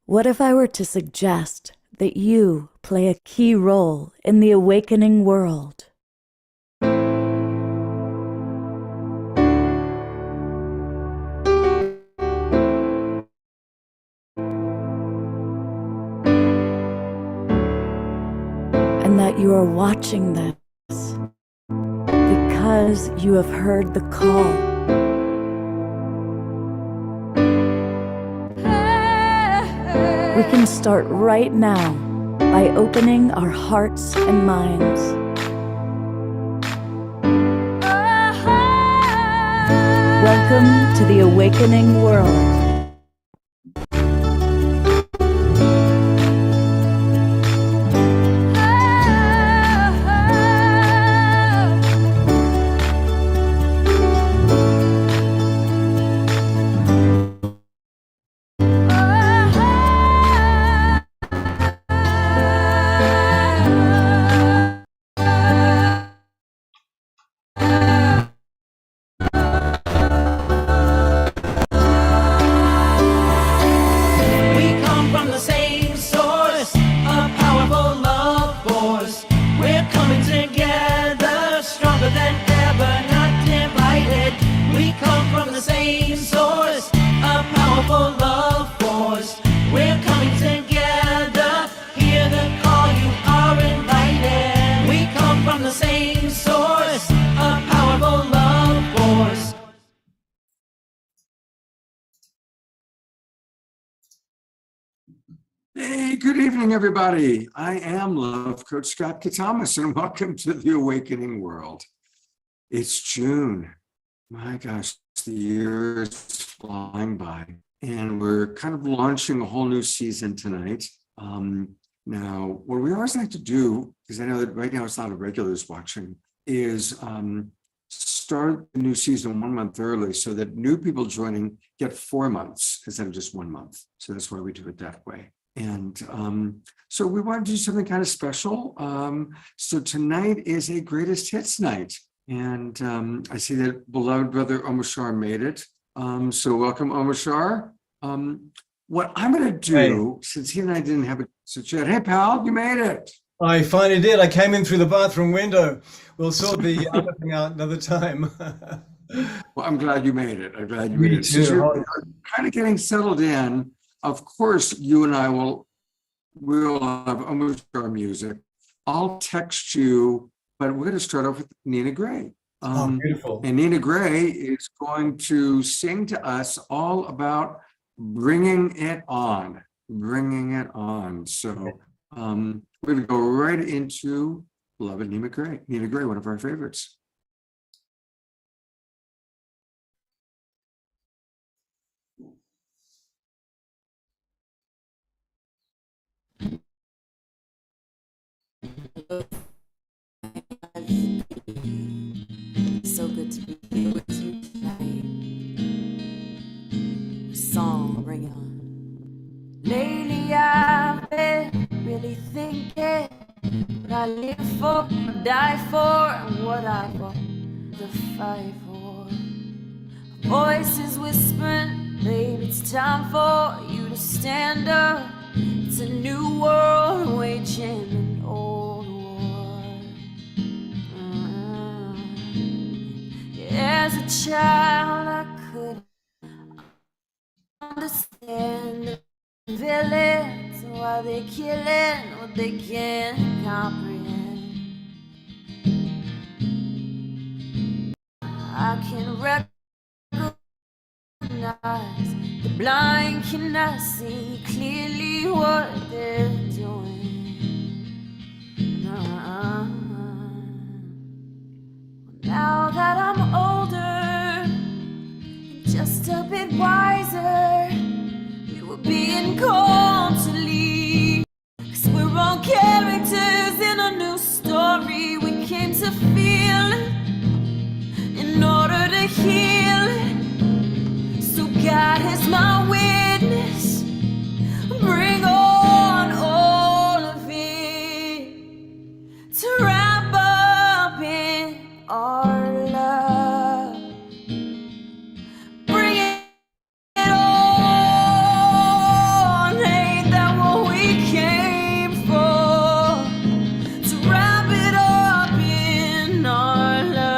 What if I were to suggest that you play a key role in the awakening world? And that you are watching this because you have heard the call. We can start right now by opening our hearts and minds. Welcome to the awakening world. Hey, good evening, everybody. I am Love Coach Scott Katamas, and welcome to the Awakening World. It's June. My gosh, the year is flying by, and we're kind of launching a whole new season tonight. Now, what we always like to do, because I know that right now it's not a regulars watching, is start the new season 1 month early so that new people joining get 4 months instead of just 1 month. So that's why we do it that way. And so we want to do something kind of special. So tonight is a greatest hits night. And I see that beloved brother Omashar made it. So welcome, Omashar. What I'm going to do, since he and I didn't have a chat, hey, pal, you made it. I finally did. I came in through the bathroom window. We'll sort the other thing out another time. Well, I'm glad you made it. I'm glad you made it. Too. So you're kind of getting settled in. Of course, you and I will have Omashar music. I'll text you, but we're going to start off with Nina Gray. Beautiful. And Nina Gray is going to sing to us all about bringing it on. So we're going to go right into beloved Nina Gray. Nina Gray, one of our favorites. So good to be here with you tonight. Song, bring it on. Lately I've been really thinking what I live for, what I die for, and what I want to fight for. Voices whispering, babe, it's time for you to stand up. It's a new world waging an old war. As a child, I couldn't understand the villains, why they're killing what they can't comprehend. I can recognize the blind cannot see clearly what they're doing. Now that I'm older and just a bit wiser, we were being called to lead, 'cause we're all characters in a new story. We can't came to feel it in order to heal it. So God is my witness. Bring on all of it to wrap up in our love. Bring it on, ain't that what we came for? To wrap it up in our love.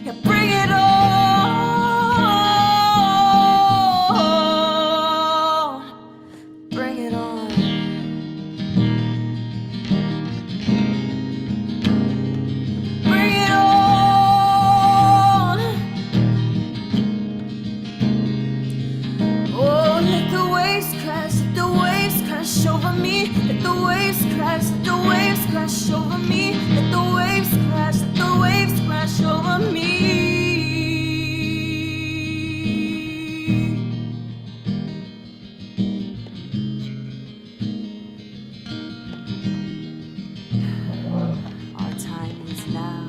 Yeah, bring it on. Bring it on. Bring it on. Oh, let the waves crash over me. Let the waves crash over me. Let the waves crash over me. Our time is now,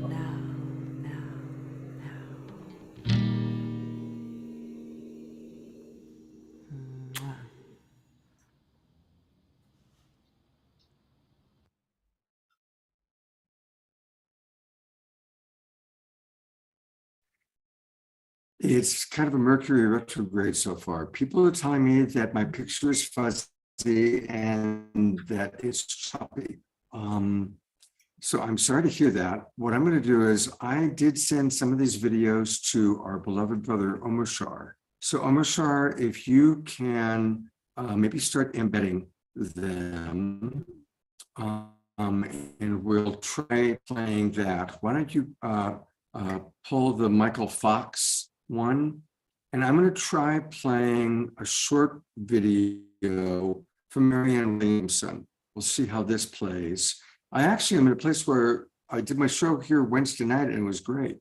now, now, now. Mwah. It's kind of a Mercury retrograde so far. People are telling me that my picture is fuzzy and that it's choppy. So I'm sorry to hear that. What I'm going to do is I did send some of these videos to our beloved brother, Omoshar. So Omoshar, if you can maybe start embedding them, and we'll try playing that. Why don't you pull the Michael Fox one? And I'm going to try playing a short video from Marianne Williamson. We'll see how this plays. I actually am in a place where I did my show here Wednesday night and it was great,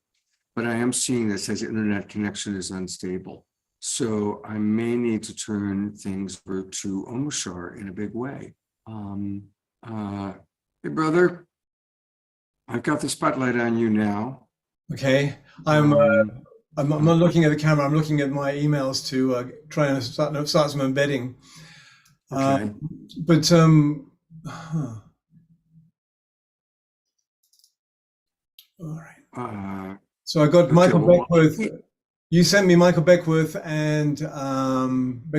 but I am seeing this as internet connection is unstable. So I may need to turn things over to Omoshar in a big way. Hey, brother, I've got the spotlight on you now. Okay, I'm not looking at the camera. I'm looking at my emails to try and start some embedding. Okay. All right. Uh, So I got okay, Michael well, Beckworth. You sent me Michael Beckworth and I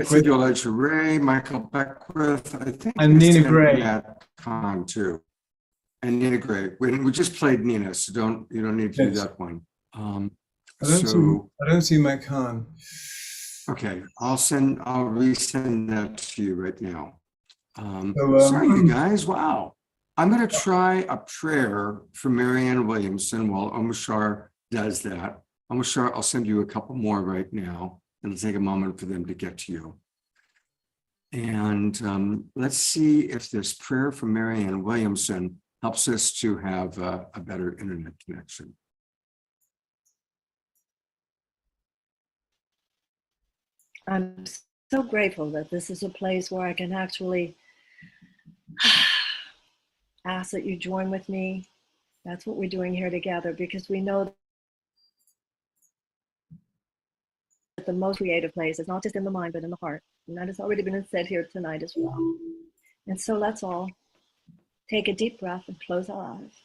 think you'll let you Ray, Michael Beckwith, I think, and Nina Gray. Matt Kahn too, and Nina Gray. We just played Nina, so you don't need to do that one. I don't see Matt Kahn. Okay, I'll resend that to you right now. Sorry, you guys. Wow. I'm going to try a prayer for Marianne Williamson while Omoshar does that. Omoshar, I'll send you a couple more right now. It'll take a moment for them to get to you. And let's see if this prayer from Marianne Williamson helps us to have a better internet connection. I'm so grateful that this is a place where I can actually ask that you join with me. That's what we're doing here together, because we know that the most creative place is not just in the mind, but in the heart. And that has already been said here tonight as well. And so let's all take a deep breath and close our eyes.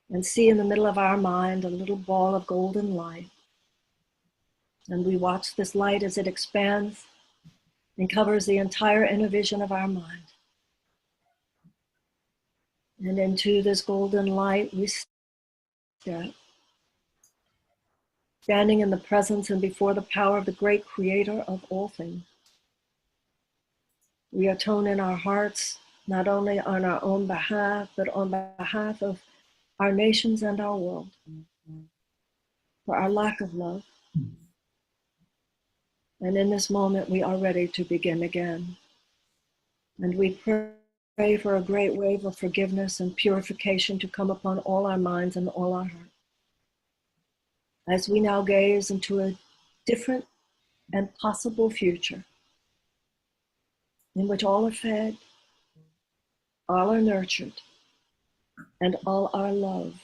And see in the middle of our mind a little ball of golden light. And we watch this light as it expands and covers the entire inner vision of our mind. And into this golden light we step, standing in the presence and before the power of the great creator of all things. We atone in our hearts, not only on our own behalf, but on behalf of our nations and our world, for our lack of love. And in this moment, we are ready to begin again. And we pray for a great wave of forgiveness and purification to come upon all our minds and all our hearts. As we now gaze into a different and possible future in which all are fed, all are nurtured, and all are loved.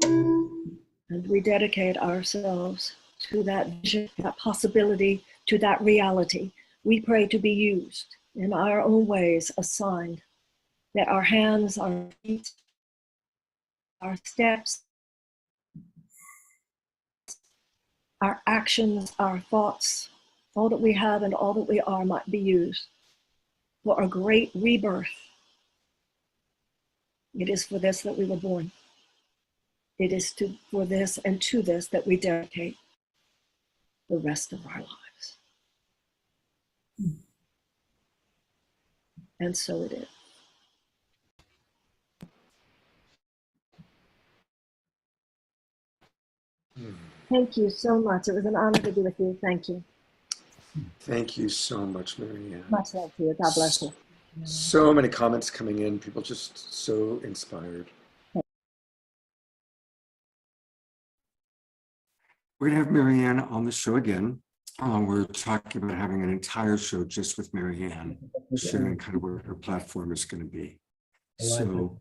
And we dedicate ourselves to that vision, that possibility, to that reality. We pray to be used in our own ways assigned, that our hands, our feet, our steps, our actions, our thoughts, all that we have and all that we are might be used for a great rebirth. It is for this that we were born. It is for this and to this that we dedicate the rest of our lives. And so it is. Thank you so much. It was an honor to be with you. Thank you. Thank you so much, Marianne. Much love to you. God bless you. So many comments coming in, people just so inspired. We're going to have Marianne on the show again. We're talking about having an entire show just with Marianne, sharing kind of where her platform is going to be. So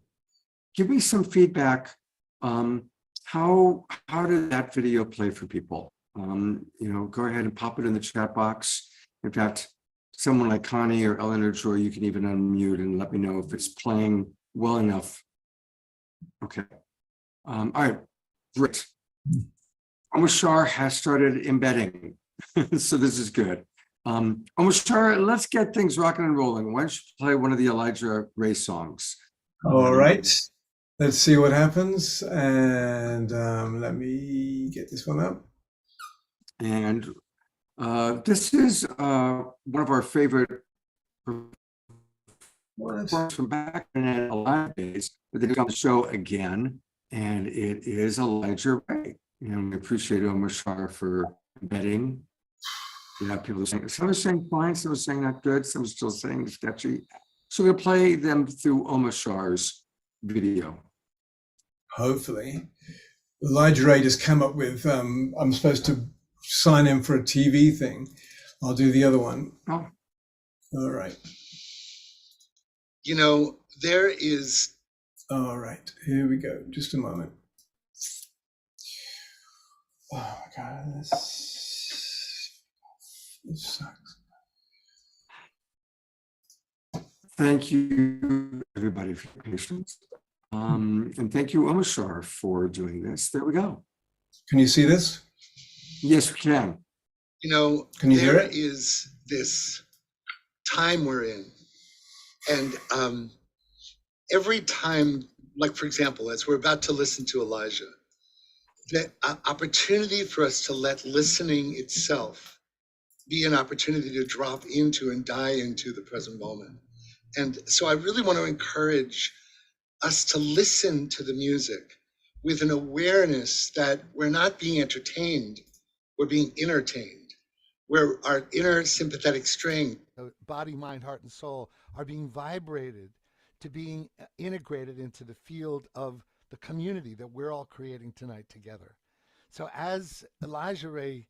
give me some feedback. How did that video play for people? Go ahead and pop it in the chat box. In fact, someone like Connie or Eleanor Joy, you can even unmute and let me know if it's playing well enough. Okay. All right, great. Omashar has started embedding, so this is good. Omashar, let's get things rocking and rolling. Why don't you play one of the Elijah Ray songs? All right. Let's see what happens. And let me get this one up. And this is one of our favorite performers from back in the Alive days, but they're on the show again, and it is Elijah Ray. And we appreciate Omashar for embedding. You know, people are saying, some are saying fine, some are saying not good, some are still saying sketchy. So we'll play them through Omashar's video. Hopefully. Elijah Ray just came up with, I'm supposed to sign in for a TV thing. I'll do the other one. Oh. All right. You know, there is. All right, here we go. Just a moment. Oh my God, this sucks. Thank you, everybody, for your patience. And thank you, Omashar, for doing this. There we go. Can you see this? Yes, we can. You know, Can you hear there it? is this time we're in. And every time, like, for example, as we're about to listen to Elijah, the opportunity for us to let listening itself be an opportunity to drop into and die into the present moment. And so I really want to encourage us to listen to the music with an awareness that we're not being entertained, we're being entertained, where our inner sympathetic string, body, mind, heart, and soul are being vibrated to being integrated into the field of the community that we're all creating tonight together. So as Elijah Ray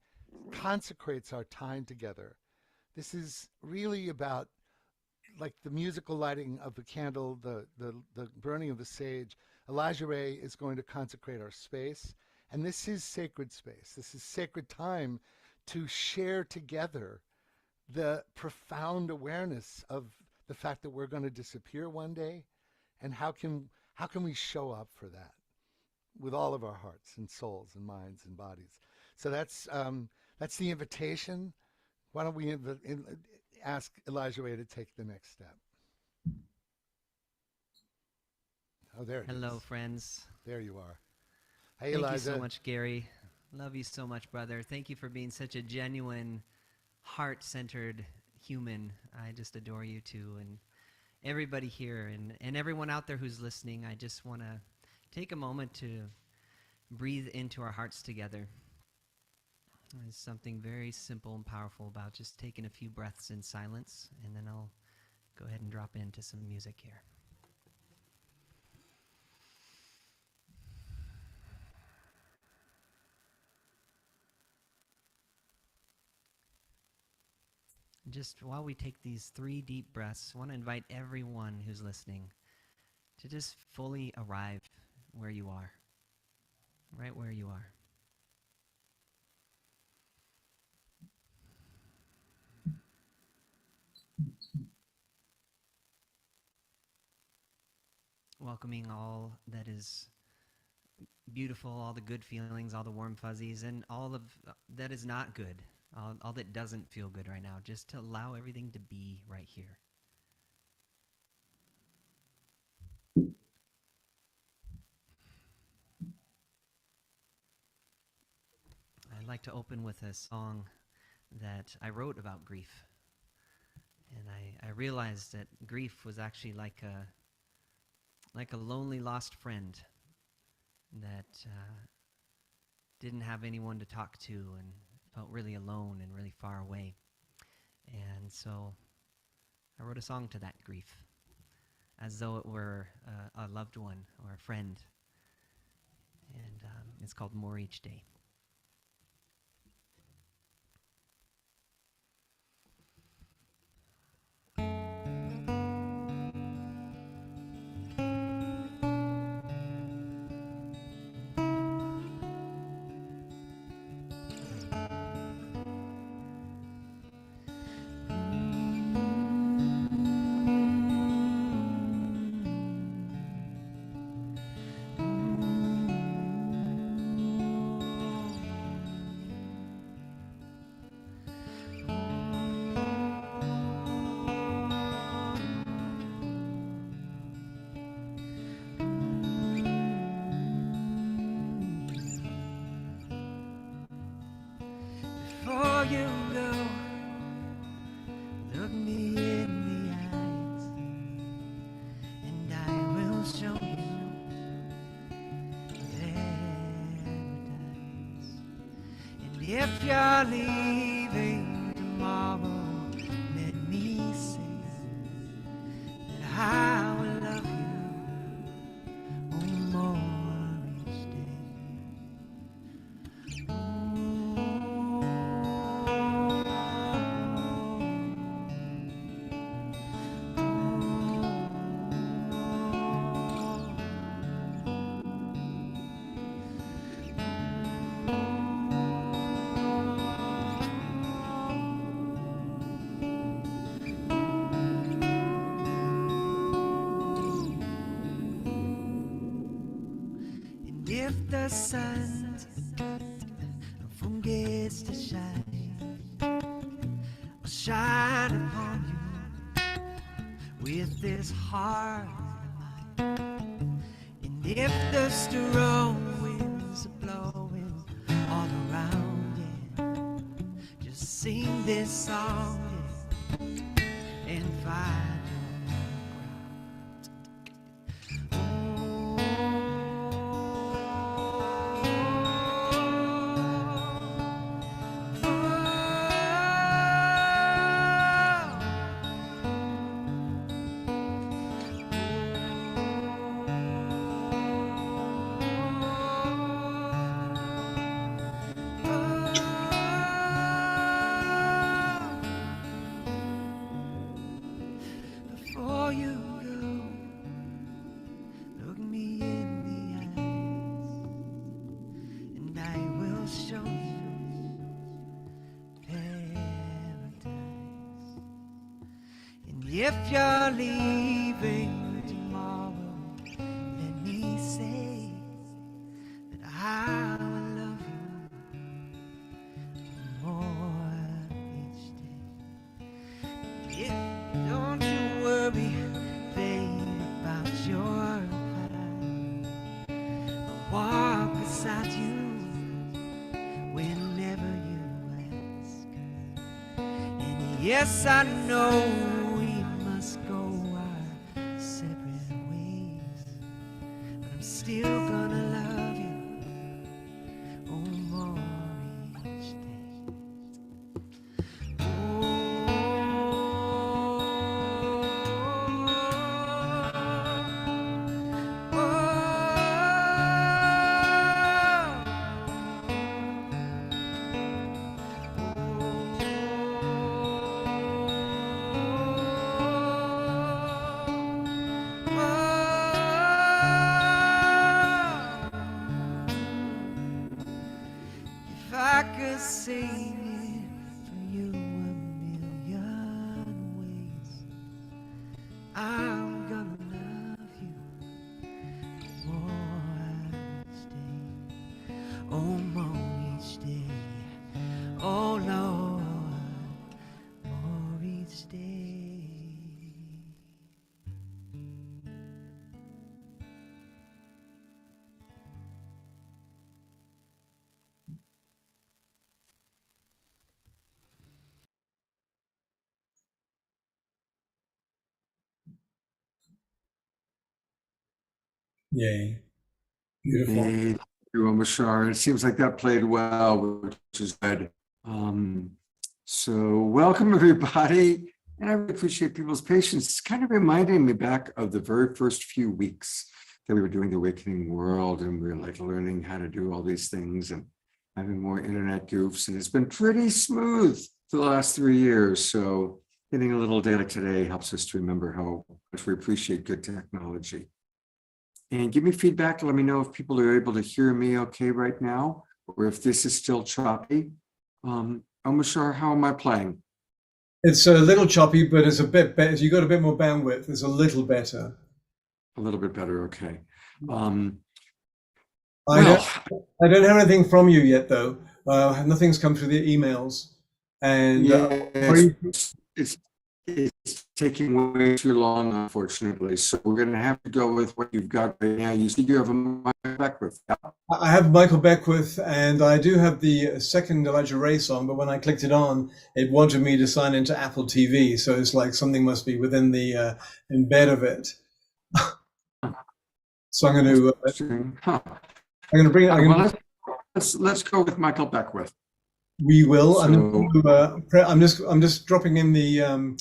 consecrates our time together, this is really about like the musical lighting of the candle, the burning of the sage. Elijah Ray is going to consecrate our space. And this is sacred space. This is sacred time to share together the profound awareness of the fact that we're going to disappear one day, and how can we show up for that with all of our hearts and souls and minds and bodies. So that's the invitation. Why don't we ask Elijah Ray to take the next step? Oh, there. Hello, friends. There you are. Hey, Thank Elijah. you so much, Gary. Love you so much, brother. Thank you for being such a genuine, heart-centered human. I just adore you too, and everybody here, and everyone out there who's listening. I just want to take a moment to breathe into our hearts together. There's something very simple and powerful about just taking a few breaths in silence, and then I'll go ahead and drop into some music here. Just while we take these 3 deep breaths, I want to invite everyone who's listening to just fully arrive where you are, right where you are. Welcoming all that is beautiful, all the good feelings, all the warm fuzzies, and all of that is not good, all that doesn't feel good right now, just to allow everything to be right here. I'd like to open with a song that I wrote about grief. And I realized that grief was actually like a lonely lost friend that didn't have anyone to talk to and felt really alone and really far away. And so I wrote a song to that grief, as though it were a loved one or a friend. And it's called More Each Day. Before you go, look me in the eyes, and I will show you paradise. And if you're leaving tomorrow, let me say that I will love you more each day. And if the sun forgets to shine, I'll shine upon you with this heart of mine. And if the strong winds are blowing all around, yeah, just sing this song, yeah, and find your before you go, look me in the eyes, and I will show you paradise. And if you're leaving tomorrow, let me say that I will love you more each day. Yeah, don't you worry, babe, about your pride. I'll walk beside you whenever you ask. And yes, I know we must go our separate ways, but I'm still gonna love you more each day. Yay. Beautiful. Thank you, Mashar. It seems like that played well, which is good. So welcome, everybody. And I really appreciate people's patience. It's kind of reminding me back of the very first few weeks that we were doing the Awakening World, and we were like learning how to do all these things and having more internet goofs. And it's been pretty smooth for the last 3 years. So getting a little day like today helps us to remember how much we appreciate good technology. And give me feedback. Let me know if people are able to hear me okay right now, or if this is still choppy. Mashar, how am I playing? It's a little choppy, but it's a bit better. You got a bit more bandwidth. It's a little better. A little bit better, okay. I don't have anything from you yet, though. Nothing's come through the emails, and it's taking way too long, unfortunately. So we're going to have to go with what you've got right now. You said you have a Michael Beckwith. I have Michael Beckwith, and I do have the second Elijah Ray song. But when I clicked it on, it wanted me to sign into Apple TV. So it's like something must be within the embed of it. So I'm going to. I'm going to bring it. Let's go with Michael Beckwith. We will. So, I'm just dropping in the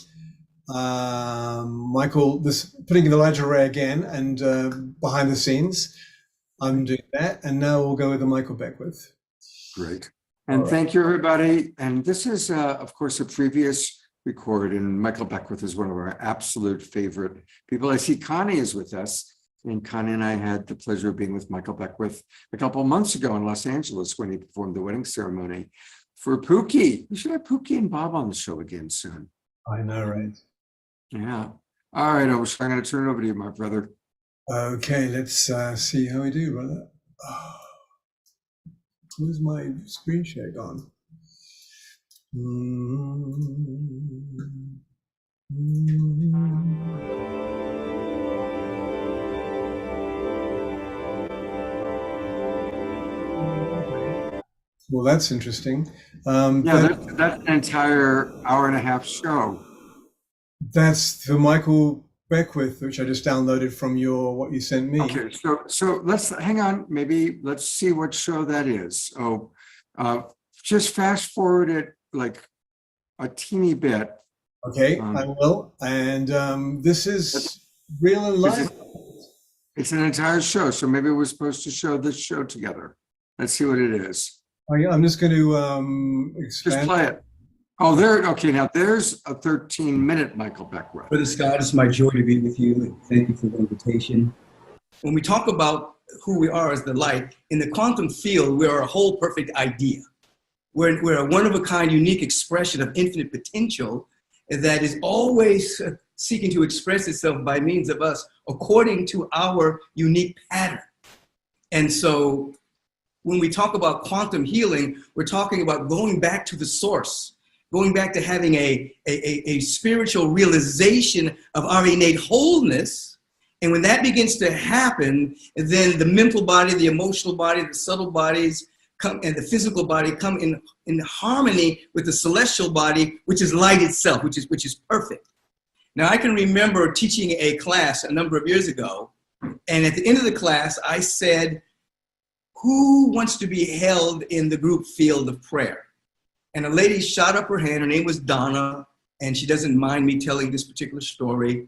Michael. Putting in Elijah Ray again, and behind the scenes, I'm doing that. And now we'll go with the Michael Beckwith. Great. And thank you, everybody. And this is, of course, a previous record. And Michael Beckwith is one of our absolute favorite people. I see Connie is with us. And Connie and I had the pleasure of being with Michael Beckwith a couple of months ago in Los Angeles when he performed the wedding ceremony for Pookie. We should have Pookie and Bob on the show again soon. I know, right? Yeah. All right, I'm going to turn it over to you, my brother. Okay, let's see how we do, brother. Oh, where's my screen share gone? Well, that's interesting. That's an entire hour-and-a-half show. That's the Michael Beckwith, which I just downloaded from what you sent me. Okay, so let's hang on. Maybe let's see what show that is. Just fast forward it like a teeny bit. Okay, I will. And this is real and live. It's an entire show, so maybe we're supposed to show this show together. Let's see what it is. I'm just going to expand. Just play it. Oh, there. Okay, now there's a 13-minute Michael Beckwith. Brother Scott, it's my joy to be with you. Thank you for the invitation. When we talk about who we are as the light, in the quantum field, we are a whole perfect idea. We're a one-of-a-kind, unique expression of infinite potential that is always seeking to express itself by means of us according to our unique pattern. And so when we talk about quantum healing, we're talking about going back to the source, going back to having a spiritual realization of our innate wholeness. And when that begins to happen, then the mental body, the emotional body, the subtle bodies come, and the physical body come in harmony with the celestial body, which is light itself, which is perfect. Now, I can remember teaching a class a number of years ago, and at the end of the class, I said, who wants to be held in the group field of prayer? And a lady shot up her hand. Her name was Donna, and she doesn't mind me telling this particular story.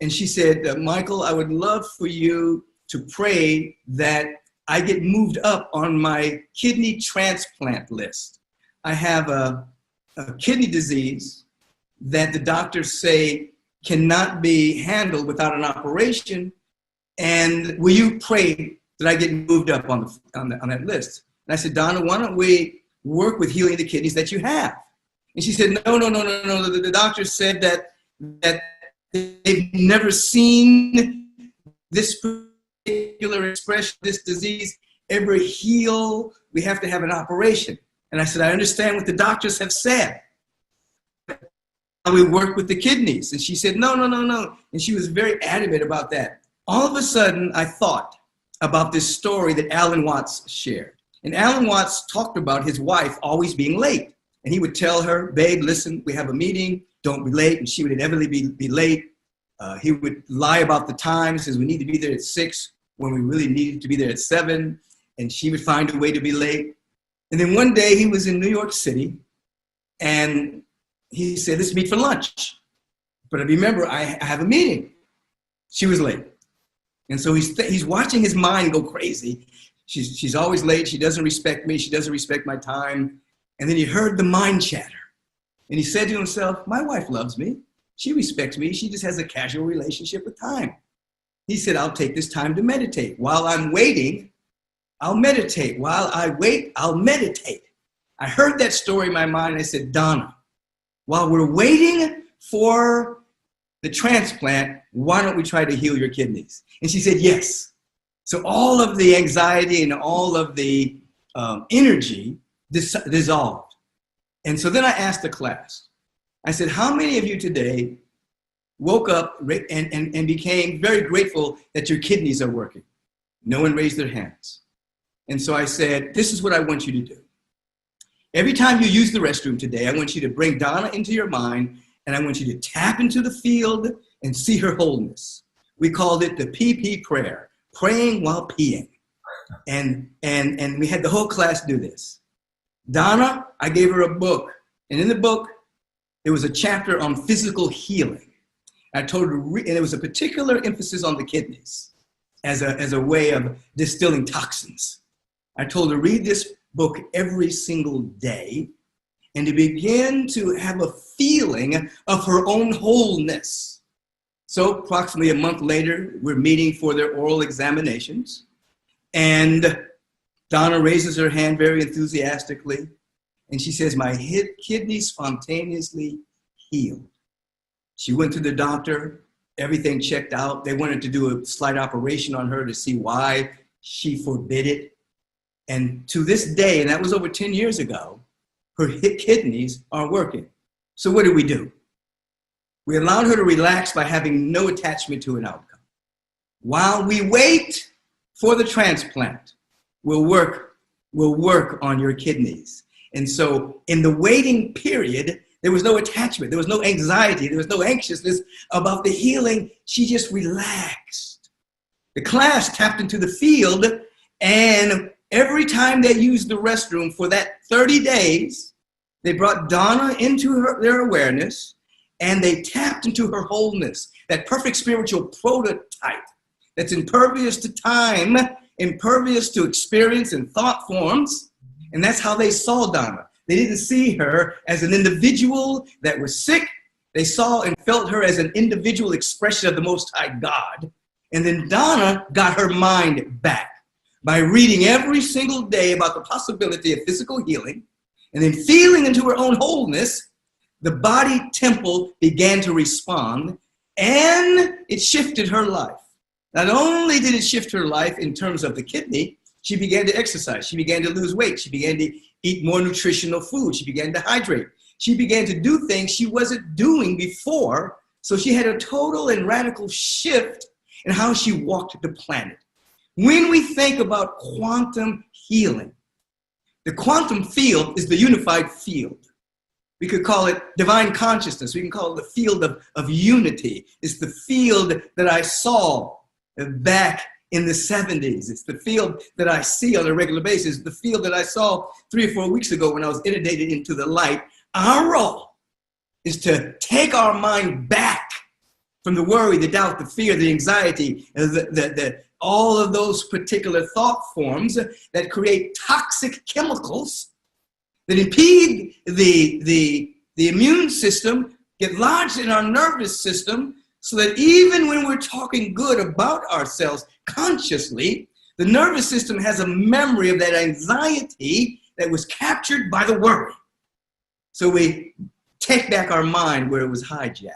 And she said, Michael, I would love for you to pray that I get moved up on my kidney transplant list. I have a kidney disease that the doctors say cannot be handled without an operation. And will you pray that I get moved up on that list? And I said, Donna, why don't we work with healing the kidneys that you have? And she said, no. The doctor said that they've never seen this particular expression, this disease ever heal. We have to have an operation. And I said, I understand what the doctors have said. We work with the kidneys. And she said, no. And she was very adamant about that. All of a sudden, I thought about this story that Alan Watts shared. And Alan Watts talked about his wife always being late. And he would tell her, babe, listen, we have a meeting, don't be late. And she would inevitably be late. He would lie about the time, says we need to be there at 6. when we really needed to be there at 7, and she would find a way to be late. And then one day he was in New York City, and he said, let's meet for lunch. But I remember, I have a meeting. She was late. And so he's watching his mind go crazy. She's always late. She doesn't respect me. She doesn't respect my time. And then he heard the mind chatter. And he said to himself, my wife loves me. She respects me. She just has a casual relationship with time. He said, I'll take this time to meditate. While I'm waiting, I'll meditate. While I wait, I'll meditate. I heard that story in my mind. I said, Donna, while we're waiting for the transplant, why don't we try to heal your kidneys? And she said, yes. So all of the anxiety and all of the energy dissolved. And so then I asked the class, I said, how many of you today woke up and became very grateful that your kidneys are working? No one raised their hands. And so I said, this is what I want you to do. Every time you use the restroom today, I want you to bring Donna into your mind, and I want you to tap into the field and see her wholeness. We called it the PP prayer, praying while peeing. And we had the whole class do this. Donna, I gave her a book, and in the book, there was a chapter on physical healing. I told her, and it was a particular emphasis on the kidneys as a way of distilling toxins. I told her, read this book every single day and to begin to have a feeling of her own wholeness. So approximately a month later, we're meeting for their oral examinations, and Donna raises her hand very enthusiastically, and she says, my kidneys spontaneously healed. She went to the doctor, everything checked out. They wanted to do a slight operation on her to see why she forbid it. And to this day, and that was over 10 years ago, her kidneys are working. So what do? We allowed her to relax by having no attachment to an outcome. While we wait for the transplant, we'll work on your kidneys. And so in the waiting period, there was no attachment, there was no anxiety, there was no anxiousness about the healing. She just relaxed. The class tapped into the field, and every time they used the restroom for that 30 days, they brought Donna into their awareness, and they tapped into her wholeness, that perfect spiritual prototype that's impervious to time, impervious to experience and thought forms. And that's how they saw Donna. They didn't see her as an individual that was sick. They saw and felt her as an individual expression of the Most High God. And then Donna got her mind back by reading every single day about the possibility of physical healing, and then feeling into her own wholeness. The body temple began to respond, and it shifted her life. Not only did it shift her life in terms of the kidney, she began to exercise. She began to lose weight. She began to eat more nutritional food. She began to hydrate. She began to do things she wasn't doing before. So she had a total and radical shift in how she walked the planet. When we think about quantum healing, the quantum field is the unified field. We could call it divine consciousness. We can call it the field of unity. It's the field that I saw back in the 70s. It's the field that I see on a regular basis. The field that I saw 3 or 4 weeks ago when I was inundated into the light. Our role is to take our mind back from the worry, the doubt, the fear, the anxiety, all of those particular thought forms that create toxic chemicals that impede the immune system, get lodged in our nervous system, so that even when we're talking good about ourselves consciously, the nervous system has a memory of that anxiety that was captured by the worry. So we take back our mind where it was hijacked.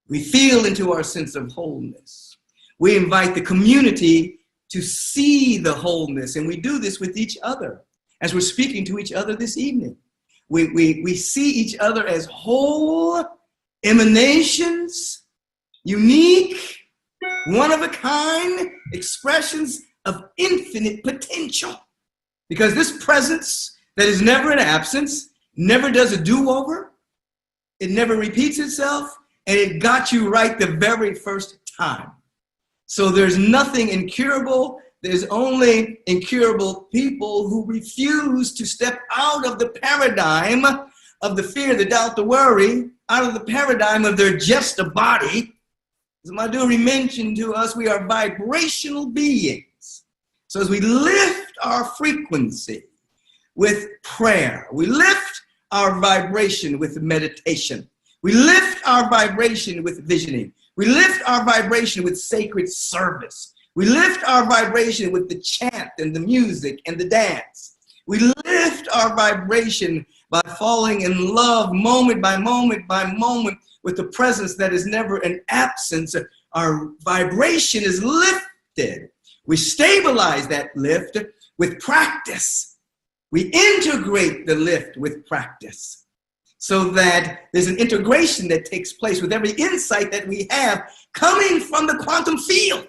We feel into our sense of wholeness. We invite the community to see the wholeness, and we do this with each other as we're speaking to each other this evening. We see each other as whole emanations, unique, one-of-a-kind expressions of infinite potential. Because this presence that is never an absence, never does a do-over, it never repeats itself, and it got you right the very first time. So there's nothing incurable. There's only incurable people who refuse to step out of the paradigm of the fear, the doubt, the worry, out of the paradigm of they're just a body. As Madhuri mentioned to us, we are vibrational beings. So as we lift our frequency with prayer, we lift our vibration with meditation, we lift our vibration with visioning, we lift our vibration with sacred service, we lift our vibration with the chant and the music and the dance, we lift our vibration by falling in love moment by moment by moment with the presence that is never an absence. Our vibration is lifted. We stabilize that lift with practice. We integrate the lift with practice so that there's an integration that takes place with every insight that we have coming from the quantum field.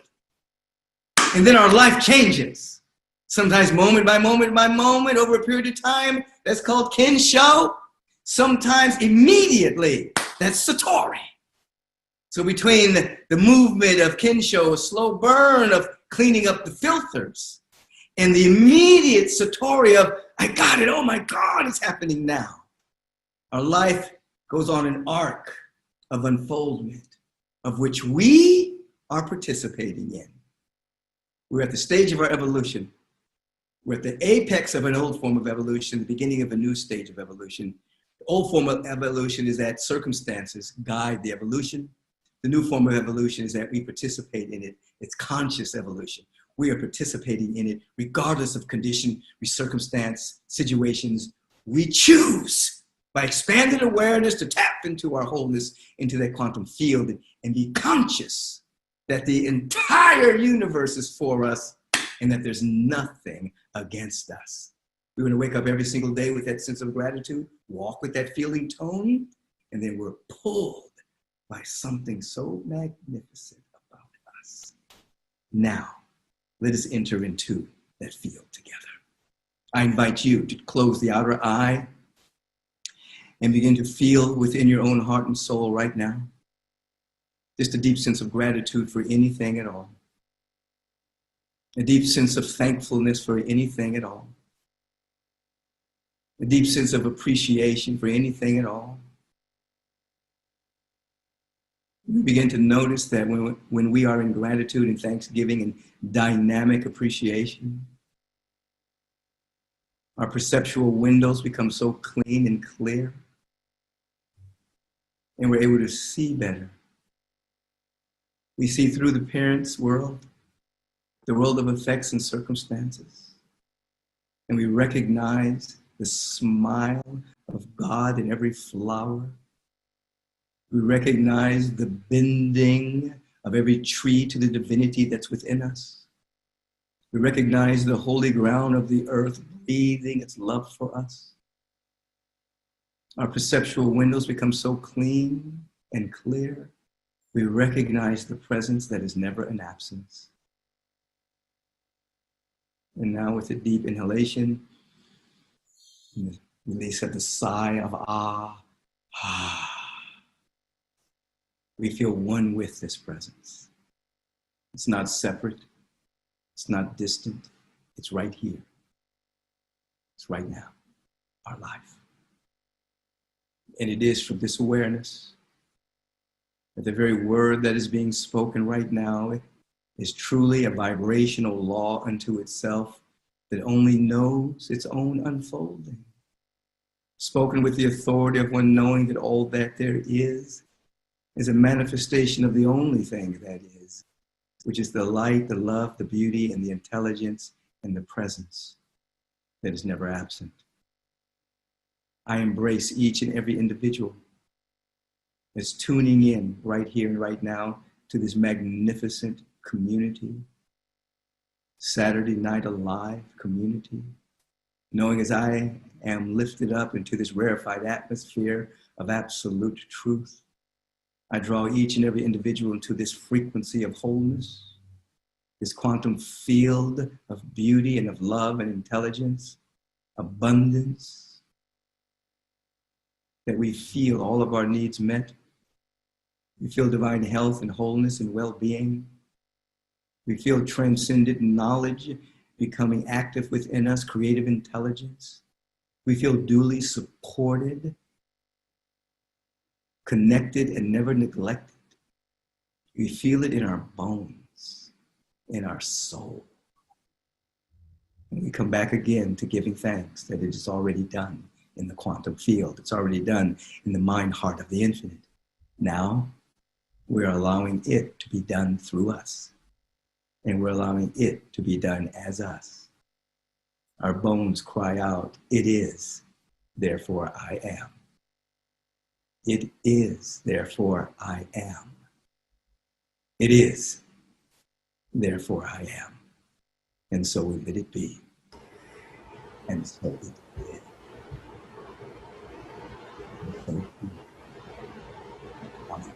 And then our life changes. Sometimes moment by moment by moment over a period of time. That's called Kensho. Sometimes immediately. That's Satori. So between the movement of Kensho, a slow burn of cleaning up the filters, and the immediate Satori of, I got it, oh my God, it's happening now. Our life goes on an arc of unfoldment, of which we are participating in. We're at the stage of our evolution. We're at the apex of an old form of evolution, the beginning of a new stage of evolution. The old form of evolution is that circumstances guide the evolution. The new form of evolution is that we participate in it. It's conscious evolution. We are participating in it regardless of condition, circumstance, situations. We choose by expanded awareness to tap into our wholeness, into that quantum field, and be conscious that the entire universe is for us and that there's nothing against us. We're going to wake up every single day with that sense of gratitude, walk with that feeling tone, and then we're pulled by something so magnificent about us. Now, let us enter into that field together. I invite you to close the outer eye and begin to feel within your own heart and soul right now just a deep sense of gratitude for anything at all. A deep sense of thankfulness for anything at all. A deep sense of appreciation for anything at all. We begin to notice that when we are in gratitude and thanksgiving and dynamic appreciation, our perceptual windows become so clean and clear, and we're able to see better. We see through the parent's world, the world of effects and circumstances, and we recognize the smile of God in every flower. We recognize the bending of every tree to the divinity that's within us. We recognize the holy ground of the earth breathing its love for us. Our perceptual windows become so clean and clear. We recognize the presence that is never an absence. And now with a deep inhalation, and the release of the sigh of ah, we feel one with this presence. It's not separate. It's not distant. It's right here. It's right now, our life. And it is from this awareness that the very word that is being spoken right now is truly a vibrational law unto itself that only knows its own unfolding. Spoken with the authority of one knowing that all that there is a manifestation of the only thing that is, which is the light, the love, the beauty, and the intelligence, and the presence that is never absent. I embrace each and every individual that's tuning in right here and right now to this magnificent community, Saturday Night Alive community, knowing as I am lifted up into this rarefied atmosphere of absolute truth, I draw each and every individual into this frequency of wholeness, this quantum field of beauty and of love and intelligence, abundance, that we feel all of our needs met. We feel divine health and wholeness and well-being. We feel transcendent knowledge becoming active within us, creative intelligence. We feel duly supported, connected, and never neglected. We feel it in our bones, in our soul. And we come back again to giving thanks that it is already done in the quantum field. It's already done in the mind heart of the infinite. Now, we're allowing it to be done through us. And we're allowing it to be done as us. Our bones cry out, it is, therefore I am. It is, therefore I am. It is, therefore I am. And so we let it be. And so it is. And so it is. Amen.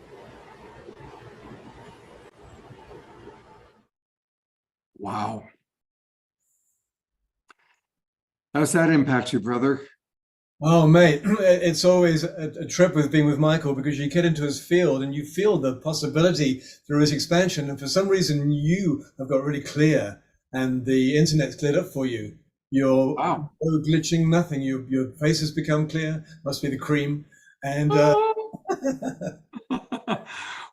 Wow. How's that impact you, brother? Oh, mate, it's always a trip with being with Michael, because you get into his field and you feel the possibility through his expansion. And for some reason, you have got really clear and the internet's cleared up for you. You're Wow. no glitching, nothing. Your face has become clear. Must be the cream. And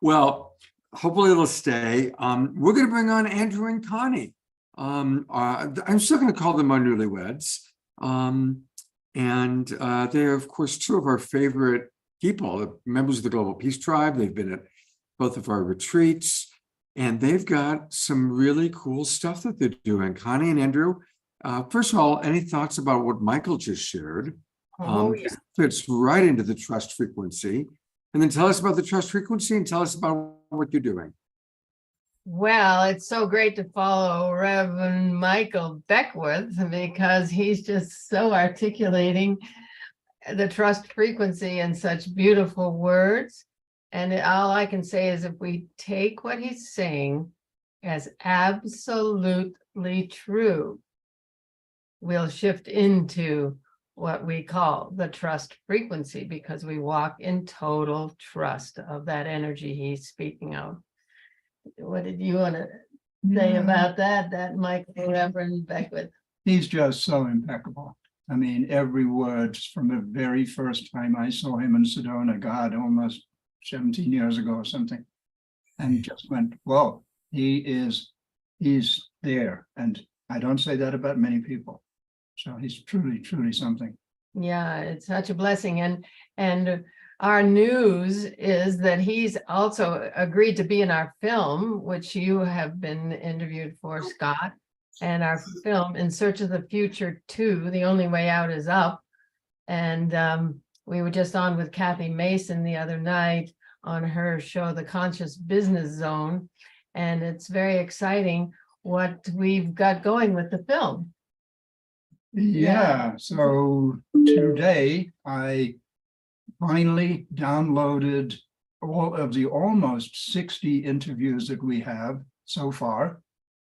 Well, hopefully it'll stay. We're going to bring on Andrew and Connie. I'm still going to call them our newlyweds. And they're, of course, two of our favorite people, the members of the Global Peace Tribe. They've been at both of our retreats, and they've got some really cool stuff that they're doing. Connie and Andrew, first of all, any thoughts about what Michael just shared? It fits right into the trust frequency. And then tell us about the trust frequency and tell us about what you're doing. Well, it's so great to follow Reverend Michael Beckwith, because he's just so articulating the trust frequency in such beautiful words. And all I can say is, if we take what he's saying as absolutely true, we'll shift into what we call the trust frequency, because we walk in total trust of that energy he's speaking of. What did you want to say about that Michael Reverend Beckwith? He's just so impeccable. I mean, every word from the very first time I saw him in Sedona, God, almost 17 years ago or something, and just went, whoa, he's there. And I don't say that about many people. So he's truly, truly something. Yeah, it's such a blessing. And our news is that he's also agreed to be in our film, which you have been interviewed for, Scott, and our film In Search of the Future 2, The Only Way Out Is Up. And we were just on with Kathy Mason the other night on her show, The Conscious Business Zone. And it's very exciting what we've got going with the film. Yeah, so today I finally downloaded all of the almost 60 interviews that we have so far.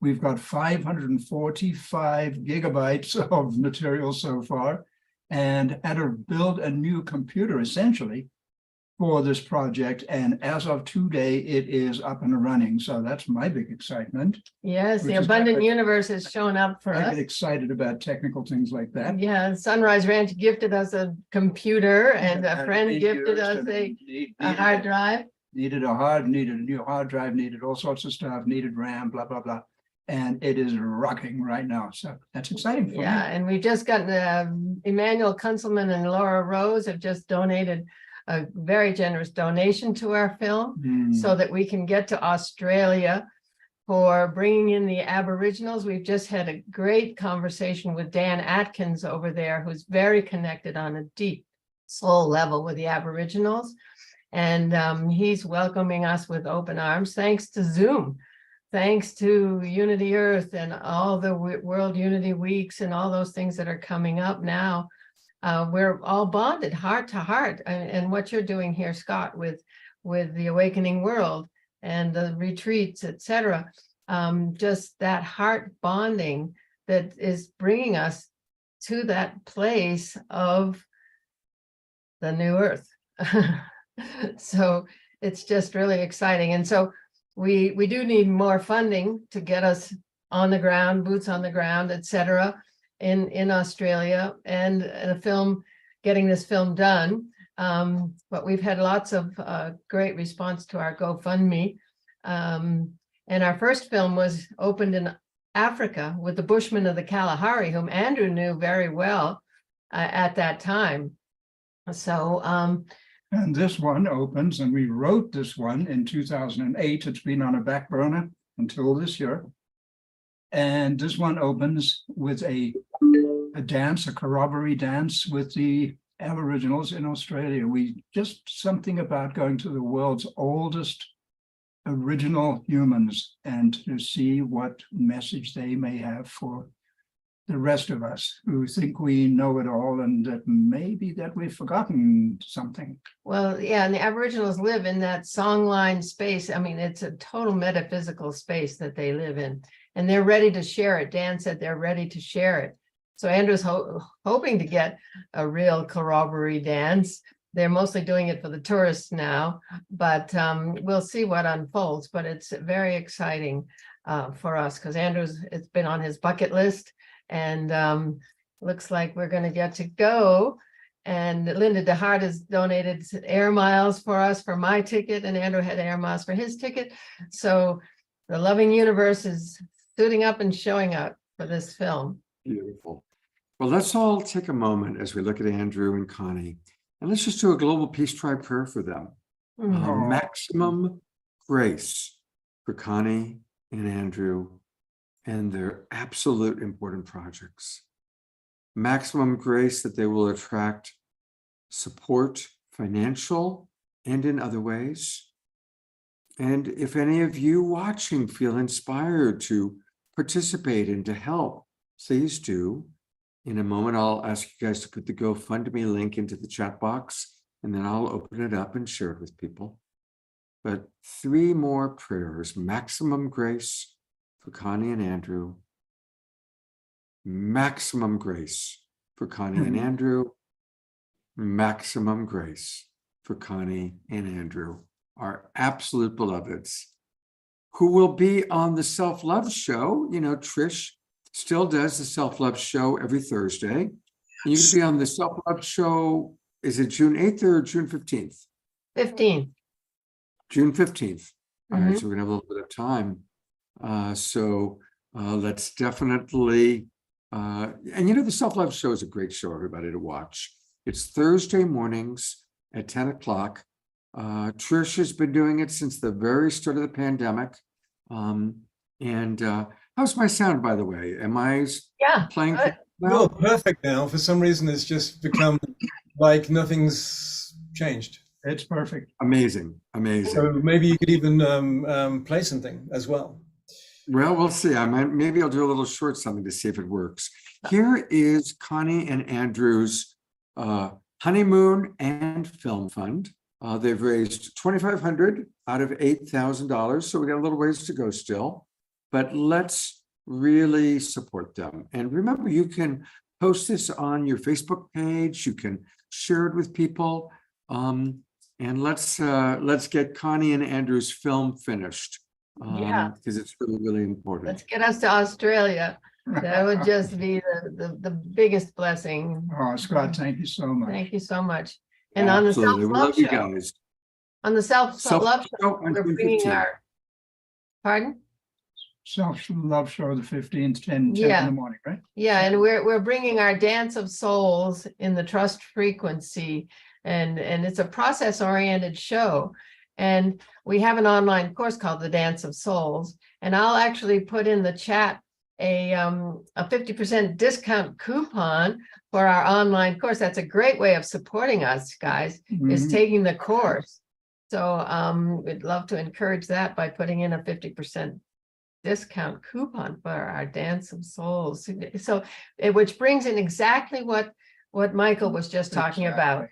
We've got 545 gigabytes of material so far, and had to build a new computer essentially for this project. And as of today, it is up and running. So that's my big excitement. Yes, the Which is abundant why universe has shown up for I us. get excited about technical things like that. Yeah, Sunrise Ranch gifted us a computer, and a friend gifted us a hard drive. Needed a new hard drive, needed all sorts of stuff, needed RAM, blah, blah, blah. And it is rocking right now. So that's exciting for me. Yeah, and we just got Emmanuel Kunzelman and Laura Rose have just donated a very generous donation to our film so that we can get to Australia for bringing in the Aboriginals. We've just had a great conversation with Dan Atkins over there, who's very connected on a deep soul level with the Aboriginals. And he's welcoming us with open arms, thanks to Zoom, thanks to Unity Earth and all the World Unity Weeks and all those things that are coming up now. We're all bonded heart to heart, and what you're doing here, Scott, with the Awakening World and the retreats, etc. Just that heart bonding that is bringing us to that place of the new earth. So it's just really exciting. And so we do need more funding to get us on the ground, boots on the ground, etc., in Australia, and getting this film done. But we've had lots of great response to our GoFundMe. And our first film was opened in Africa with the Bushmen of the Kalahari, whom Andrew knew very well at that time. So, and this one opens, and we wrote this one in 2008. It's been on a back burner until this year. And this one opens with a dance, a corroboree dance with the Aboriginals in Australia. Something about going to the world's oldest original humans and to see what message they may have for the rest of us who think we know it all, and that maybe that we've forgotten something. Well, yeah, and the Aboriginals live in that songline space. I mean, it's a total metaphysical space that they live in, and they're ready to share it. Dan said they're ready to share it. So Andrew's hoping to get a real corroboree dance. They're mostly doing it for the tourists now, but we'll see what unfolds. But it's very exciting for us because it's been on his bucket list, and looks like we're going to get to go. And Linda DeHart has donated air miles for us for my ticket, and Andrew had air miles for his ticket. So the loving universe is suiting up and showing up for this film. Beautiful. Well, let's all take a moment as we look at Andrew and Connie, and let's just do a global peace tribe prayer for them. Maximum grace for Connie and Andrew and their absolute important projects. Maximum grace that they will attract support, financial and in other ways. And if any of you watching feel inspired to participate and to help, please do. In a moment, I'll ask you guys to put the GoFundMe link into the chat box, and then I'll open it up and share it with people. But 3 more prayers: maximum grace for Connie and Andrew, maximum grace for Connie and Andrew, maximum grace for Connie and Andrew, our absolute beloveds, who will be on the Self-Love Show. You know, Trish still does the Self-Love Show every Thursday. And you can be on the Self-Love Show, is it June 8th or June 15th? 15th. June 15th. All right, so we're gonna have a little bit of time. Let's definitely, and you know, the Self-Love Show is a great show, everybody, to watch. It's Thursday mornings at 10 o'clock. Trish has been doing it since the very start of the pandemic. How's my sound, by the way? Am I playing? No, perfect now. For some reason, it's just become like nothing's changed. It's perfect. Amazing, amazing. So maybe you could even play something as well. Well, we'll see. Maybe I'll do a little short something to see if it works. Here is Connie and Andrew's honeymoon and film fund. They've raised $2,500 out of $8,000, so we got a little ways to go still. But let's really support them. And remember, you can post this on your Facebook page. You can share it with people. And let's get Connie and Andrew's film finished. Because it's really, really important. Let's get us to Australia. That would just be the biggest blessing. Oh, Scott, thank you so much. Thank you so much. And Absolutely. on the Self-Love Show, guys. on the Self-Love Show, on we're June bringing 15th. our, pardon? Self-Love Show, the 15th, 10 in the morning, right? Yeah, and we're bringing our Dance of Souls in the trust frequency, and it's a process-oriented show. And we have an online course called the Dance of Souls, and I'll actually put in the chat a 50% discount coupon for our online course. That's a great way of supporting us, guys, is taking the course. So we'd love to encourage that by putting in a 50% discount coupon for our Dance of Souls. So which brings in exactly what Michael was just talking about,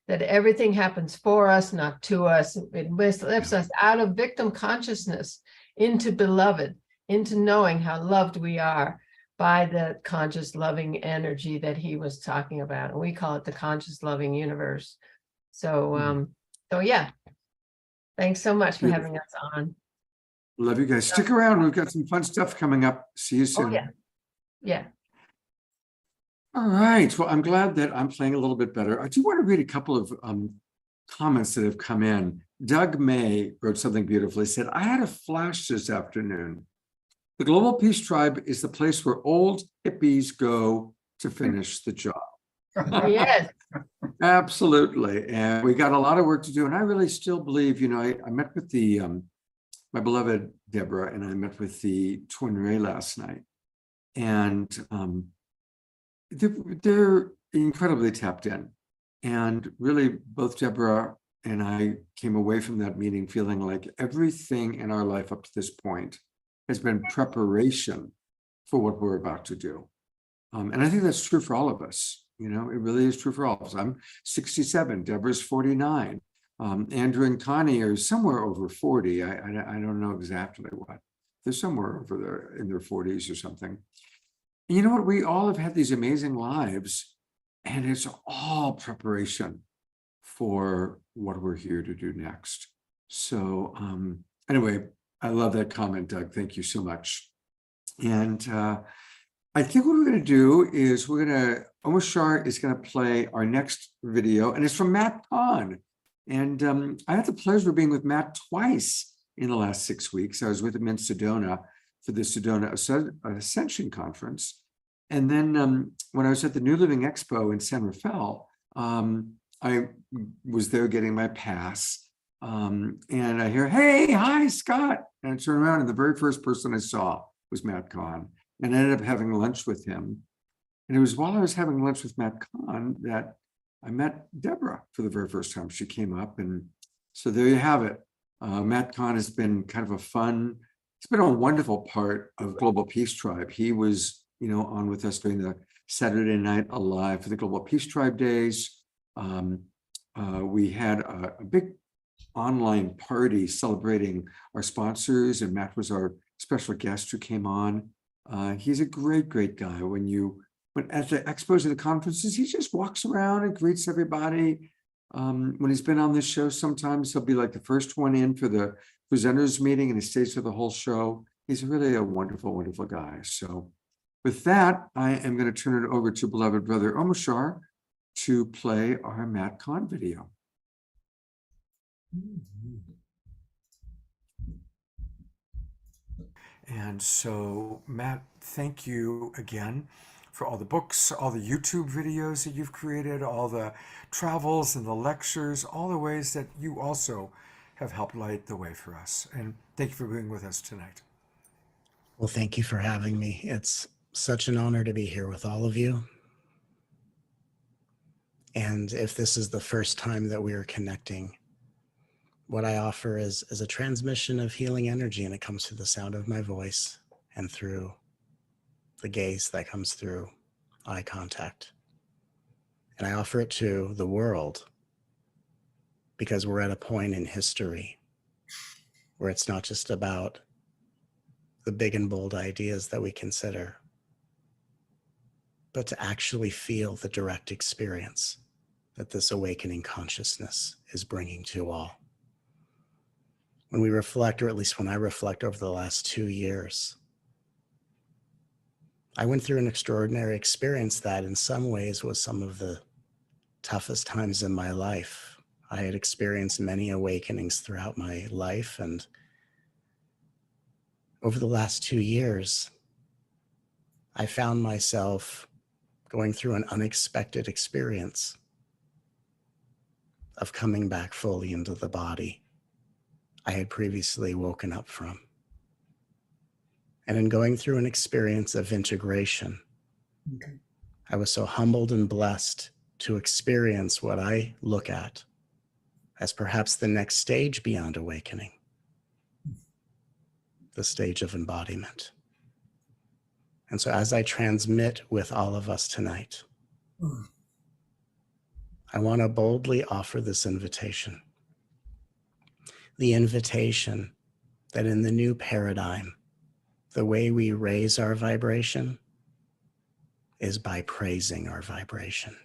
that everything happens for us, not to us. It lifts us out of victim consciousness into beloved, into knowing how loved we are by the conscious loving energy that he was talking about. And we call it the conscious loving universe. So, so yeah, thanks so much for having us on. Love you guys. Stick around. We've got some fun stuff coming up. See you soon. Oh, yeah. Yeah. All right. Well, I'm glad that I'm playing a little bit better. I do want to read a couple of comments that have come in. Doug May wrote something beautifully. He said, I had a flash this afternoon. The Global Peace Tribe is the place where old hippies go to finish the job. Yes. Absolutely. And we got a lot of work to do. And I really still believe, I met with the my beloved Deborah, and I met with the Twin Ray last night. And they're incredibly tapped in. And really, both Deborah and I came away from that meeting feeling like everything in our life up to this point has been preparation for what we're about to do. And I think that's true for all of us. It really is true for all of us. I'm 67, Deborah's 49. Andrew and Connie are somewhere over 40. I don't know exactly what. They're somewhere over there in their 40s or something. And you know what? We all have had these amazing lives, and it's all preparation for what we're here to do next. So anyway, I love that comment, Doug. Thank you so much. And I think what we're going to do is Omar Shah is going to play our next video, and it's from Matt Kahn. And I had the pleasure of being with Matt twice in the last 6 weeks. I was with him in Sedona for the Sedona Ascension Conference. And then when I was at the New Living Expo in San Rafael, I was there getting my pass. And I hear, hey, hi, Scott. And I turn around, and the very first person I saw was Matt Kahn. And I ended up having lunch with him. And it was while I was having lunch with Matt Kahn that I met Deborah for the very first time. She came up, and so there you have it. Matt Kahn has been kind of it's been a wonderful part of Global Peace Tribe. He was, on with us during the Saturday Night Alive for the Global Peace Tribe days. We had a big online party celebrating our sponsors, and Matt was our special guest who came on. He's a great, great guy. When at the expos and the conferences, he just walks around and greets everybody. When he's been on this show, sometimes he'll be like the first one in for the presenters meeting, and he stays for the whole show. He's really a wonderful, wonderful guy. So with that, I am going to turn it over to beloved brother Omar Shah to play our Matt Kahn video. And so, Matt, thank you again for all the books, all the YouTube videos that you've created, all the travels and the lectures, all the ways that you also have helped light the way for us. And thank you for being with us tonight. Well, thank you for having me. It's such an honor to be here with all of you. And if this is the first time that we are connecting, what I offer is a transmission of healing energy, and it comes through the sound of my voice and through the gaze that comes through eye contact. And I offer it to the world because we're at a point in history where it's not just about the big and bold ideas that we consider, but to actually feel the direct experience that this awakening consciousness is bringing to all. When we reflect, or at least when I reflect over the last 2 years, I went through an extraordinary experience that in some ways was some of the toughest times in my life. I had experienced many awakenings throughout my life, and over the last 2 years, I found myself going through an unexpected experience of coming back fully into the body I had previously woken up from. And in going through an experience of integration, I was so humbled and blessed to experience what I look at as perhaps the next stage beyond awakening, the stage of embodiment. And so as I transmit with all of us tonight, I want to boldly offer this invitation. The invitation that in the new paradigm, the way we raise our vibration is by praising our vibration.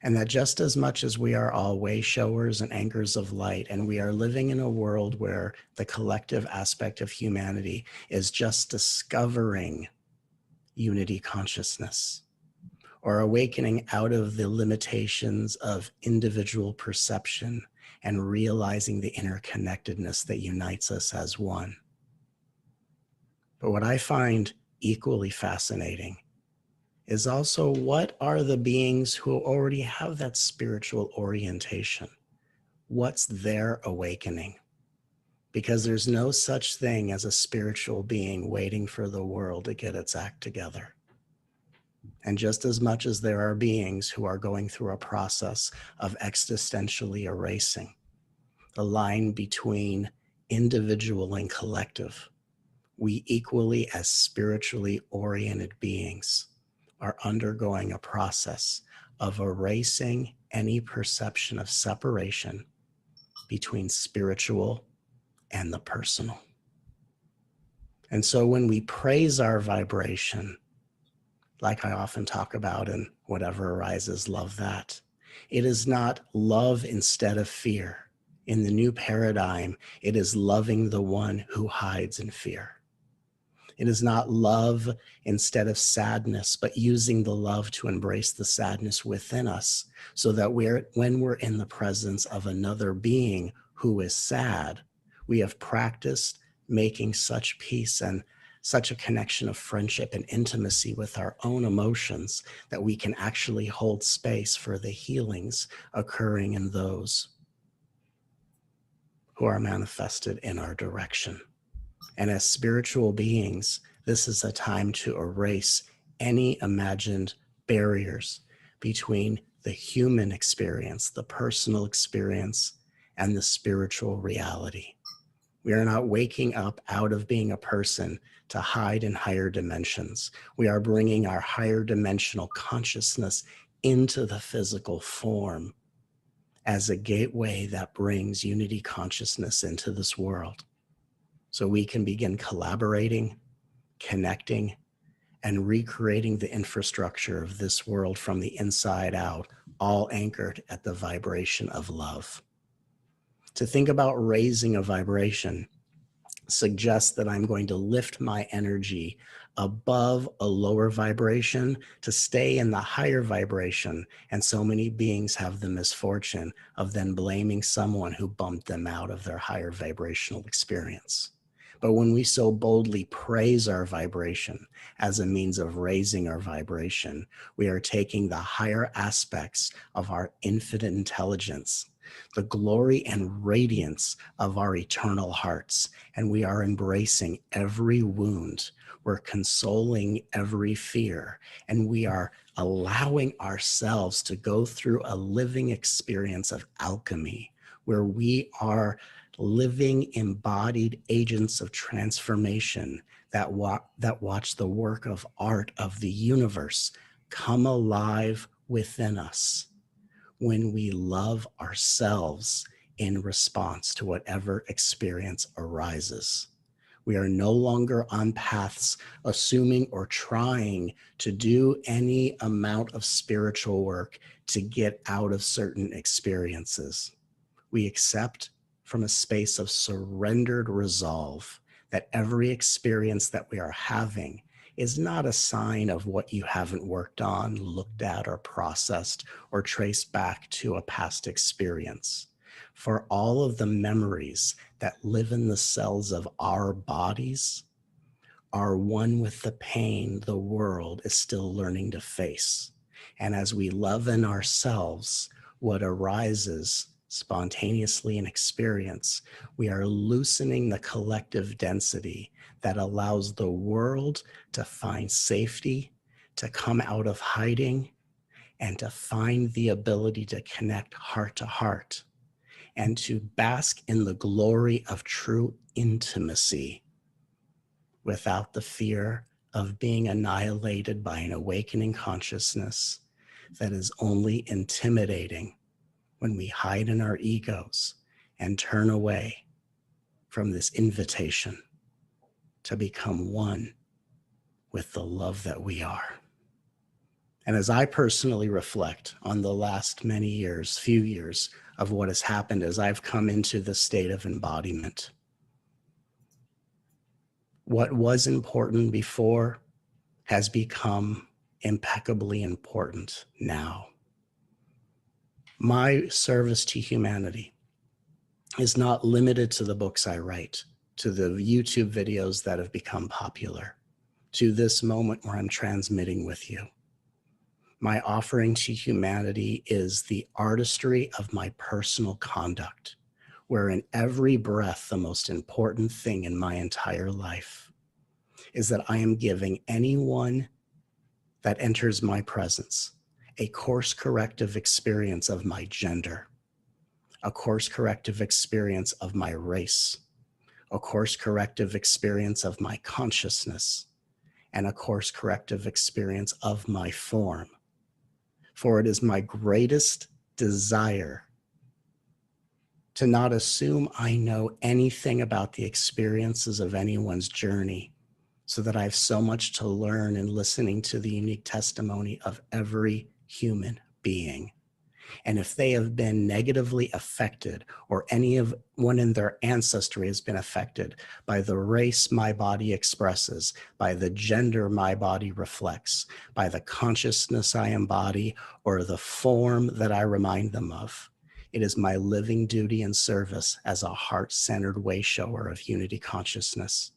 And that just as much as we are all way showers and anchors of light, and we are living in a world where the collective aspect of humanity is just discovering unity consciousness, or awakening out of the limitations of individual perception and realizing the interconnectedness that unites us as one. But what I find equally fascinating is also, what are the beings who already have that spiritual orientation? What's their awakening? Because there's no such thing as a spiritual being waiting for the world to get its act together. And just as much as there are beings who are going through a process of existentially erasing the line between individual and collective, we equally, as spiritually oriented beings, are undergoing a process of erasing any perception of separation between spiritual and the personal. And so when we praise our vibration, like I often talk about in Whatever Arises, Love That, it is not love instead of fear. In the new paradigm, it is loving the one who hides in fear. It is not love instead of sadness, but using the love to embrace the sadness within us, so that when we're in the presence of another being who is sad, we have practiced making such peace and such a connection of friendship and intimacy with our own emotions that we can actually hold space for the healings occurring in those who are manifested in our direction. And as spiritual beings, this is a time to erase any imagined barriers between the human experience, the personal experience, and the spiritual reality. We are not waking up out of being a person to hide in higher dimensions. We are bringing our higher dimensional consciousness into the physical form as a gateway that brings unity consciousness into this world, so we can begin collaborating, connecting, and recreating the infrastructure of this world from the inside out, all anchored at the vibration of love. To think about raising a vibration suggests that I'm going to lift my energy above a lower vibration to stay in the higher vibration. And so many beings have the misfortune of then blaming someone who bumped them out of their higher vibrational experience. But when we so boldly praise our vibration as a means of raising our vibration, we are taking the higher aspects of our infinite intelligence, the glory and radiance of our eternal hearts, and we are embracing every wound. We're consoling every fear, and we are allowing ourselves to go through a living experience of alchemy, where we are living embodied agents of transformation that watch the work of art of the universe come alive within us when we love ourselves in response to whatever experience arises. We are no longer on paths assuming or trying to do any amount of spiritual work to get out of certain experiences. We accept from a space of surrendered resolve that every experience that we are having is not a sign of what you haven't worked on, looked at, or processed, or traced back to a past experience. For all of the memories that live in the cells of our bodies are one with the pain the world is still learning to face. And as we love in ourselves what arises spontaneously in experience, we are loosening the collective density that allows the world to find safety, to come out of hiding, and to find the ability to connect heart to heart, and to bask in the glory of true intimacy without the fear of being annihilated by an awakening consciousness that is only intimidating when we hide in our egos and turn away from this invitation to become one with the love that we are. And as I personally reflect on the last few years of what has happened as I've come into the state of embodiment, what was important before has become impeccably important now. My service to humanity is not limited to the books I write, to the YouTube videos that have become popular, to this moment where I'm transmitting with you. My offering to humanity is the artistry of my personal conduct, where in every breath, the most important thing in my entire life is that I am giving anyone that enters my presence a course corrective experience of my gender, a course corrective experience of my race, a course corrective experience of my consciousness, and a course corrective experience of my form. For it is my greatest desire to not assume I know anything about the experiences of anyone's journey, so that I have so much to learn in listening to the unique testimony of every human being. And if they have been negatively affected, or anyone in their ancestry has been affected by the race my body expresses, by the gender my body reflects, by the consciousness I embody, or the form that I remind them of, it is my living duty and service as a heart-centered way shower of unity consciousness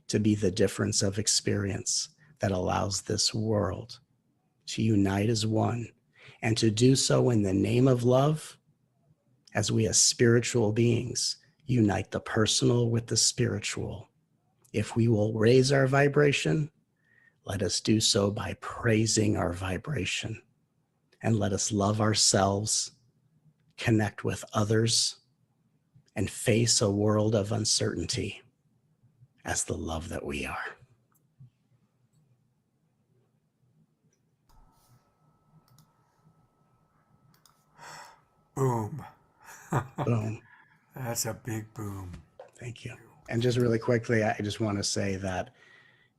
to be the difference of experience that allows this world to unite as one, and to do so in the name of love, as we as spiritual beings unite the personal with the spiritual. If we will raise our vibration, let us do so by praising our vibration, and let us love ourselves, connect with others, and face a world of uncertainty as the love that we are. Boom. Boom. That's a big boom. Thank you. And just really quickly, I just want to say that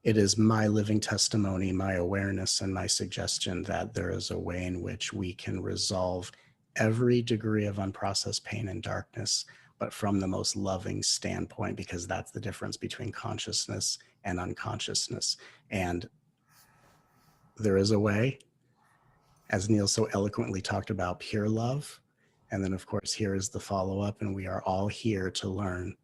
it is my living testimony, my awareness, and my suggestion that there is a way in which we can resolve every degree of unprocessed pain and darkness, but from the most loving standpoint, because that's the difference between consciousness and unconsciousness. And there is a way, as Neil so eloquently talked about, pure love. And then, of course, here is the follow-up, and we are all here to learn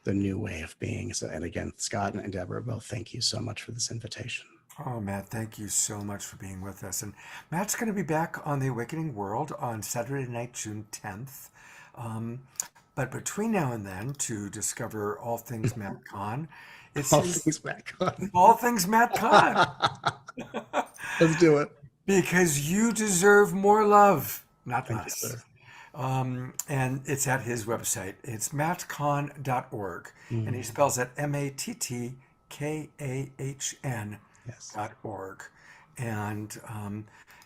the new way of being. So, and again, Scott and Deborah, both thank you so much for this invitation. Oh, Matt, thank you so much for being with us. And Matt's going to be back on The Awakening World on Saturday night, June 10th. But between now and then, to discover all things Matt Kahn, it's All things Matt Kahn. all things Matt Kahn. Let's do it. Because you deserve more love, not Thank less. you, sir. And it's at his website. It's mattkahn.org. And he spells it MATTKAHN.org. And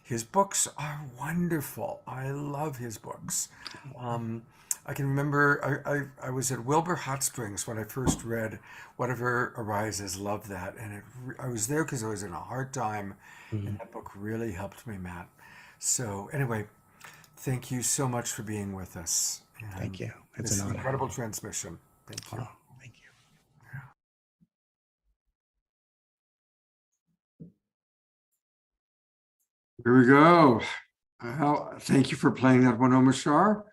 his books are wonderful. I love his books. I can remember I was at Wilbur Hot Springs when I first read Whatever Arises, Love That. And I was there because I was in a hard time. And that book really helped me, Matt. So anyway, thank you so much for being with us. And Thank you. It's this an honor. incredible transmission. Thank you. Oh, thank you. Here we go. Well, thank you for playing that one, Omar Shar.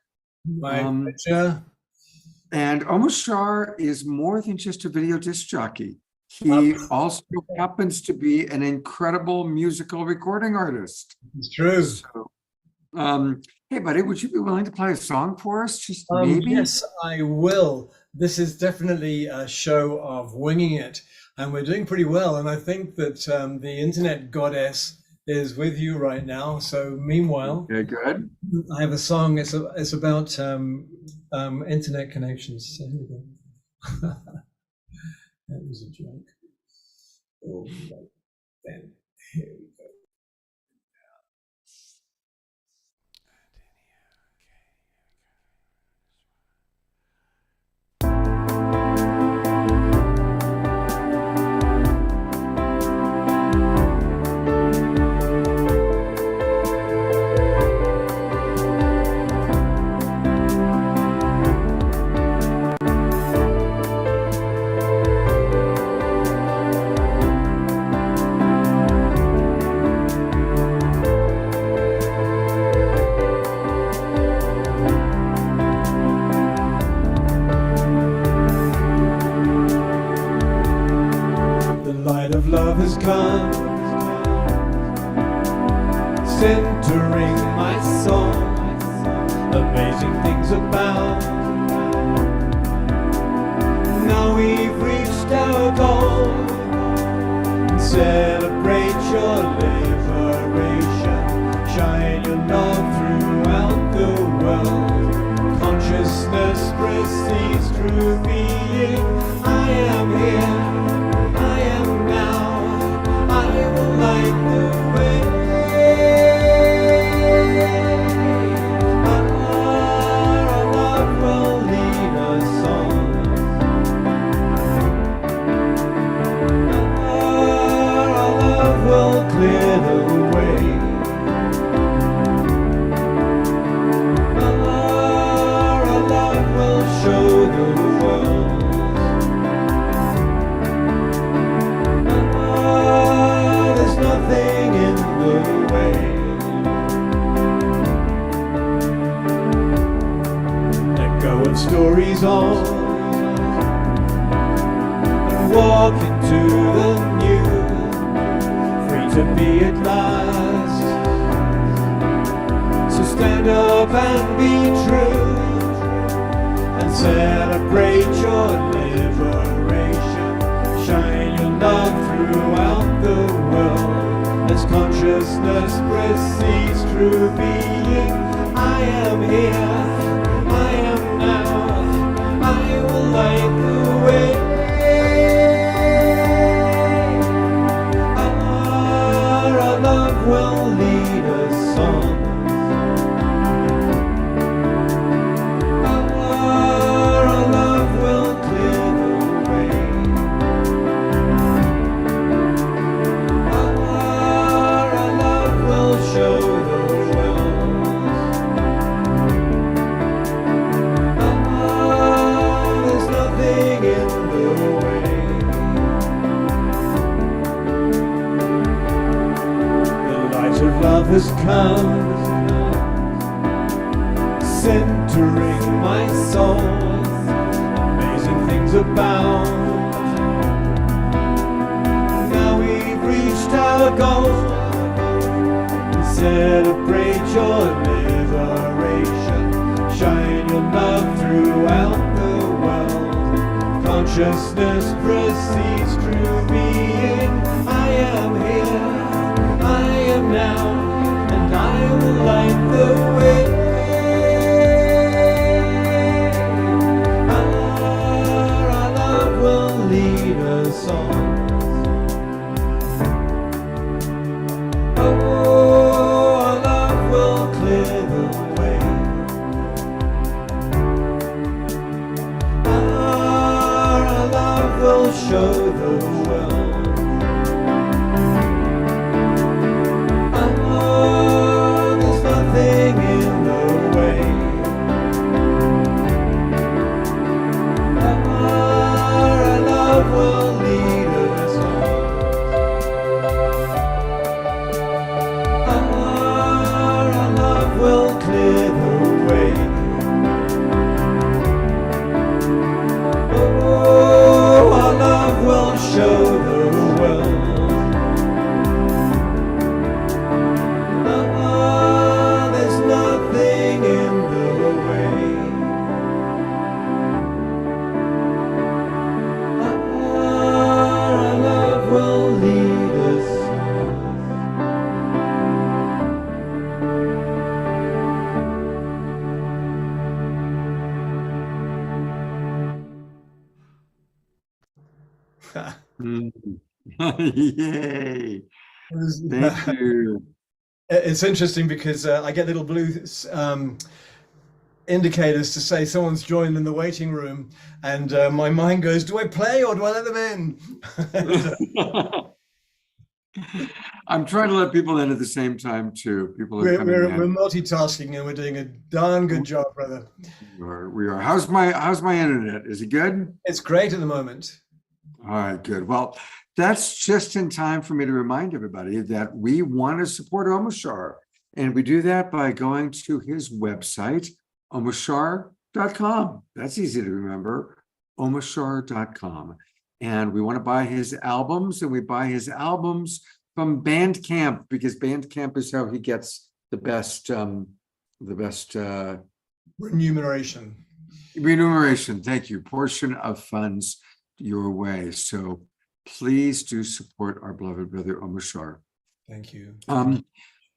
My pleasure. And Omar Shar is more than just a video disc jockey. He also happens to be an incredible musical recording artist. It's true. So, hey, buddy, would you be willing to play a song for us? Just maybe? Yes, I will. This is definitely a show of winging it, and we're doing pretty well. And I think that the internet goddess is with you right now. So meanwhile, Okay, good. I have a song. It's about internet connections. So here we go. That was a joke. Oh, then here we go. of love has come, centering my soul. Amazing things abound. Now we've reached our goal. Celebrate your liberation. Shine your love throughout the world. Consciousness proceeds through being. I am here, I am now. I will light the way. Our love will lead us on. Our love will clear the way. Our love will show the world. There's nothing in the way. Let go of stories old and walk into the new, free to be at last. So stand up and be true and celebrate your liberation. Shine your love throughout the world as consciousness proceeds through being. I am here, I am now, I will light the way. Our love will lead us on. Our love will clear the way. Our love will show the world. There's nothing in the way. The light of love has come, centering my soul. Amazing things abound. Now we've reached our goal. Celebrate your liberation. Shine your love throughout the world. Consciousness proceeds through being. I am here, I am now, and I will light the way. Our love will lead us on. Our love will clear the way. Our love will show the world. There's nothing in the way. Our love will lead us on. Our love will clear the way. Our love will show the world. There's nothing in the way. Our love will lead us on. Mm. Yay. Thank you. It's interesting because I get little blue indicators to say someone's joined in the waiting room, and my mind goes, do I play or do I let them in? I'm trying to let people in at the same time too. People are We're coming we're in. multitasking and we're doing a darn good job, brother. We are. How's my internet? Is it good? It's great at the moment. All right, good. Well, that's just in time for me to remind everybody that we want to support Omashar. And we do that by going to his website, omashar.com. That's easy to remember, omashar.com. And we want to buy his albums, and we buy his albums from Bandcamp, because Bandcamp is how he gets the best Remuneration. remuneration. Thank you. Portion of funds your way. So please do support our beloved brother Omashar. Thank you.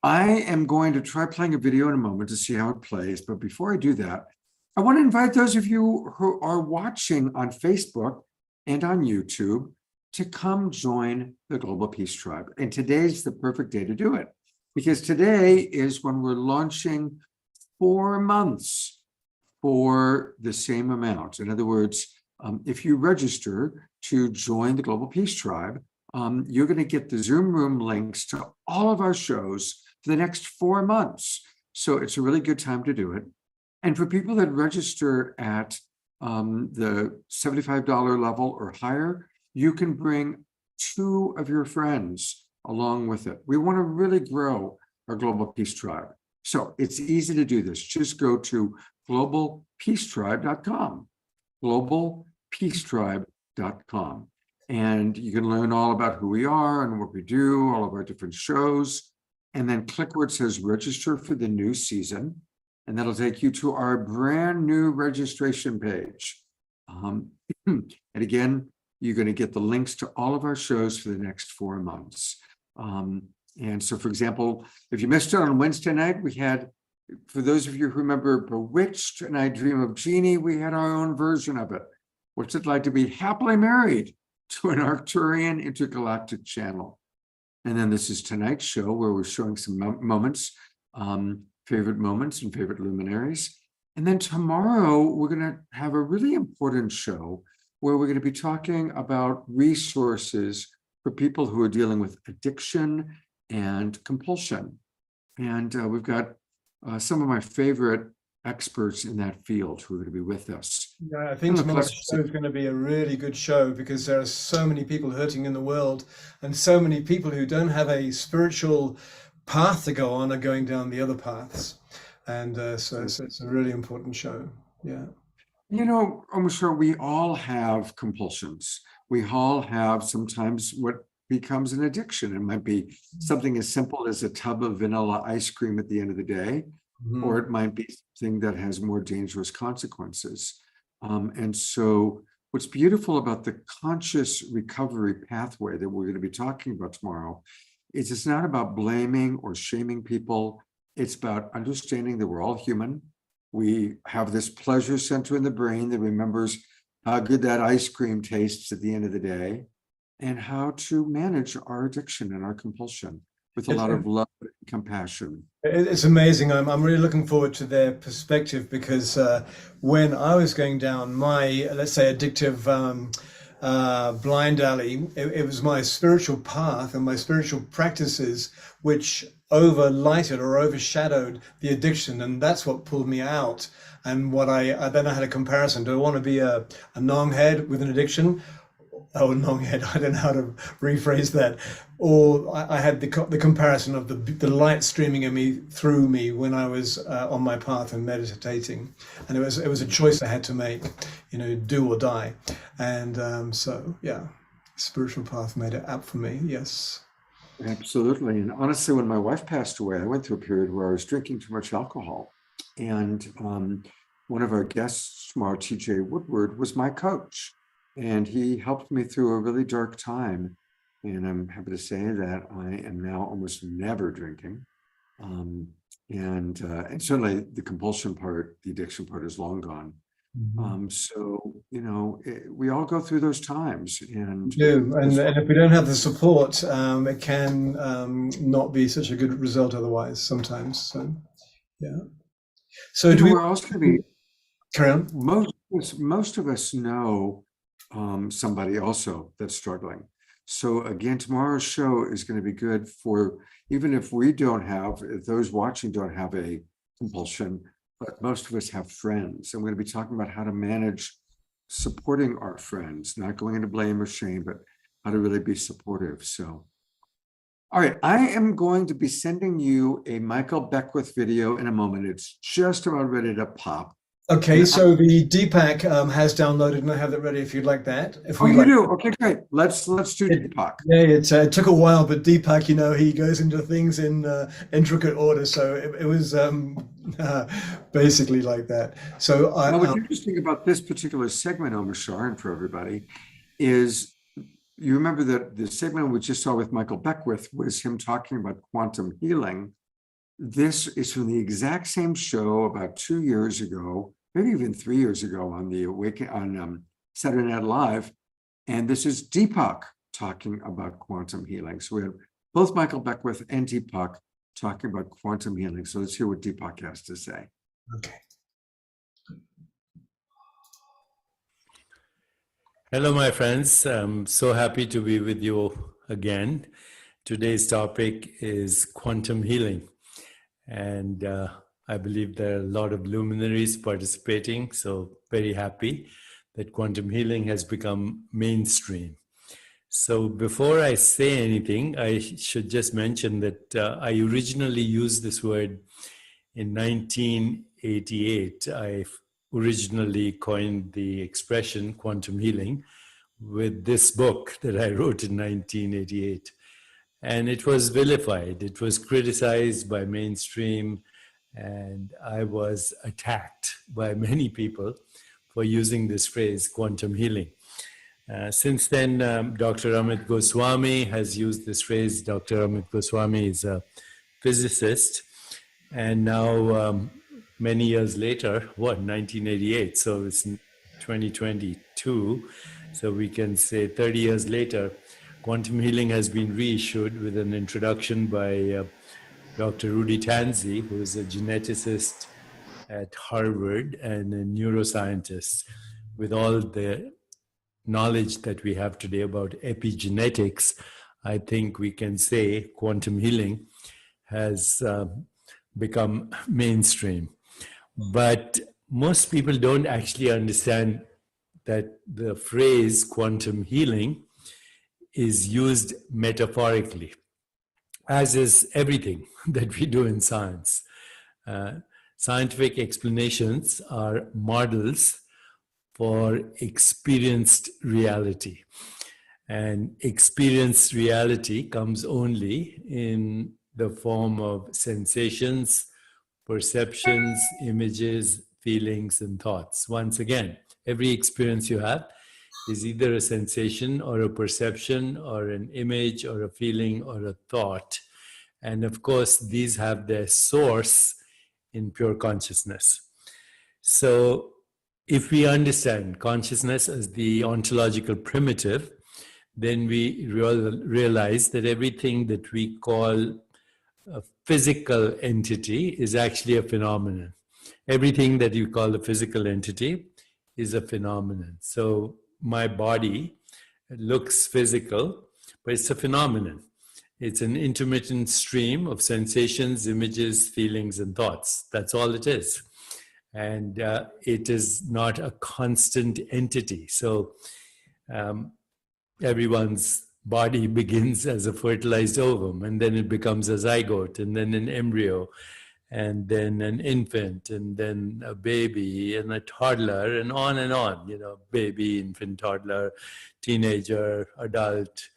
I am going to try playing a video in a moment to see how it plays. But before I do that, I want to invite those of you who are watching on Facebook and on YouTube to come join the Global Peace Tribe. And today's the perfect day to do it, because today is when we're launching 4 months for the same amount. In other words, if you register to join the Global Peace Tribe, you're going to get the Zoom room links to all of our shows for the next 4 months. So it's a really good time to do it. And for people that register at the $75 level or higher, you can bring 2 of your friends along with it. We want to really grow our Global Peace Tribe. So it's easy to do this. Just go to globalpeacetribe.com, globalpeacetribe.com. And you can learn all about who we are and what we do, all of our different shows. And then click where it says register for the new season. And that'll take you to our brand new registration page. And again, you're going to get the links to all of our shows for the next 4 months. And so, for example, if you missed it on Wednesday night, we had, for those of you who remember Bewitched and I Dream of Jeannie, we had our own version of it. What's it like to be happily married to an Arcturian intergalactic channel? And then this is tonight's show, where we're showing some moments, favorite moments and favorite luminaries. And then tomorrow, we're going to have a really important show where we're going to be talking about resources for people who are dealing with addiction and compulsion. And we've got some of my favorite experts in that field who are going to be with us. Yeah, I think tomorrow's show is going to be a really good show, because there are so many people hurting in the world, and so many people who don't have a spiritual path to go on are going down the other paths. And so it's a really important show. Yeah. You know, I'm sure we all have compulsions. We all have sometimes what becomes an addiction. It might be something as simple as a tub of vanilla ice cream at the end of the day, or it might be something that has more dangerous consequences. And so what's beautiful about the conscious recovery pathway that we're going to be talking about tomorrow is it's not about blaming or shaming people. It's about understanding that we're all human. We have this pleasure center in the brain that remembers how good that ice cream tastes at the end of the day, and how to manage our addiction and our compulsion with a lot of love and compassion. It's amazing. I'm really looking forward to their perspective, because when I was going down my, let's say, addictive blind alley, it was my spiritual path and my spiritual practices which overlighted or overshadowed the addiction, and that's what pulled me out. And what I then I had a comparison. Do I want to be a nonghead with an addiction? Oh, nonghead, I don't know how to rephrase that. Or I had the comparison of the light streaming in me through me when I was on my path and meditating, and it was a choice I had to make, you know, do or die. And so yeah, spiritual path made it apt for me. Yes, absolutely. And honestly, when my wife passed away, I went through a period where I was drinking too much alcohol, and one of our guests tomorrow, TJ Woodward, was my coach. And he helped me through a really dark time. And I'm happy to say that I am now almost never drinking. And certainly the compulsion part, the addiction part is long gone. So, you know, we all go through those times. And if we don't have the support, it can not be such a good result otherwise sometimes. So, yeah. So do we also going to be, carry on? Most of us know somebody also that's struggling. So again, tomorrow's show is going to be good for, even if we don't have, if those watching don't have a compulsion, but most of us have friends. And we're going to be talking about how to manage supporting our friends, not going into blame or shame, but how to really be supportive. So, all right, I am going to be sending you a Michael Beckwith video in a moment. It's just about ready to pop. Okay, And so the Deepak has downloaded, and I have that ready if you'd like that. If oh, we you like. do? Okay, great. Let's do It, Deepak. yeah, it took a while, but Deepak, he goes into things in intricate order, so it was basically like that. So Well, what's interesting about this particular segment, Omashar, and for everybody, is you remember that the segment we just saw with Michael Beckwith was him talking about quantum healing. This is from the exact same show about 2 years ago, maybe even 3 years ago on the Saturday Night Live. And this is Deepak talking about quantum healing. So we have both Michael Beckwith and Deepak talking about quantum healing. So let's hear what Deepak has to say. okay. Hello, my friends. I'm so happy to be with you again. Today's topic is quantum healing. And I believe there are a lot of luminaries participating. So very happy that quantum healing has become mainstream. So before I say anything, I should just mention that I originally used this word in 1988. I originally coined the expression quantum healing with this book that I wrote in 1988. And it was vilified, it was criticized by mainstream, and I was attacked by many people for using this phrase, quantum healing. Since then, Dr. Amit Goswami has used this phrase. Dr. Amit Goswami is a physicist, and now many years later, 1988, so it's 2022, so we can say 30 years later, quantum healing has been reissued with an introduction by Dr. Rudy Tanzi, who is a geneticist at Harvard and a neuroscientist. With all the knowledge that we have today about epigenetics, I think we can say quantum healing has become mainstream. But most people don't actually understand that the phrase quantum healing is used metaphorically, as is everything that we do in science. Scientific explanations are models for experienced reality. And experienced reality comes only in the form of sensations, perceptions, images, feelings, and thoughts. Once again, every experience you have is either a sensation or a perception or an image or a feeling or a thought. And of course, these have their source in pure consciousness. So if we understand consciousness as the ontological primitive, then we realize that everything that we call a physical entity is actually a phenomenon. Everything that you call a physical entity is a phenomenon. So my body looks physical, but it's a phenomenon. It's an intermittent stream of sensations, images, feelings, and thoughts. That's all it is. And it is not a constant entity. So everyone's body begins as a fertilized ovum, and then it becomes a zygote, and then an embryo, and then an infant, and then a baby, and a toddler, and on, baby, infant, toddler, teenager, adult,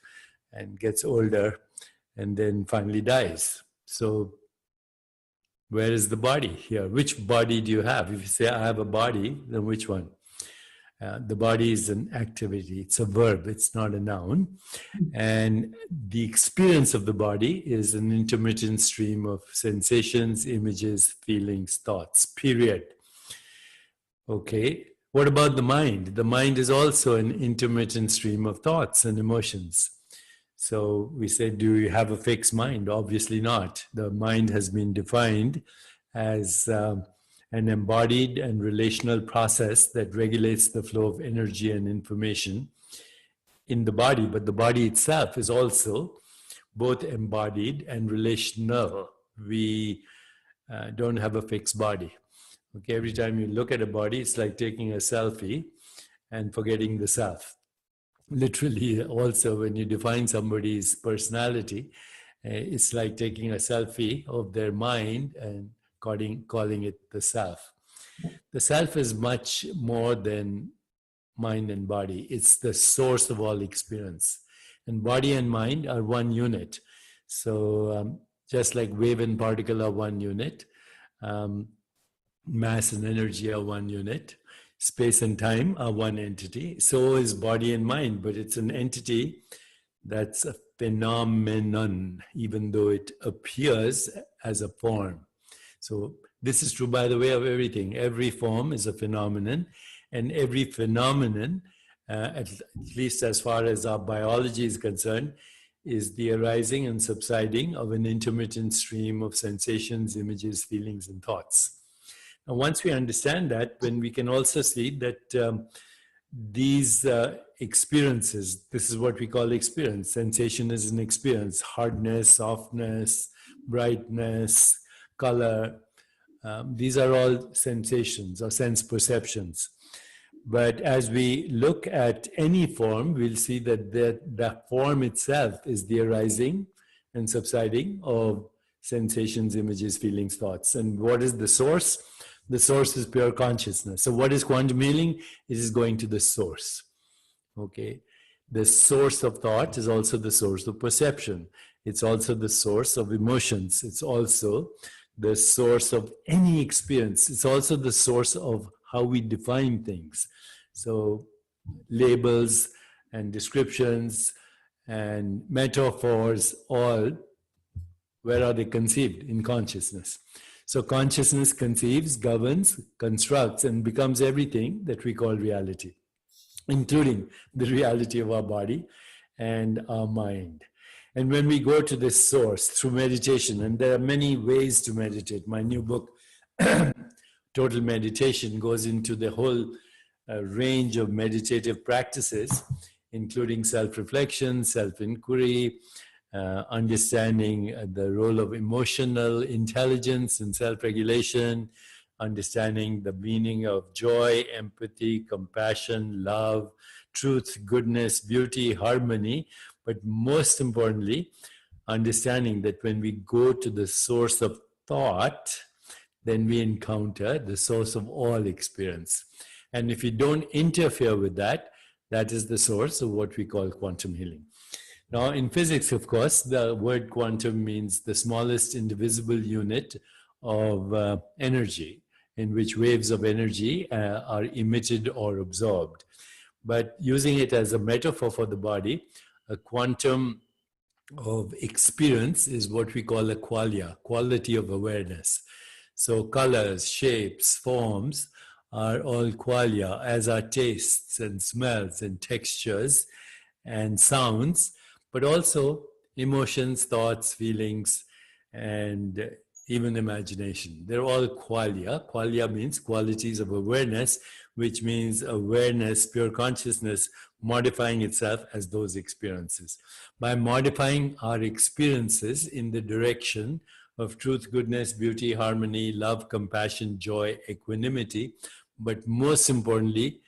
and gets older, and then finally dies. So where is the body here? Which body do you have? If you say, I have a body, then which one? The body is an activity. It's a verb. It's not a noun. And the experience of the body is an intermittent stream of sensations, images, feelings, thoughts, period. Okay. What about the mind? The mind is also an intermittent stream of thoughts and emotions. So we said, do you have a fixed mind? Obviously not. The mind has been defined as an embodied and relational process that regulates the flow of energy and information in the body, but the body itself is also both embodied and relational. We don't have a fixed body. Okay, every time you look at a body, it's like taking a selfie and forgetting the self. Literally, also, when you define somebody's personality, it's like taking a selfie of their mind and calling it the self. The self is much more than mind and body. It's the source of all experience. And body and mind are one unit. So just like wave and particle are one unit, um, mass and energy are one unit, space and time are one entity. So is body and mind, but it's an entity that's a phenomenon, even though it appears as a form. So this is true, by the way, of everything. Every form is a phenomenon, and every phenomenon, at least as far as our biology is concerned, is the arising and subsiding of an intermittent stream of sensations, images, feelings, and thoughts. And once we understand that, then we can also see that these experiences, this is what we call experience. Sensation is an experience. Hardness, softness, brightness, color. These are all sensations or sense perceptions. But as we look at any form, we'll see that the form itself is the arising and subsiding of sensations, images, feelings, thoughts. And what is the source? The source is pure consciousness. So what is quantum healing? It is going to the source. Okay. The source of thought is also the source of perception. It's also the source of emotions. It's also the source of any experience. It's also the source of how we define things. So labels and descriptions and metaphors, all, where are they conceived? In consciousness. So consciousness conceives, governs, constructs, and becomes everything that we call reality, including the reality of our body and our mind. And when we go to this source through meditation, and there are many ways to meditate. My new book, Total Meditation, goes into the whole range of meditative practices, including self-reflection, self-inquiry, understanding the role of emotional intelligence and self-regulation, understanding the meaning of joy, empathy, compassion, love, truth, goodness, beauty, harmony, but most importantly, understanding that when we go to the source of thought, then we encounter the source of all experience. And if we don't interfere with that, that is the source of what we call quantum healing. Now, in physics, of course, the word quantum means the smallest indivisible unit of energy, in which waves of energy are emitted or absorbed. But using it as a metaphor for the body, a quantum of experience is what we call a qualia, quality of awareness. So colors, shapes, forms are all qualia, as are tastes and smells and textures and sounds, but also emotions, thoughts, feelings, and even imagination. They're all qualia. Qualia means qualities of awareness, which means awareness, pure consciousness, modifying itself as those experiences. By modifying our experiences in the direction of truth, goodness, beauty, harmony, love, compassion, joy, equanimity, but most importantly,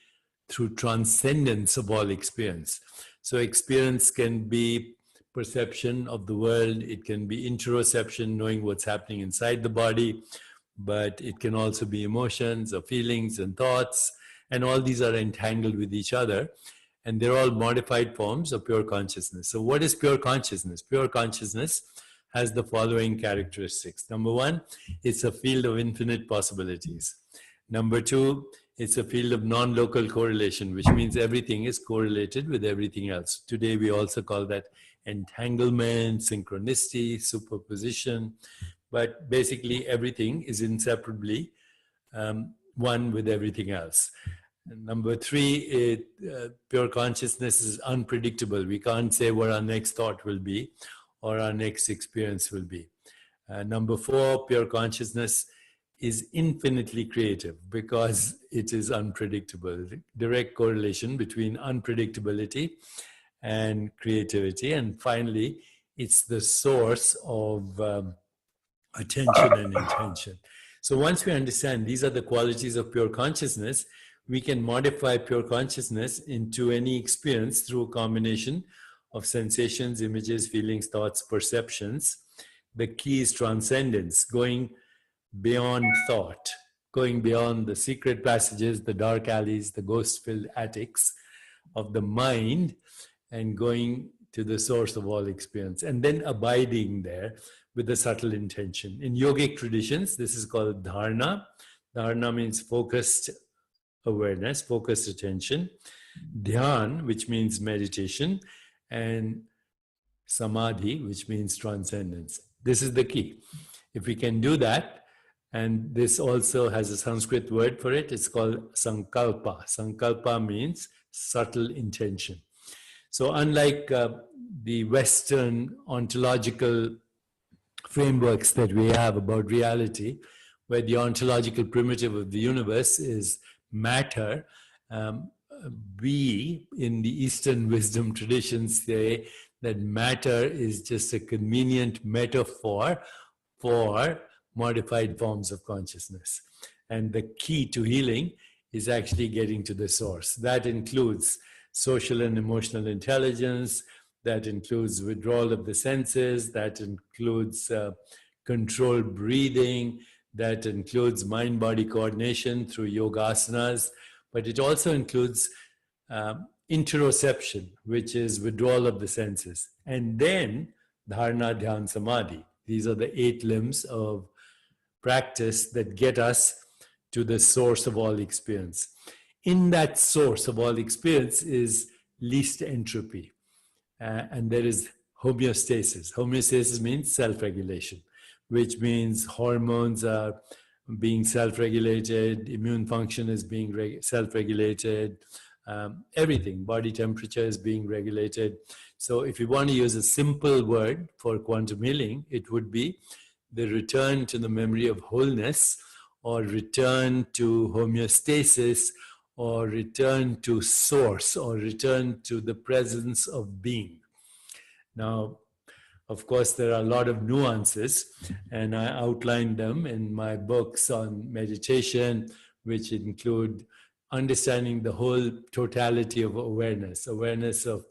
through transcendence of all experience. So experience can be perception of the world, it can be interoception, knowing what's happening inside the body, but it can also be emotions or feelings and thoughts, and all these are entangled with each other, and they're all modified forms of pure consciousness. So what is pure consciousness? Pure consciousness has the following characteristics. Number one, it's a field of infinite possibilities. Number two, it's a field of non-local correlation, which means everything is correlated with everything else. Today, we also call that entanglement, synchronicity, superposition, but basically everything is inseparably one with everything else. And number three, pure consciousness is unpredictable. We can't say what our next thought will be or our next experience will be. Number four, pure consciousness is infinitely creative because it is unpredictable. Direct correlation between unpredictability and creativity. And finally, it's the source of attention and intention. So once we understand these are the qualities of pure consciousness, we can modify pure consciousness into any experience through a combination of sensations, images, feelings, thoughts, perceptions. The key is transcendence, going beyond thought. going beyond the secret passages, the dark alleys, the ghost-filled attics of the mind, and going to the source of all experience, and then abiding there with a subtle intention. In yogic traditions, this is called dharana. Dharana means focused awareness, focused attention. Dhyan, which means meditation, and samadhi, which means transcendence. This is the key. If we can do that, and this also has a Sanskrit word for it, it's called sankalpa. Sankalpa means subtle intention. So unlike the Western ontological frameworks that we have about reality, where the ontological primitive of the universe is matter, we in the Eastern wisdom traditions say that matter is just a convenient metaphor for modified forms of consciousness. And the key to healing is actually getting to the source. That includes social and emotional intelligence, that includes withdrawal of the senses, that includes controlled breathing, that includes mind-body coordination through yogasanas, but it also includes interoception, which is withdrawal of the senses. And then dharana, dhyan, samadhi. These are the 8 limbs of practice that get us to the source of all experience. In that source of all experience is least entropy. And there is homeostasis. Homeostasis means self-regulation, which means hormones are being self-regulated, immune function is being self-regulated, everything, body temperature is being regulated. So if you want to use a simple word for quantum healing, it would be the return to the memory of wholeness, or return to homeostasis, or return to source, or return to the presence of being. Now, of course, there are a lot of nuances, and I outlined them in my books on meditation, which include understanding the whole totality of awareness, awareness of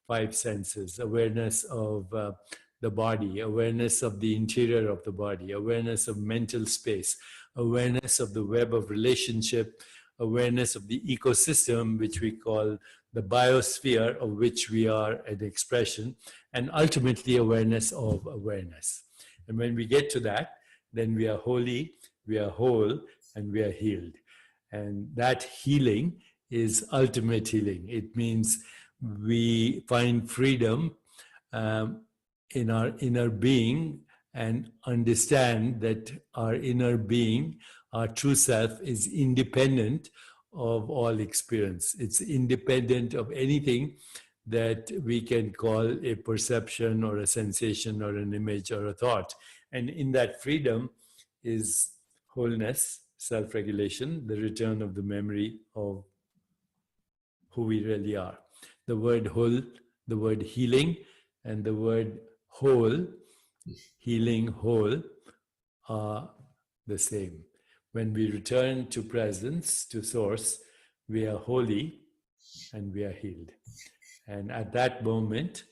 5 senses, awareness of the body, awareness of the interior of the body, awareness of mental space, awareness of the web of relationship, awareness of the ecosystem, which we call the biosphere, of which we are an expression, and ultimately awareness of awareness. And when we get to that, then we are holy, we are whole, and we are healed. And that healing is ultimate healing. It means we find freedom in our inner being, and understand that our inner being, our true self, is independent of all experience. It's independent of anything that we can call a perception or a sensation or an image or a thought. And in that freedom is wholeness, self-regulation, the return of the memory of who we really are. The word whole, the word healing, and the word whole, healing, whole, are the same. When we return to presence, to source, we are holy and we are healed. And at that moment,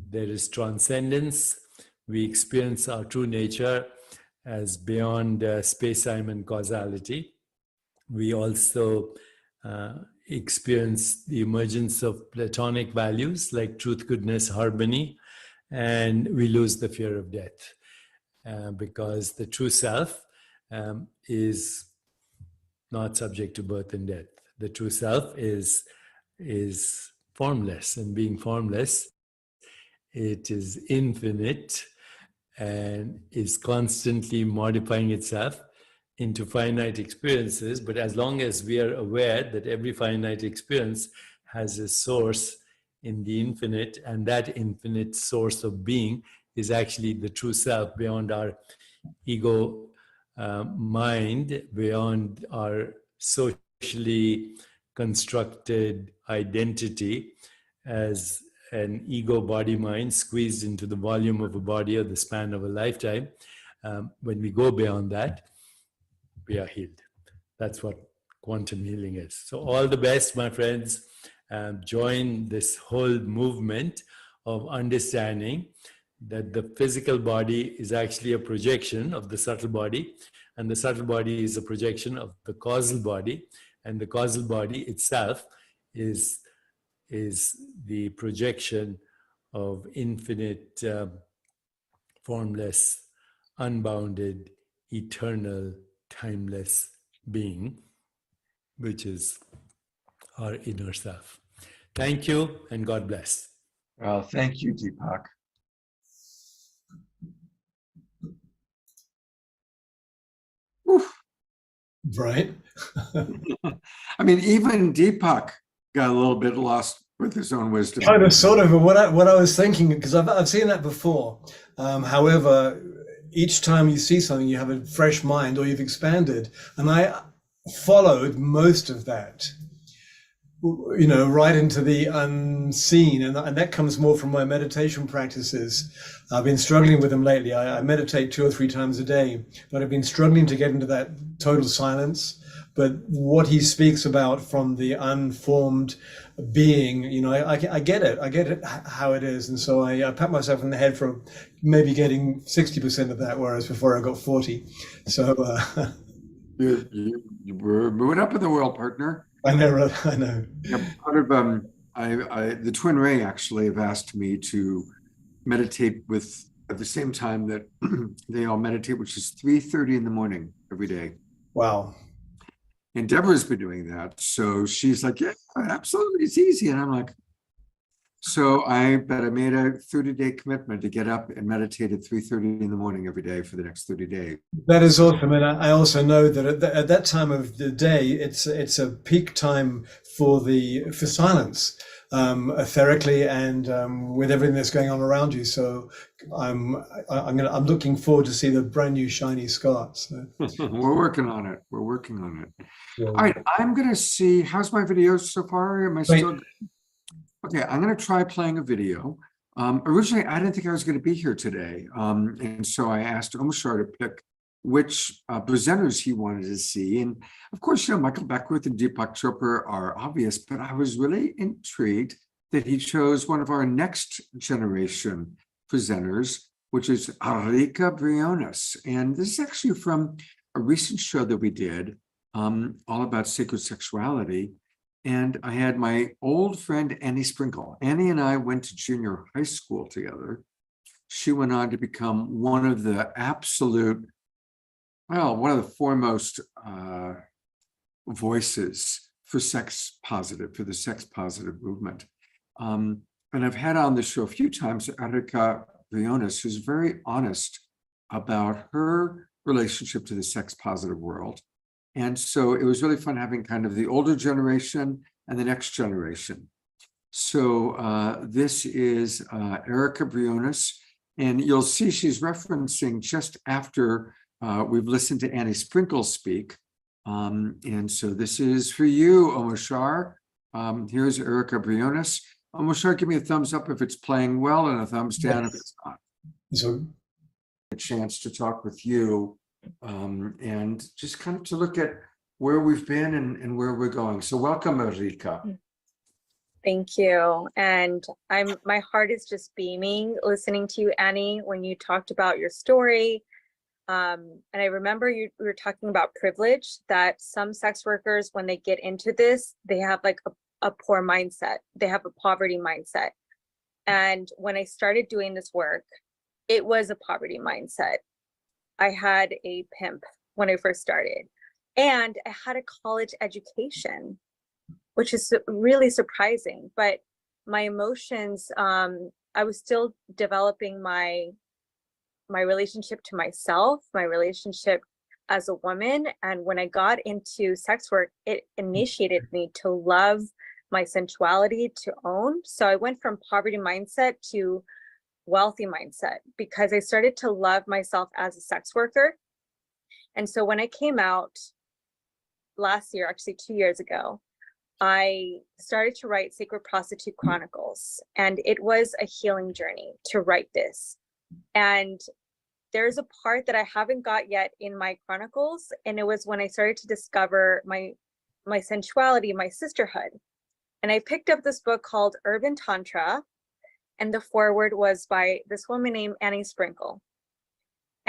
there is transcendence. We experience our true nature as beyond space-time and causality. We also experience the emergence of Platonic values like truth, goodness, harmony, and we lose the fear of death because the true self is not subject to birth and death. The true self is formless, and being formless, it is infinite and is constantly modifying itself into finite experiences. But as long as we are aware that every finite experience has a source in the infinite, and that infinite source of being is actually the true self, beyond our ego mind, beyond our socially constructed identity as an ego body mind squeezed into the volume of a body or the span of a lifetime. When we go beyond that, we are healed. That's what quantum healing is. So all the best, my friends. Join this whole movement of understanding that the physical body is actually a projection of the subtle body, and the subtle body is a projection of the causal body, and the causal body itself is the projection of infinite, formless, unbounded, eternal, timeless being, which is our inner self. Thank you, and God bless. Well, thank you, Deepak. Oof. Right. I mean, even Deepak got a little bit lost with his own wisdom. Kind of, sort of. What I was thinking, because I've seen that before. However, each time you see something, you have a fresh mind, or you've expanded. And I followed most of that, you know, right into the unseen, and that comes more from my meditation practices. I've been struggling with them lately. I meditate 2 or 3 times a day, but I've been struggling to get into that total silence. But what he speaks about from the unformed being, you know, I get it. I get it how it is, and so I pat myself on the head for maybe getting 60% of that, whereas before I got 40. So We're moving up in the world, partner. I know. I know. Yeah, part of the Twin Ray actually have asked me to meditate with at the same time that they all meditate, which is 3:30 in the morning every day. Wow. And Deborah's been doing that, so she's like, "Yeah, absolutely, it's easy." And I'm like, so I made a 30-day commitment to get up and meditate at 3:30 in the morning every day for the next 30 days. That is awesome, and I also know that at that time of the day, it's a peak time for silence, etherically, and with everything that's going on around you. So I'm looking forward to see the brand new shiny Scott. So. We're working on it. We're working on it. Yeah. All right, I'm gonna see. How's my video so far? Am I still? Okay, I'm going to try playing a video. Originally, I didn't think I was going to be here today. And so I asked Omashar to pick which presenters he wanted to see. And of course, you know, Michael Beckwith and Deepak Chopra are obvious, but I was really intrigued that he chose one of our next generation presenters, which is Arika Briones. And this is actually from a recent show that we did, all about sacred sexuality. And I had my old friend, Annie Sprinkle. Annie and I went to junior high school together. She went on to become one of the foremost voices for the sex positive movement. And I've had on the show a few times, Erika Briones, who's very honest about her relationship to the sex positive world. And so it was really fun having kind of the older generation and the next generation. So this is Erika Briones, and you'll see she's referencing just after we've listened to Annie Sprinkle speak. And so this is for you, Omashar. Here's Erika Briones. Omashar, give me a thumbs up if it's playing well and a thumbs down if it's not. So a chance to talk with you. And just kind of to look at where we've been and where we're going. So welcome, Erika. Thank you. And my heart is just beaming listening to you, Annie, when you talked about your story. And I remember you were talking about privilege, that some sex workers, when they get into this, they have like a poor mindset. They have a poverty mindset. And when I started doing this work, it was a poverty mindset. I had a pimp when I first started, and I had a college education, which is really surprising. But my emotions, I was still developing my relationship to myself, my relationship as a woman. And when I got into sex work, it initiated me to love my sensuality, to own. So I went from poverty mindset to wealthy mindset because I started to love myself as a sex worker. And so when I came out last year, actually 2 years ago, I started to write Sacred Prostitute Chronicles, and it was a healing journey to write this. And there's a part that I haven't got yet in my chronicles, and it was when I started to discover my sensuality, my sisterhood. And I picked up this book called Urban Tantra, and the foreword was by this woman named Annie Sprinkle.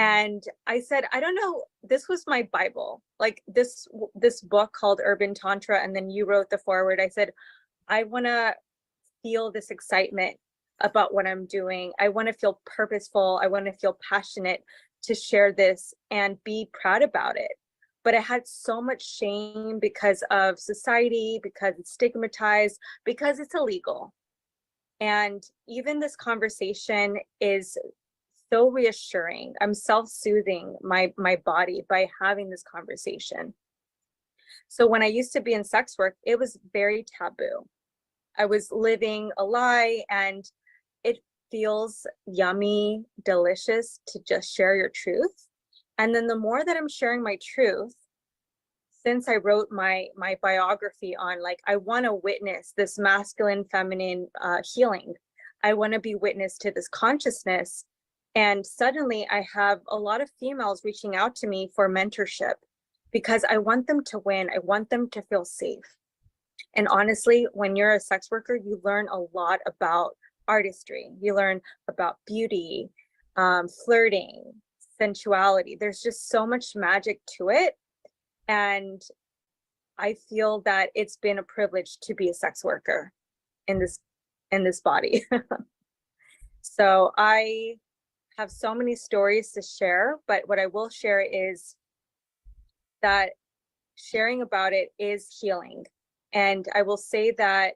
And I said, I don't know, this was my Bible, like this book called Urban Tantra, and then you wrote the foreword. I said, I want to feel this excitement about what I'm doing. I want to feel purposeful. I want to feel passionate to share this and be proud about it. But I had so much shame because of society, because it's stigmatized, because it's illegal. And even this conversation is so reassuring. I'm self-soothing my body by having this conversation. So when I used to be in sex work, it was very taboo. I was living a lie, and it feels yummy, delicious to just share your truth. And then the more that I'm sharing my truth, since I wrote my biography on, like, I want to witness this masculine, feminine healing. I want to be witness to this consciousness. And suddenly I have a lot of females reaching out to me for mentorship because I want them to win. I want them to feel safe. And honestly, when you're a sex worker, you learn a lot about artistry. You learn about beauty, flirting, sensuality. There's just so much magic to it. And I feel that it's been a privilege to be a sex worker in this body. So I have so many stories to share, but what I will share is that sharing about it is healing. And I will say that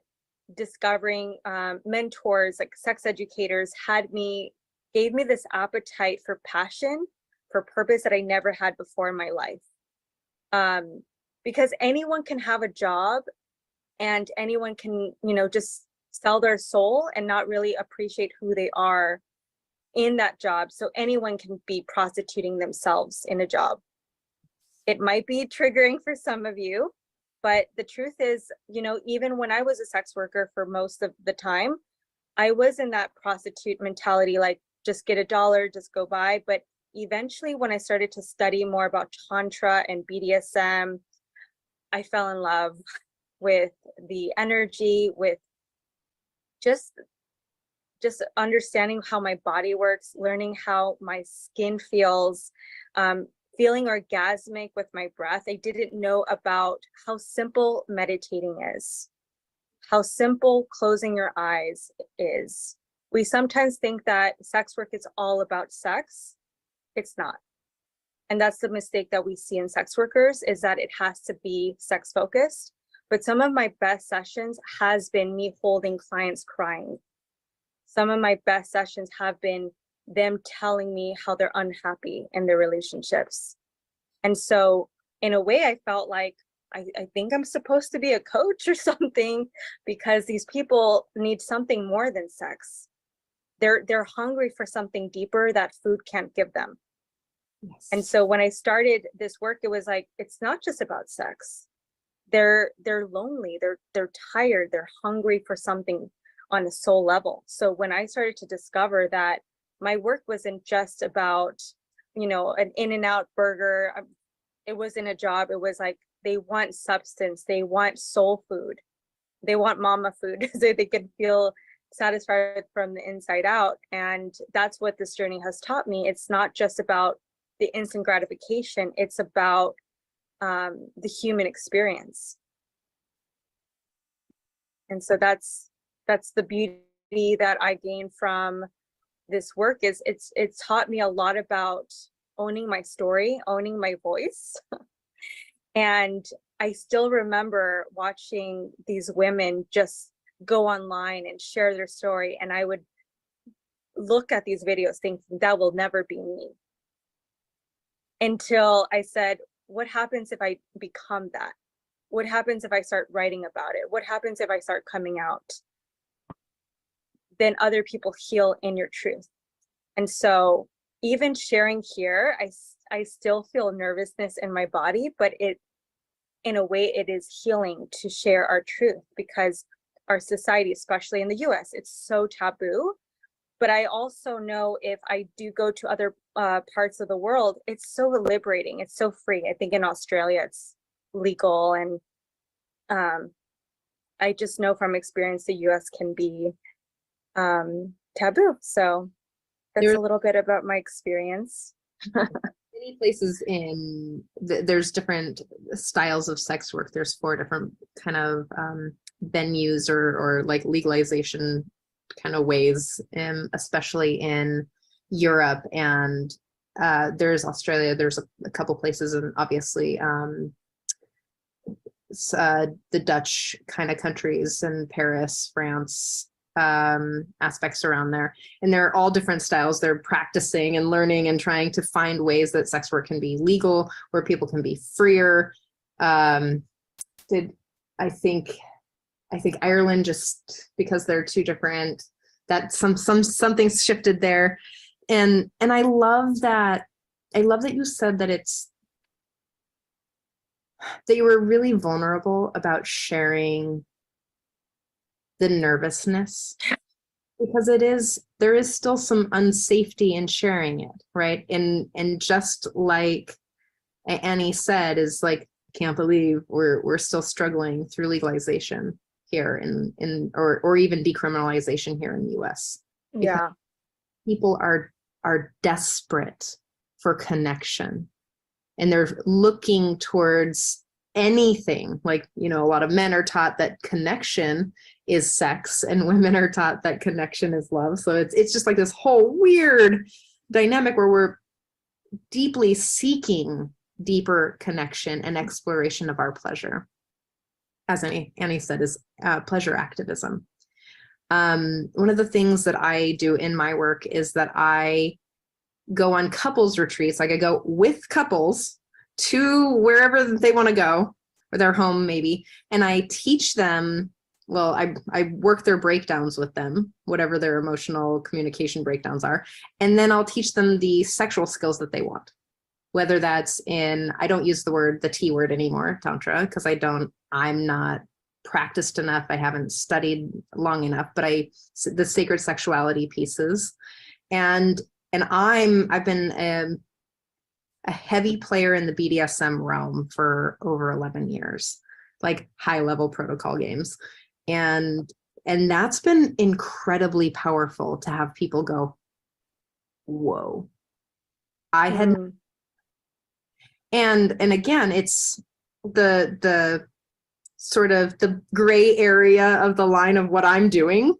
discovering mentors, like sex educators, gave me this appetite for passion, for purpose that I never had before in my life. Because anyone can have a job and anyone can, just sell their soul and not really appreciate who they are in that job. So anyone can be prostituting themselves in a job. It might be triggering for some of you, but the truth is, even when I was a sex worker for most of the time, I was in that prostitute mentality, like just get $1, just go by. But eventually when I started to study more about Tantra and BDSM, I fell in love with the energy, with just understanding how my body works, learning how my skin feels, feeling orgasmic with my breath. I didn't know about how simple meditating is, how simple closing your eyes is. We sometimes think that sex work is all about sex. It's not. And that's the mistake that we see in sex workers, is that it has to be sex focused. But some of my best sessions has been me holding clients crying. Some of my best sessions have been them telling me how they're unhappy in their relationships. And so in a way, I felt like, I think I'm supposed to be a coach or something, because these people need something more than sex. They're hungry for something deeper that food can't give them. Yes. And so when I started this work, it was like, it's not just about sex. They're lonely, they're tired, they're hungry for something on a soul level. So when I started to discover that my work wasn't just about, an In-N-Out burger, it wasn't a job, it was like, they want substance, they want soul food, they want mama food, so they can feel satisfied from the inside out. And that's what this journey has taught me. It's not just about the instant gratification, it's about the human experience. And so that's the beauty that I gained from this work, is it's taught me a lot about owning my story, owning my voice. And I still remember watching these women just go online and share their story, and I would look at these videos thinking, that will never be me. Until I said, what happens if I become that? What happens if I start writing about it? What happens if I start coming out? Then other people heal in your truth. And so even sharing here, I still feel nervousness in my body, but in a way, it is healing to share our truth, because our society, especially in the US, it's so taboo. But I also know if I do go to other parts of the world, it's so liberating. It's so free. I think in Australia, it's legal. And I just know from experience, the US can be taboo. So that's a little bit about my experience. Many places there's different styles of sex work. There's 4 different kind of venues or like legalization kind of ways, especially in Europe, and there's Australia. There's a couple places, and obviously the Dutch kind of countries and Paris, France, aspects around there. And they're all different styles. They're practicing and learning and trying to find ways that sex work can be legal, where people can be freer. I think Ireland, just because they're 2 different, that something's shifted there. And I love that. I love that you said that that you were really vulnerable about sharing the nervousness, because there is still some unsafety in sharing it, right? And just like Annie said, is like, can't believe we're still struggling through legalization here or even decriminalization here in the US. Yeah. People are desperate for connection, and they're looking towards anything. Like, a lot of men are taught that connection is sex, and women are taught that connection is love. So it's just like this whole weird dynamic where we're deeply seeking deeper connection and exploration of our pleasure. As Annie said, is pleasure activism. One of the things that I do in my work is that I go on couples retreats. Like, I go with couples to wherever they want to go, or their home maybe, and I teach them. Well, I work their breakdowns with them, whatever their emotional communication breakdowns are, and then I'll teach them the sexual skills that they want. Whether that's I don't use the T word anymore, Tantra, because I'm not practiced enough. I haven't studied long enough, but the sacred sexuality pieces. And I've been a heavy player in the BDSM realm for over 11 years, like high level protocol games. And that's been incredibly powerful to have people go, whoa, I had, and again, it's the sort of the gray area of the line of what I'm doing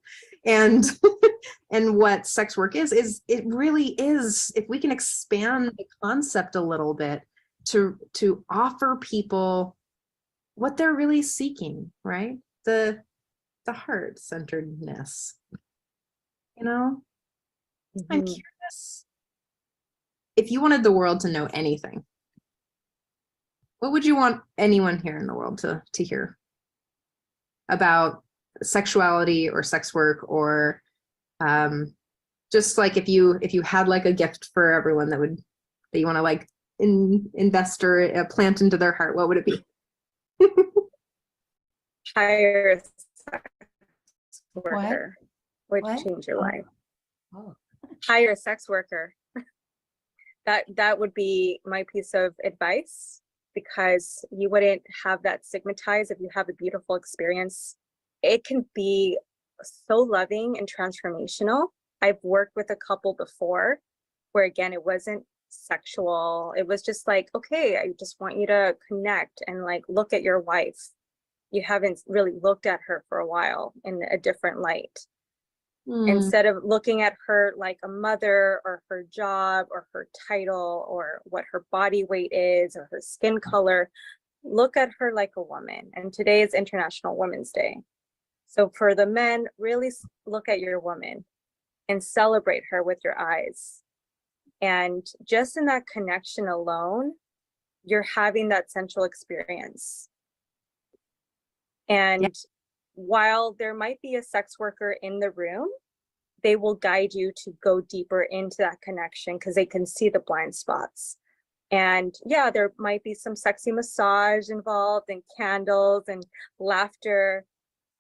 and and what sex work is it really is, if we can expand the concept a little bit to offer people what they're really seeking, right? The heart-centeredness, I'm curious, if you wanted the world to know anything, what would you want anyone here in the world to hear about sexuality or sex work, or just like if you had like a gift for everyone that you want to like invest or plant into their heart, what would it be? Hire a sex worker would change your life. Hire a sex worker. That would be my piece of advice, because you wouldn't have that stigmatized if you have a beautiful experience. It can be so loving and transformational. I've worked with a couple before where, again, it wasn't sexual. It was just like, okay, I just want you to connect and like look at your wife. You haven't really looked at her for a while in a different light. Instead of looking at her like a mother or her job or her title or what her body weight is or her skin color, look at her like a woman. And today is International Women's Day. So for the men, really look at your woman and celebrate her with your eyes. And just in that connection alone, you're having that sensual experience. And while there might be a sex worker in the room, they will guide you to go deeper into that connection because they can see the blind spots. And yeah, there might be some sexy massage involved and candles and laughter.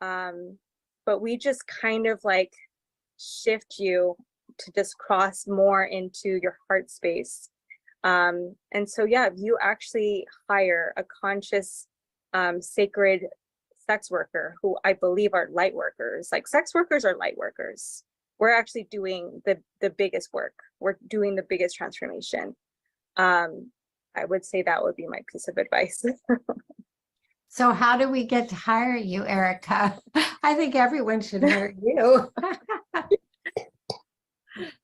But we just kind of like shift you to just cross more into your heart space. And so, yeah, if you actually hire a conscious, sacred sex worker, who I believe are light workers, like sex workers are light workers. We're actually doing the biggest work. We're doing the biggest transformation. I would say that would be my piece of advice. So how do we get to hire you, Erica? I think everyone should hire you.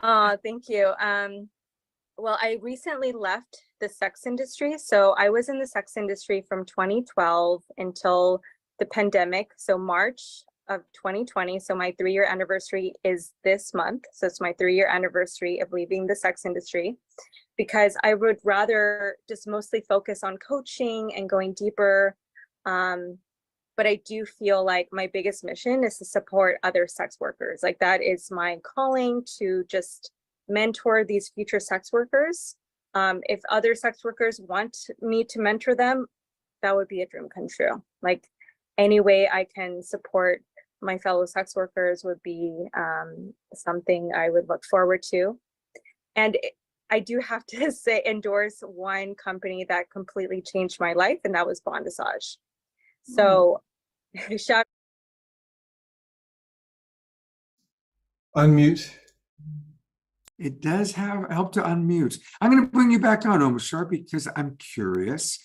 Thank you. Well, I recently left the sex industry. So I was in the sex industry from 2012 until the pandemic. So March of 2020. So my 3-year anniversary is this month. So it's my 3-year anniversary of leaving the sex industry, because I would rather just mostly focus on coaching and going deeper. But I do feel like my biggest mission is to support other sex workers. Like that is my calling, to just mentor these future sex workers. If other sex workers want me to mentor them, that would be a dream come true. Like any way I can support my fellow sex workers would be something I would look forward to. And I do have to say, endorse one company that completely changed my life, and that was Bondage. So shout. Unmute. It does help to unmute. I'm going to bring you back on, Omashar, because I'm curious.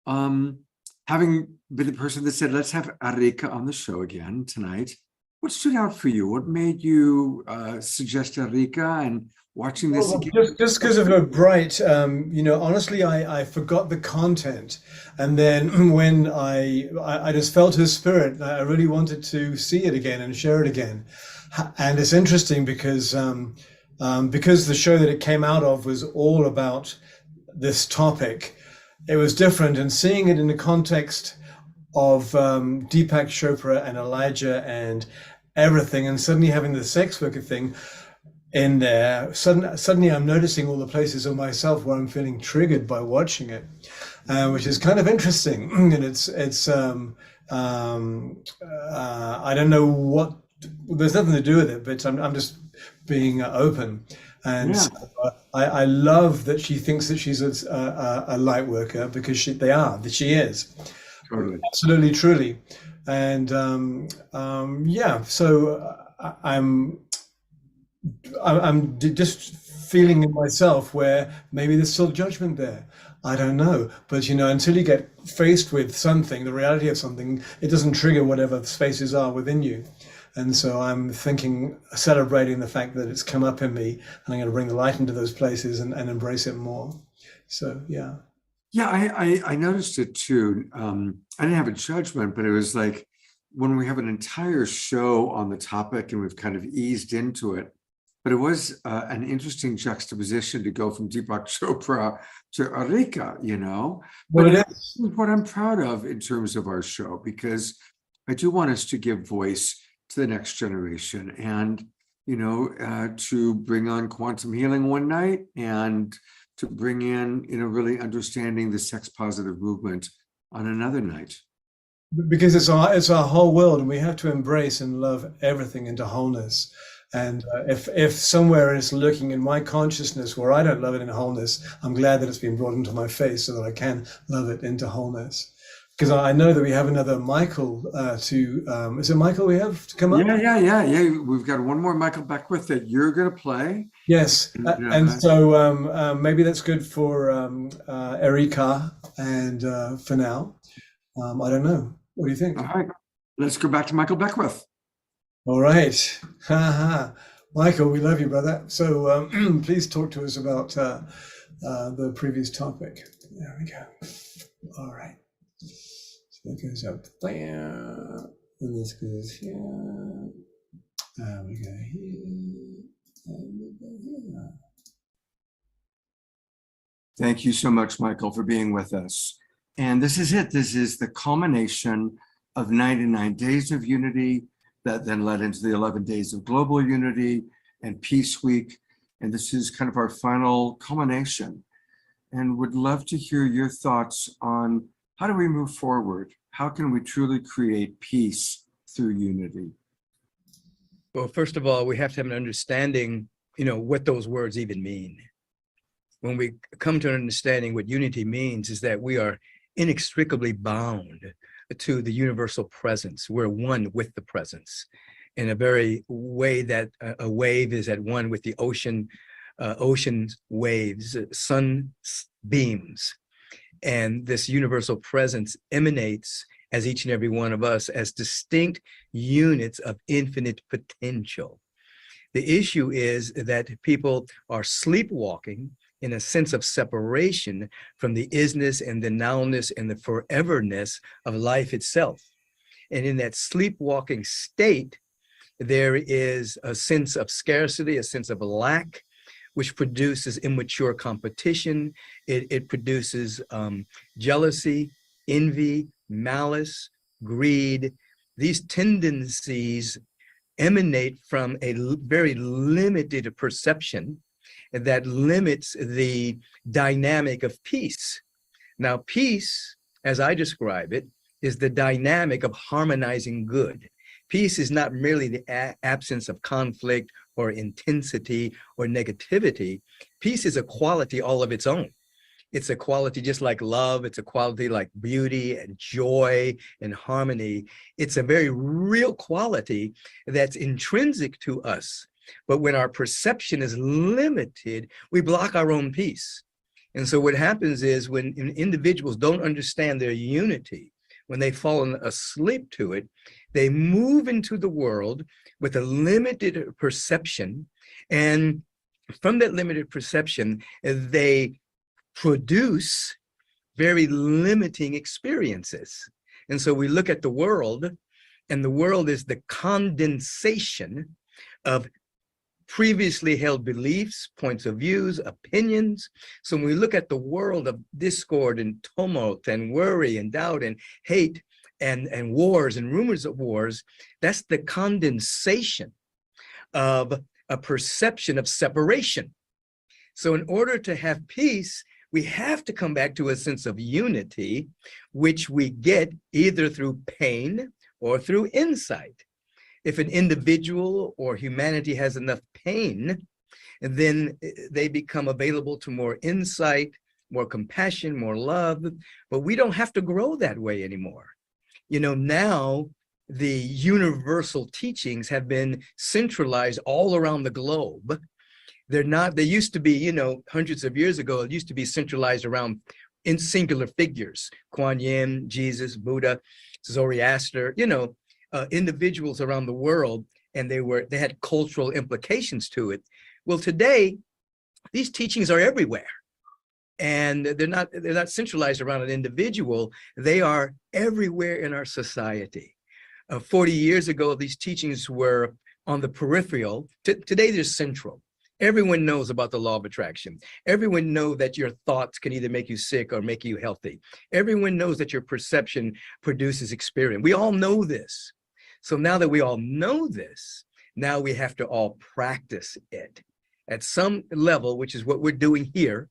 Having been the person that said, let's have Arika on the show again tonight, what stood out for you? What made you suggest Arika, and watching this again? Just because of her bright, honestly, I forgot the content. And then when I just felt her spirit, I really wanted to see it again and share it again. And it's interesting because the show that it came out of was all about this topic. It was different, and seeing it in the context of Deepak Chopra and Elijah and everything, and suddenly having the sex worker thing in there, suddenly I'm noticing all the places of myself where I'm feeling triggered by watching it, which is kind of interesting. And it's I don't know what, there's nothing to do with it, but I'm just being open. And so I love that she thinks that she's a light worker, because she is. Totally. Absolutely, truly. And so I'm just feeling in myself where maybe there's still judgment there. I don't know. But, until you get faced with something, the reality of something, it doesn't trigger whatever spaces are within you. And so I'm celebrating the fact that it's come up in me, and I'm going to bring the light into those places and embrace it more. So, yeah. Yeah, I noticed it too. I didn't have a judgment, but it was like when we have an entire show on the topic and we've kind of eased into it, but it was an interesting juxtaposition to go from Deepak Chopra to Arika, Well, but it that's what I'm proud of in terms of our show, because I do want us to give voice to the next generation, and to bring on quantum healing one night, and to bring in really understanding the sex positive movement on another night. Because it's our whole world, and we have to embrace and love everything into wholeness. And if somewhere it's lurking in my consciousness where I don't love it in wholeness, I'm glad that it's been brought into my face so that I can love it into wholeness. Because I know that we have another Michael is it Michael we have to come up? Yeah. We've got one more Michael Beckwith that you're going to play. Yes, and so maybe that's good for Erika and for now. I don't know. What do you think? All right, let's go back to Michael Beckwith. All right. Michael, we love you, brother. So please talk to us about the previous topic. There we go. All right. So that goes up there, and this goes here. We go here, and we go here. Thank you so much, Michael, for being with us. And this is it. This is the culmination of 99 days of unity that then led into the 11 days of global unity and Peace Week. And this is kind of our final culmination. And would love to hear your thoughts on how do we move forward? How can we truly create peace through unity? Well, first of all, we have to have an understanding, what those words even mean. When we come to an understanding what unity means is that we are inextricably bound to the universal presence. We're one with the presence in a very way that a wave is at one with the ocean. ocean waves, sun beams, and this universal presence emanates as each and every one of us as distinct units of infinite potential. The issue is that people are sleepwalking in a sense of separation from the isness and the nowness and the foreverness of life itself. And in that sleepwalking state, there is a sense of scarcity, a sense of lack, which produces immature competition. It produces jealousy, envy, malice, greed. These tendencies emanate from a very limited perception that limits the dynamic of peace. Now, peace, as I describe it, is the dynamic of harmonizing good. Peace is not merely the absence of conflict or intensity or negativity. Peace is a quality all of its own. It's a quality just like love. It's a quality like beauty and joy and harmony. It's a very real quality that's intrinsic to us. But when our perception is limited, we block our own peace. And so what happens is when individuals don't understand their unity, when they've fallen asleep to it, they move into the world with a limited perception. And from that limited perception, they produce very limiting experiences. And so we look at the world, and the world is the condensation of previously held beliefs, points of views, opinions. So when we look at the world of discord and tumult and worry and doubt and hate and wars and rumors of wars, that's the condensation of a perception of separation. So in order to have peace, we have to come back to a sense of unity, which we get either through pain or through insight. If an individual or humanity has enough pain, then they become available to more insight, more compassion, more love, but we don't have to grow that way anymore. You know, now the universal teachings have been centralized all around the globe. They're not, they used to be, you know, hundreds of years ago, it used to be centralized around in singular figures, Kuan Yin, Jesus, Buddha, Zoroaster, you know, individuals around the world, and they had cultural implications to it. Well, today, these teachings are everywhere. And they're not centralized around an individual, they are everywhere in our society. 40 years ago, these teachings were on the peripheral. Today, they're central. Everyone knows about the law of attraction. Everyone knows that your thoughts can either make you sick or make you healthy. Everyone knows that your perception produces experience. We all know this. So now that we all know this, now we have to all practice it at some level, which is what we're doing here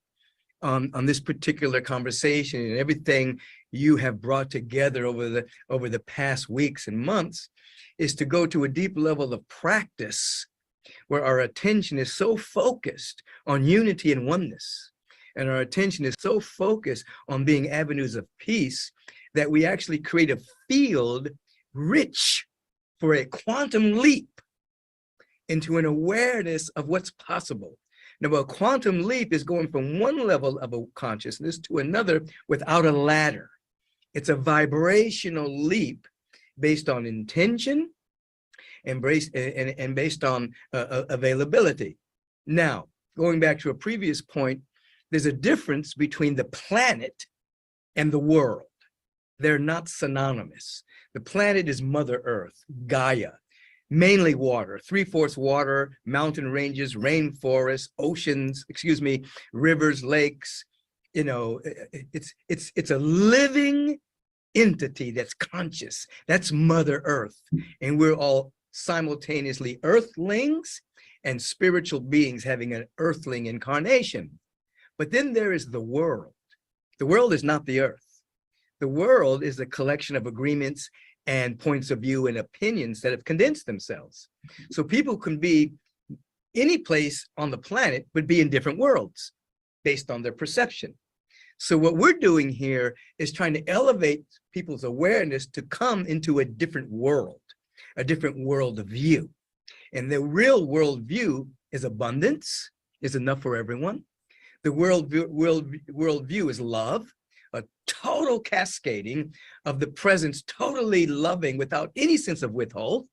on this particular conversation, and everything you have brought together over the past weeks and months is to go to a deep level of practice where our attention is so focused on unity and oneness, and our attention is so focused on being avenues of peace that we actually create a field rich for a quantum leap into an awareness of what's possible. Now, a quantum leap is going from one level of a consciousness to another without a ladder. It's a vibrational leap based on intention and based on availability. Now, going back to a previous point, there's a difference between the planet and the world. They're not synonymous. The planet is Mother Earth, Gaia, mainly water, 3/4 water, mountain ranges, rainforests, oceans, rivers, lakes. You know, it's a living entity that's conscious. That's Mother Earth. And we're all simultaneously earthlings and spiritual beings having an earthling incarnation. But then there is the world. The world is not the earth. The world is a collection of agreements and points of view and opinions that have condensed themselves. So people can be any place on the planet, but be in different worlds based on their perception. So what we're doing here is trying to elevate people's awareness to come into a different world of view. And the real world view is abundance, is enough for everyone. The worldview is love, a total cascading of the presence, totally loving without any sense of withhold.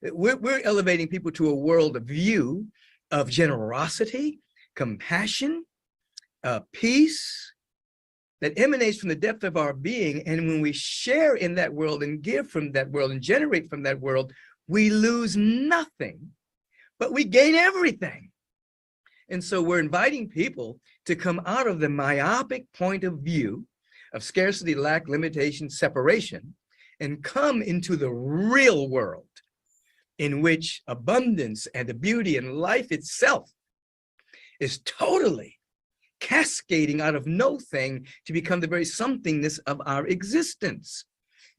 We're elevating people to a world of view of generosity, compassion, peace that emanates from the depth of our being. And when we share in that world and give from that world and generate from that world, we lose nothing, but we gain everything. And so we're inviting people to come out of the myopic point of view of scarcity, lack, limitation, separation, and come into the real world in which abundance and the beauty and life itself is totally cascading out of no thing to become the very somethingness of our existence.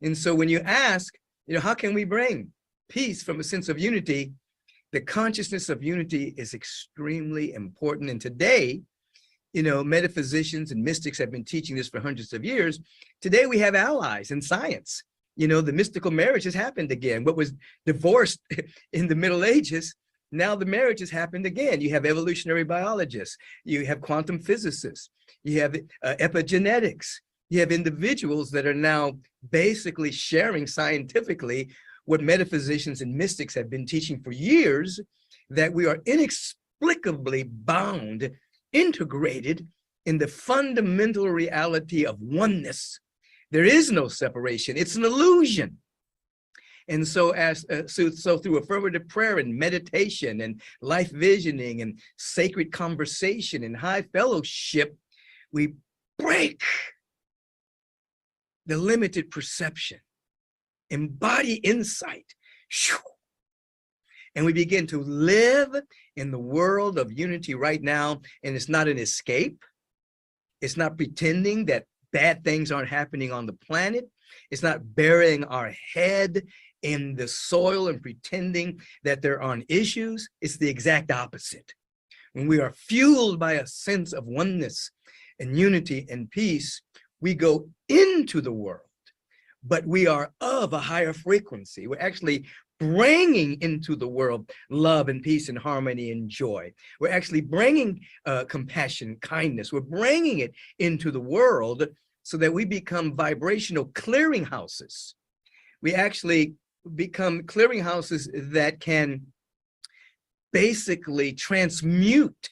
And so when you ask, how can we bring peace from a sense of unity? The consciousness of unity is extremely important. And today, metaphysicians and mystics have been teaching this for hundreds of years. Today we have allies in science. The mystical marriage has happened again. What was divorced in the Middle Ages, now the marriage has happened again. You have evolutionary biologists, you have quantum physicists, you have epigenetics, you have individuals that are now basically sharing scientifically what metaphysicians and mystics have been teaching for years, that we are inexplicably bound, integrated in the fundamental reality of oneness. There is no separation, it's an illusion. And so so through affirmative prayer and meditation and life visioning and sacred conversation and high fellowship, we break the limited perception, embody insight, and we begin to live in the world of unity right now. And it's not an escape. It's not pretending that bad things aren't happening on the planet. It's not burying our head in the soil and pretending that there aren't issues. It's the exact opposite. When we are fueled by a sense of oneness and unity and peace, we go into the world, but we are of a higher frequency. We're actually bringing into the world love and peace and harmony and joy. We're actually bringing compassion, kindness. We're bringing it into the world so that we become vibrational clearinghouses. We actually become clearinghouses that can basically transmute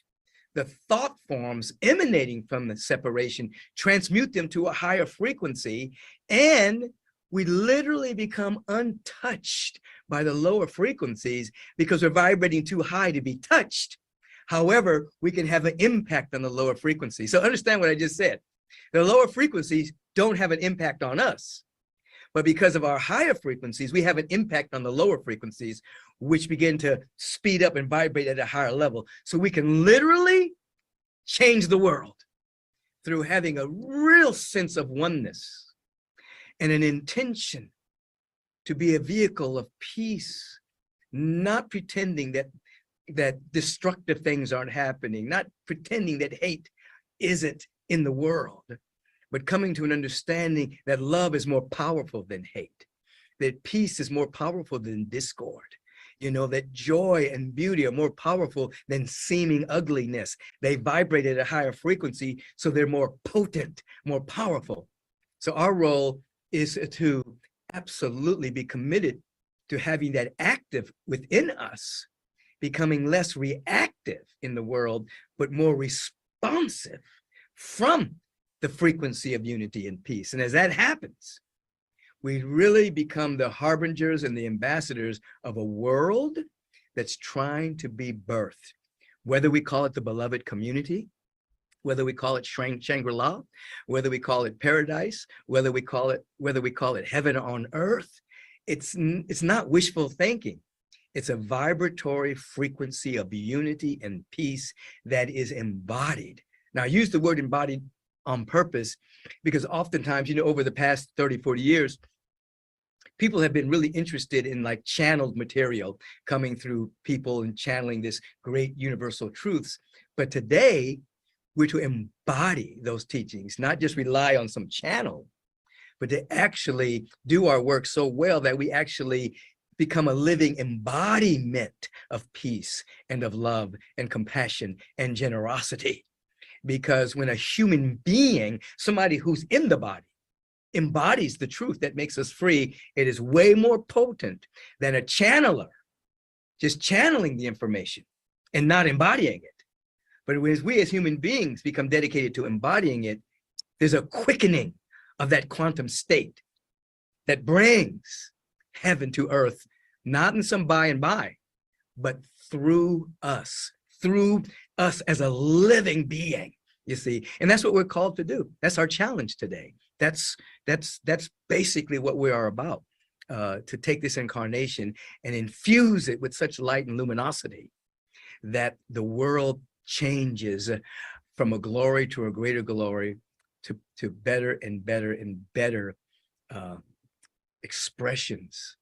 the thought forms emanating from the separation, transmute them to a higher frequency, and we literally become untouched by the lower frequencies because we're vibrating too high to be touched. However, we can have an impact on the lower frequencies. So understand what I just said. The lower frequencies don't have an impact on us, but because of our higher frequencies, we have an impact on the lower frequencies, which begin to speed up and vibrate at a higher level. So we can literally change the world through having a real sense of oneness and an intention to be a vehicle of peace, not pretending that destructive things aren't happening, not pretending that hate isn't in the world, but coming to an understanding that love is more powerful than hate, that peace is more powerful than discord, that joy and beauty are more powerful than seeming ugliness. They vibrate at a higher frequency, so they're more potent, more powerful. So our role is to absolutely be committed to having that active within us, becoming less reactive in the world, but more responsive from the frequency of unity and peace. And as that happens, we really become the harbingers and the ambassadors of a world that's trying to be birthed, whether we call it the beloved community, whether we call it Shangri-La, whether we call it paradise, whether we call it heaven on earth. It's not wishful thinking. It's a vibratory frequency of unity and peace that is embodied. Now, I use the word embodied on purpose because oftentimes, over the past 30, 40 years, people have been really interested in like channeled material coming through people and channeling this great universal truths. But today, we're to embody those teachings, not just rely on some channel, but to actually do our work so well that we actually become a living embodiment of peace and of love and compassion and generosity. Because when a human being, somebody who's in the body, embodies the truth that makes us free, it is way more potent than a channeler just channeling the information and not embodying it. But as we as human beings become dedicated to embodying it, there's a quickening of that quantum state that brings heaven to earth, not in some by and by, but through us as a living being, you see. And that's what we're called to do. That's our challenge today. That's basically what we are about, to take this incarnation and infuse it with such light and luminosity that the world changes from a glory to a greater glory, to better and better and better expressions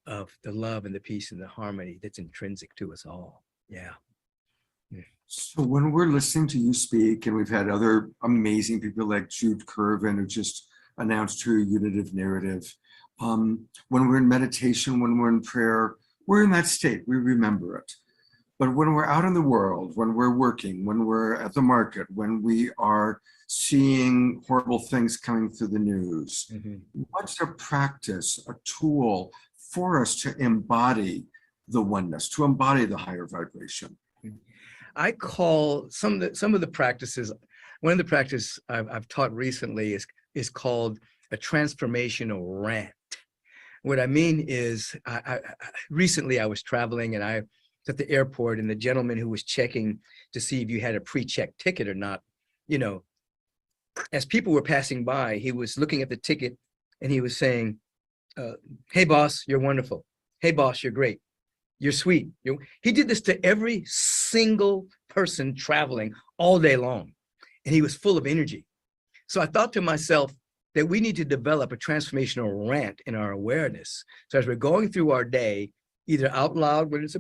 of the love and the peace and the harmony that's intrinsic to us all. Yeah. So when we're listening to you speak, and we've had other amazing people like Jude Curvin, who just announced her unitive narrative, when we're in meditation, when we're in prayer, we're in that state, we remember it. But when we're out in the world, when we're working, when we're at the market, when we are seeing horrible things coming through the news, what's a practice, a tool for us to embody the oneness, to embody the higher vibration? I call some of the practices, one of the practices I've taught recently is called a transformational rant. What I mean is, recently I was traveling and I was at the airport, and the gentleman who was checking to see if you had a pre-checked ticket or not, you know, as people were passing by, he was looking at the ticket and he was saying, hey boss, you're wonderful. Hey boss, you're great. You're sweet. He did this to every single person traveling all day long. And he was full of energy. So I thought to myself that we need to develop a transformational rant in our awareness. So as we're going through our day, either out loud when it's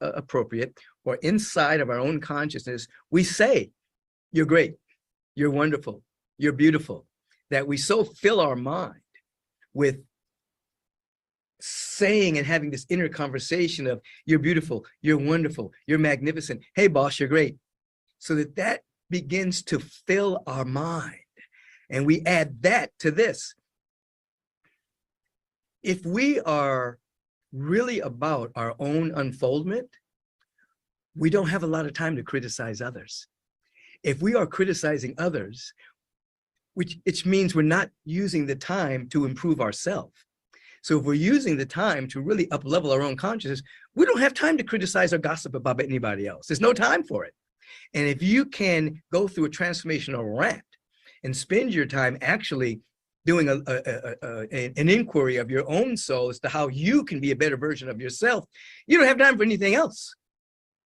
appropriate, or inside of our own consciousness, we say, you're great, you're wonderful, you're beautiful, that we so fill our mind with saying and having this inner conversation of you're beautiful, you're wonderful, you're magnificent, hey boss, you're great, so that begins to fill our mind. And we add that to this. If we are really about our own unfoldment, we don't have a lot of time to criticize others. If we are criticizing others, which means we're not using the time to improve ourselves. So if we're using the time to really up-level our own consciousness, we don't have time to criticize or gossip about anybody else. There's no time for it. And if you can go through a transformational rant and spend your time actually doing an inquiry of your own soul as to how you can be a better version of yourself, you don't have time for anything else.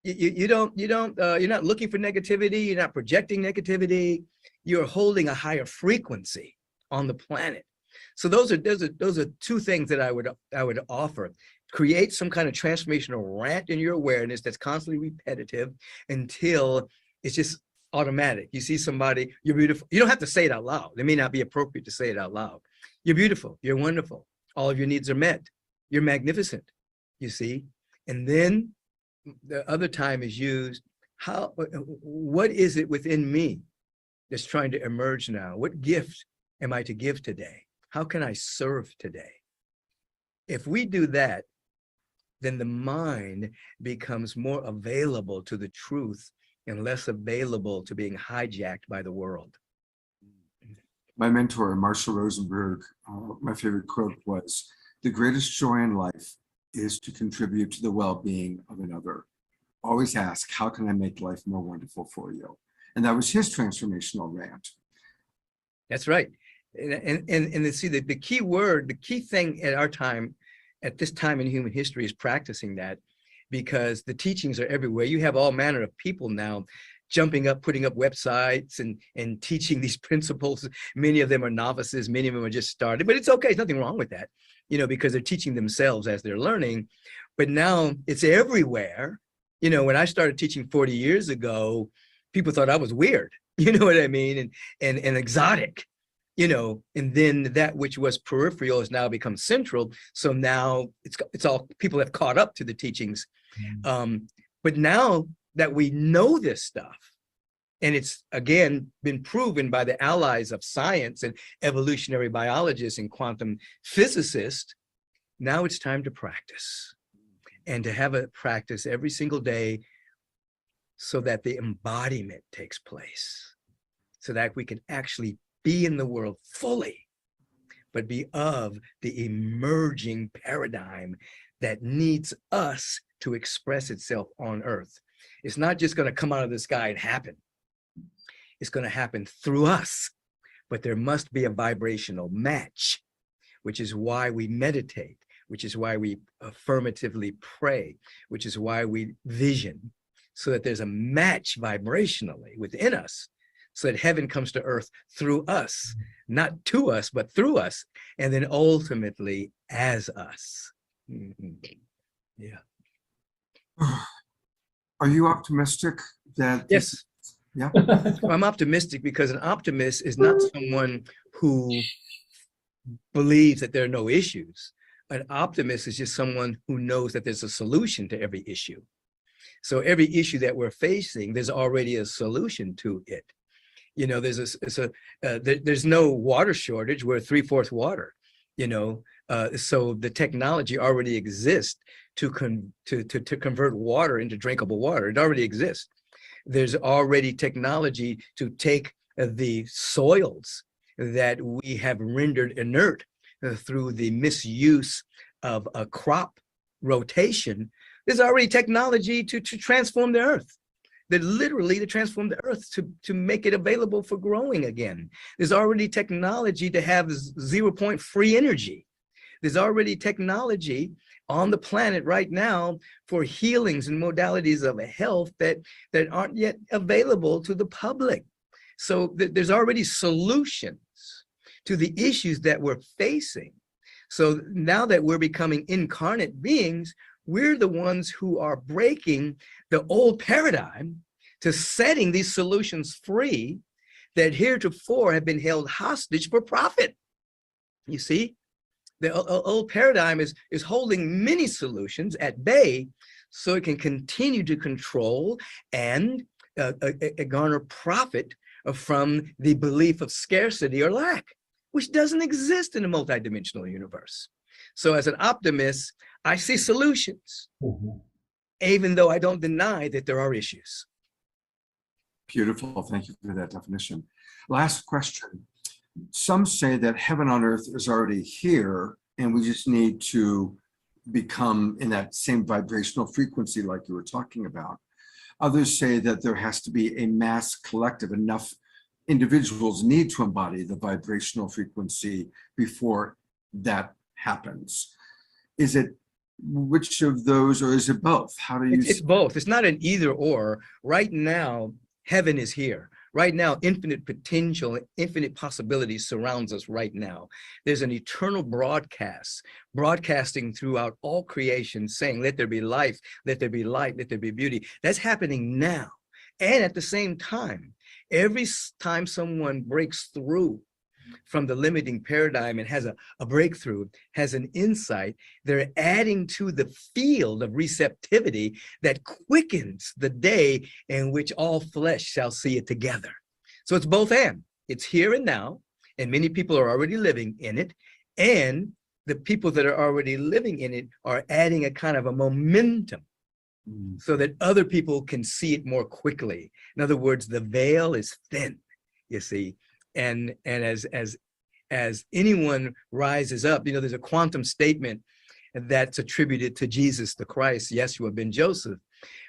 You're not looking for negativity. You're not projecting negativity. You're holding a higher frequency on the planet. So those are two things that I would offer. Create some kind of transformational rant in your awareness that's constantly repetitive until it's just automatic. You see somebody, you're beautiful. You don't have to say it out loud. It may not be appropriate to say it out loud. You're beautiful. You're wonderful. All of your needs are met. You're magnificent, you see? And then the other time is used, what is it within me that's trying to emerge now? What gift am I to give today? How can I serve today? If we do that, then the mind becomes more available to the truth and less available to being hijacked by the world. My mentor, Marshall Rosenberg, my favorite quote was, the greatest joy in life is to contribute to the well-being of another. Always ask, how can I make life more wonderful for you? And that was his transformational rant. That's right. And see, the key word, the key thing at this time in human history is practicing that, because the teachings are everywhere. You have all manner of people now jumping up, putting up websites and teaching these principles. Many of them are novices, many of them are just started, but it's okay, there's nothing wrong with that, because they're teaching themselves as they're learning. But now it's everywhere. When I started teaching 40 years ago, people thought I was weird, you know what I mean, and exotic. you know, and then that which was peripheral has now become central. So now it's all, people have caught up to the teachings. But now that we know this stuff, and it's again been proven by the allies of science and evolutionary biologists and quantum physicists, now it's time to practice, and to have a practice every single day so that the embodiment takes place, so that we can actually be in the world fully, but be of the emerging paradigm that needs us to express itself on earth. It's not just going to come out of the sky and happen. It's going to happen through us, but there must be a vibrational match, which is why we meditate, which is why we affirmatively pray, which is why we vision, so that there's a match vibrationally within us, so that heaven comes to earth through us, not to us, but through us, and then ultimately as us. Yeah. Are you optimistic that? Yes. Yeah. I'm optimistic because an optimist is not someone who believes that there are no issues. An optimist is just someone who knows that there's a solution to every issue. So every issue that we're facing, there's already a solution to it. You know, there's no water shortage. We're 3/4 water, you know, so the technology already exists to convert water into drinkable water. It already exists. There's already technology to take the soils that we have rendered inert through the misuse of a crop rotation. There's already technology to transform the earth, that literally to transform the earth, to make it available for growing again. There's already technology to have 0-point free energy. There's already technology on the planet right now for healings and modalities of health that aren't yet available to the public. So there's already solutions to the issues that we're facing. So now that we're becoming incarnate beings, we're the ones who are breaking the old paradigm to setting these solutions free that heretofore have been held hostage for profit. You see, the old paradigm is holding many solutions at bay so it can continue to control and garner profit from the belief of scarcity or lack, which doesn't exist in a multidimensional universe. So as an optimist, I see solutions, even though I don't deny that there are issues. Beautiful. Thank you for that definition. Last question. Some say that heaven on earth is already here, and we just need to become in that same vibrational frequency like you were talking about. Others say that there has to be a mass collective, enough individuals need to embody the vibrational frequency before that happens. Is it which of those, or is it both? How do you? It's both. It's not an either or. Right now, heaven is here. Right now, infinite potential, infinite possibilities surrounds us right now. There's an eternal broadcasting throughout all creation saying, let there be life, let there be light, let there be beauty. That's happening now. And at the same time, every time someone breaks through from the limiting paradigm and has a breakthrough, has an insight, they're adding to the field of receptivity that quickens the day in which all flesh shall see it together. So it's both and. It's here and now, and many people are already living in it, and the people that are already living in it are adding a kind of a momentum so that other people can see it more quickly. In other words, the veil is thin, you see. And as anyone rises up, you know, there's a quantum statement that's attributed to Jesus the Christ, Yeshua ben Joseph,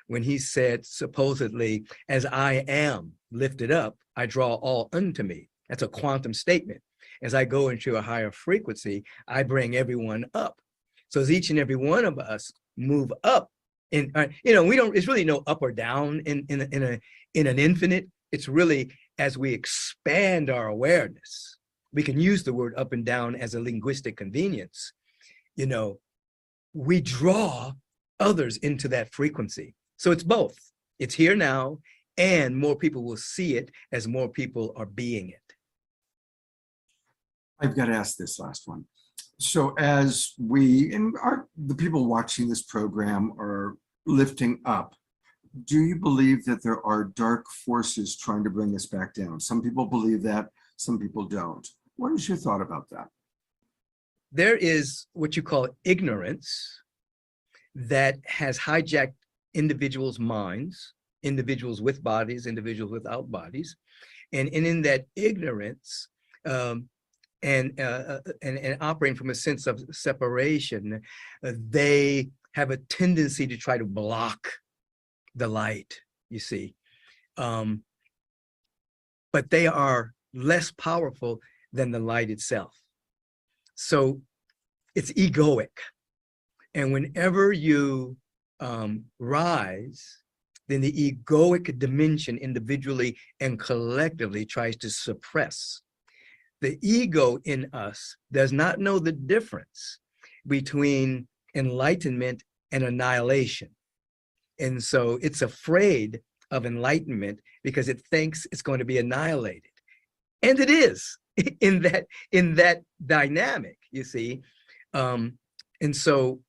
when he said, supposedly, as I am lifted up, I draw all unto me. That's a quantum statement. As I go into a higher frequency, I bring everyone up. So as each and every one of us move up, and you know, it's really no up or down in an infinite. It's really, as we expand our awareness, we can use the word up and down as a linguistic convenience. You know, we draw others into that frequency. So it's both. It's here now, and more people will see it as more people are being it. I've got to ask this last one. So as we and the people watching this program are lifting up, do you believe that there are dark forces trying to bring us back down? Some people believe that, some people don't. What is your thought about that? There is what you call ignorance that has hijacked individuals' minds, individuals with bodies, individuals without bodies. And in that ignorance, and operating from a sense of separation, they have a tendency to try to block the light, you see. But they are less powerful than the light itself. So it's egoic. And whenever you rise, then the egoic dimension individually and collectively tries to suppress. The ego in us does not know the difference between enlightenment and annihilation. And so it's afraid of enlightenment because it thinks it's going to be annihilated. And it is in that dynamic, you see. And so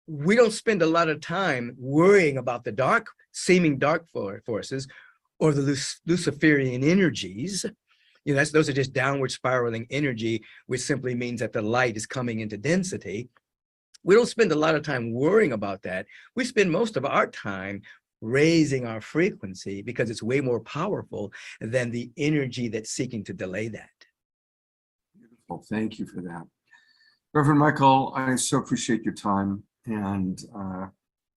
we don't spend a lot of time worrying about the seeming dark forces or the Luciferian energies. You know, those are just downward spiraling energy, which simply means that the light is coming into density. We don't spend a lot of time worrying about that. We spend most of our time raising our frequency because it's way more powerful than the energy that's seeking to delay that. Beautiful. Thank you for that. Reverend Michael, I so appreciate your time, and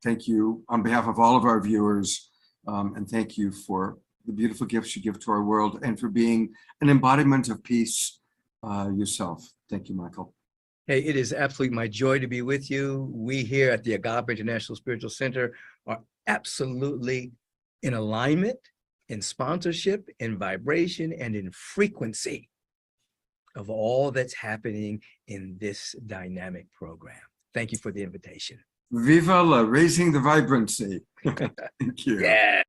thank you on behalf of all of our viewers, and thank you for the beautiful gifts you give to our world and for being an embodiment of peace yourself. Thank you, Michael. Hey, it is absolutely my joy to be with you. We here at the Agape International Spiritual Center are absolutely in alignment, in sponsorship, in vibration, and in frequency of all that's happening in this dynamic program. Thank you for the invitation. Viva la raising the vibrancy. Thank you. Yeah.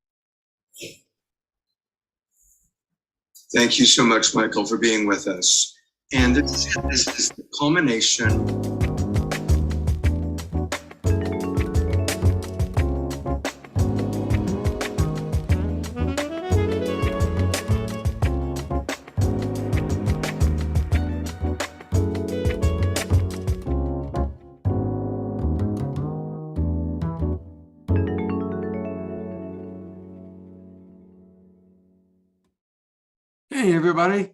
Thank you so much, Michael, for being with us. And this is the culmination. Hey, everybody.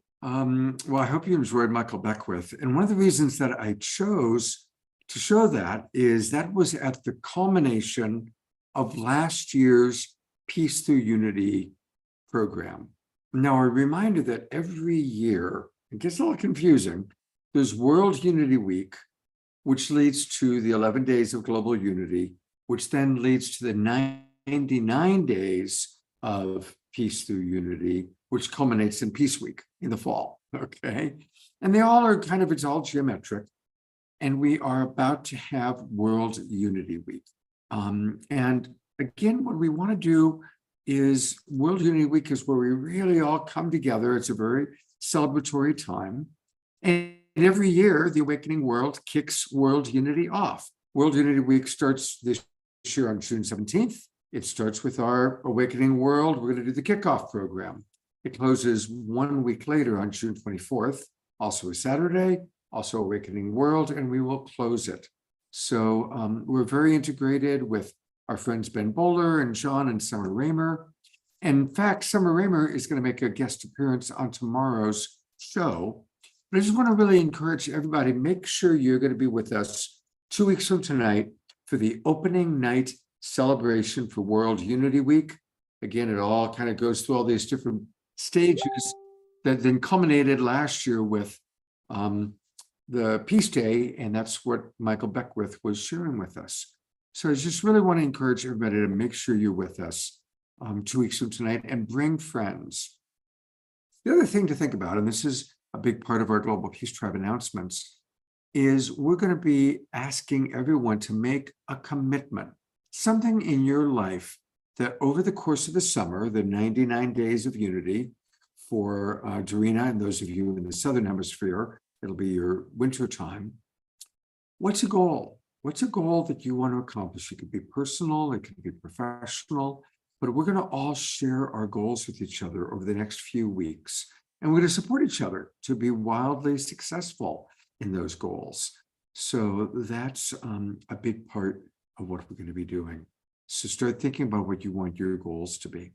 Well, I hope you enjoyed Michael Beckwith. And one of the reasons that I chose to show that is that was at the culmination of last year's Peace Through Unity program. Now, a reminder that every year, it gets a little confusing, there's World Unity Week, which leads to the 11 days of global unity, which then leads to the 99 days of Peace Through Unity, which culminates in Peace Week in the fall, okay? And they all are kind of, it's all geometric. And we are about to have World Unity Week. And again, what we want to do is World Unity Week is where we really all come together. It's a very celebratory time. And every year, the Awakening World kicks World Unity off. World Unity Week starts this year on June 17th. It starts with our Awakening World. We're going to do the kickoff program. It closes 1 week later on June 24th, also a Saturday, also Awakening World, and we will close it. So we're very integrated with our friends Ben Bowler and John and Summer Raymer. In fact, Summer Raymer is going to make a guest appearance on tomorrow's show. But I just want to really encourage everybody, make sure you're going to be with us 2 weeks from tonight for the opening night celebration for World Unity Week. Again, it all kind of goes through all these different stages that then culminated last year with the Peace Day, and that's what Michael Beckwith was sharing with us. So I just really want to encourage everybody to make sure you're with us 2 weeks from tonight and bring friends. The other thing to think about, and this is a big part of our Global Peace Tribe announcements, is we're going to be asking everyone to make a commitment, something in your life that over the course of the summer, the 99 days of unity for Dorina and those of you in the Southern Hemisphere, It'll be your winter time. What's a goal? What's a goal that you want to accomplish? It could be personal, it could be professional, but we're going to all share our goals with each other over the next few weeks. And we're going to support each other to be wildly successful in those goals. So that's a big part of what we're going to be doing. So start thinking about what you want your goals to be.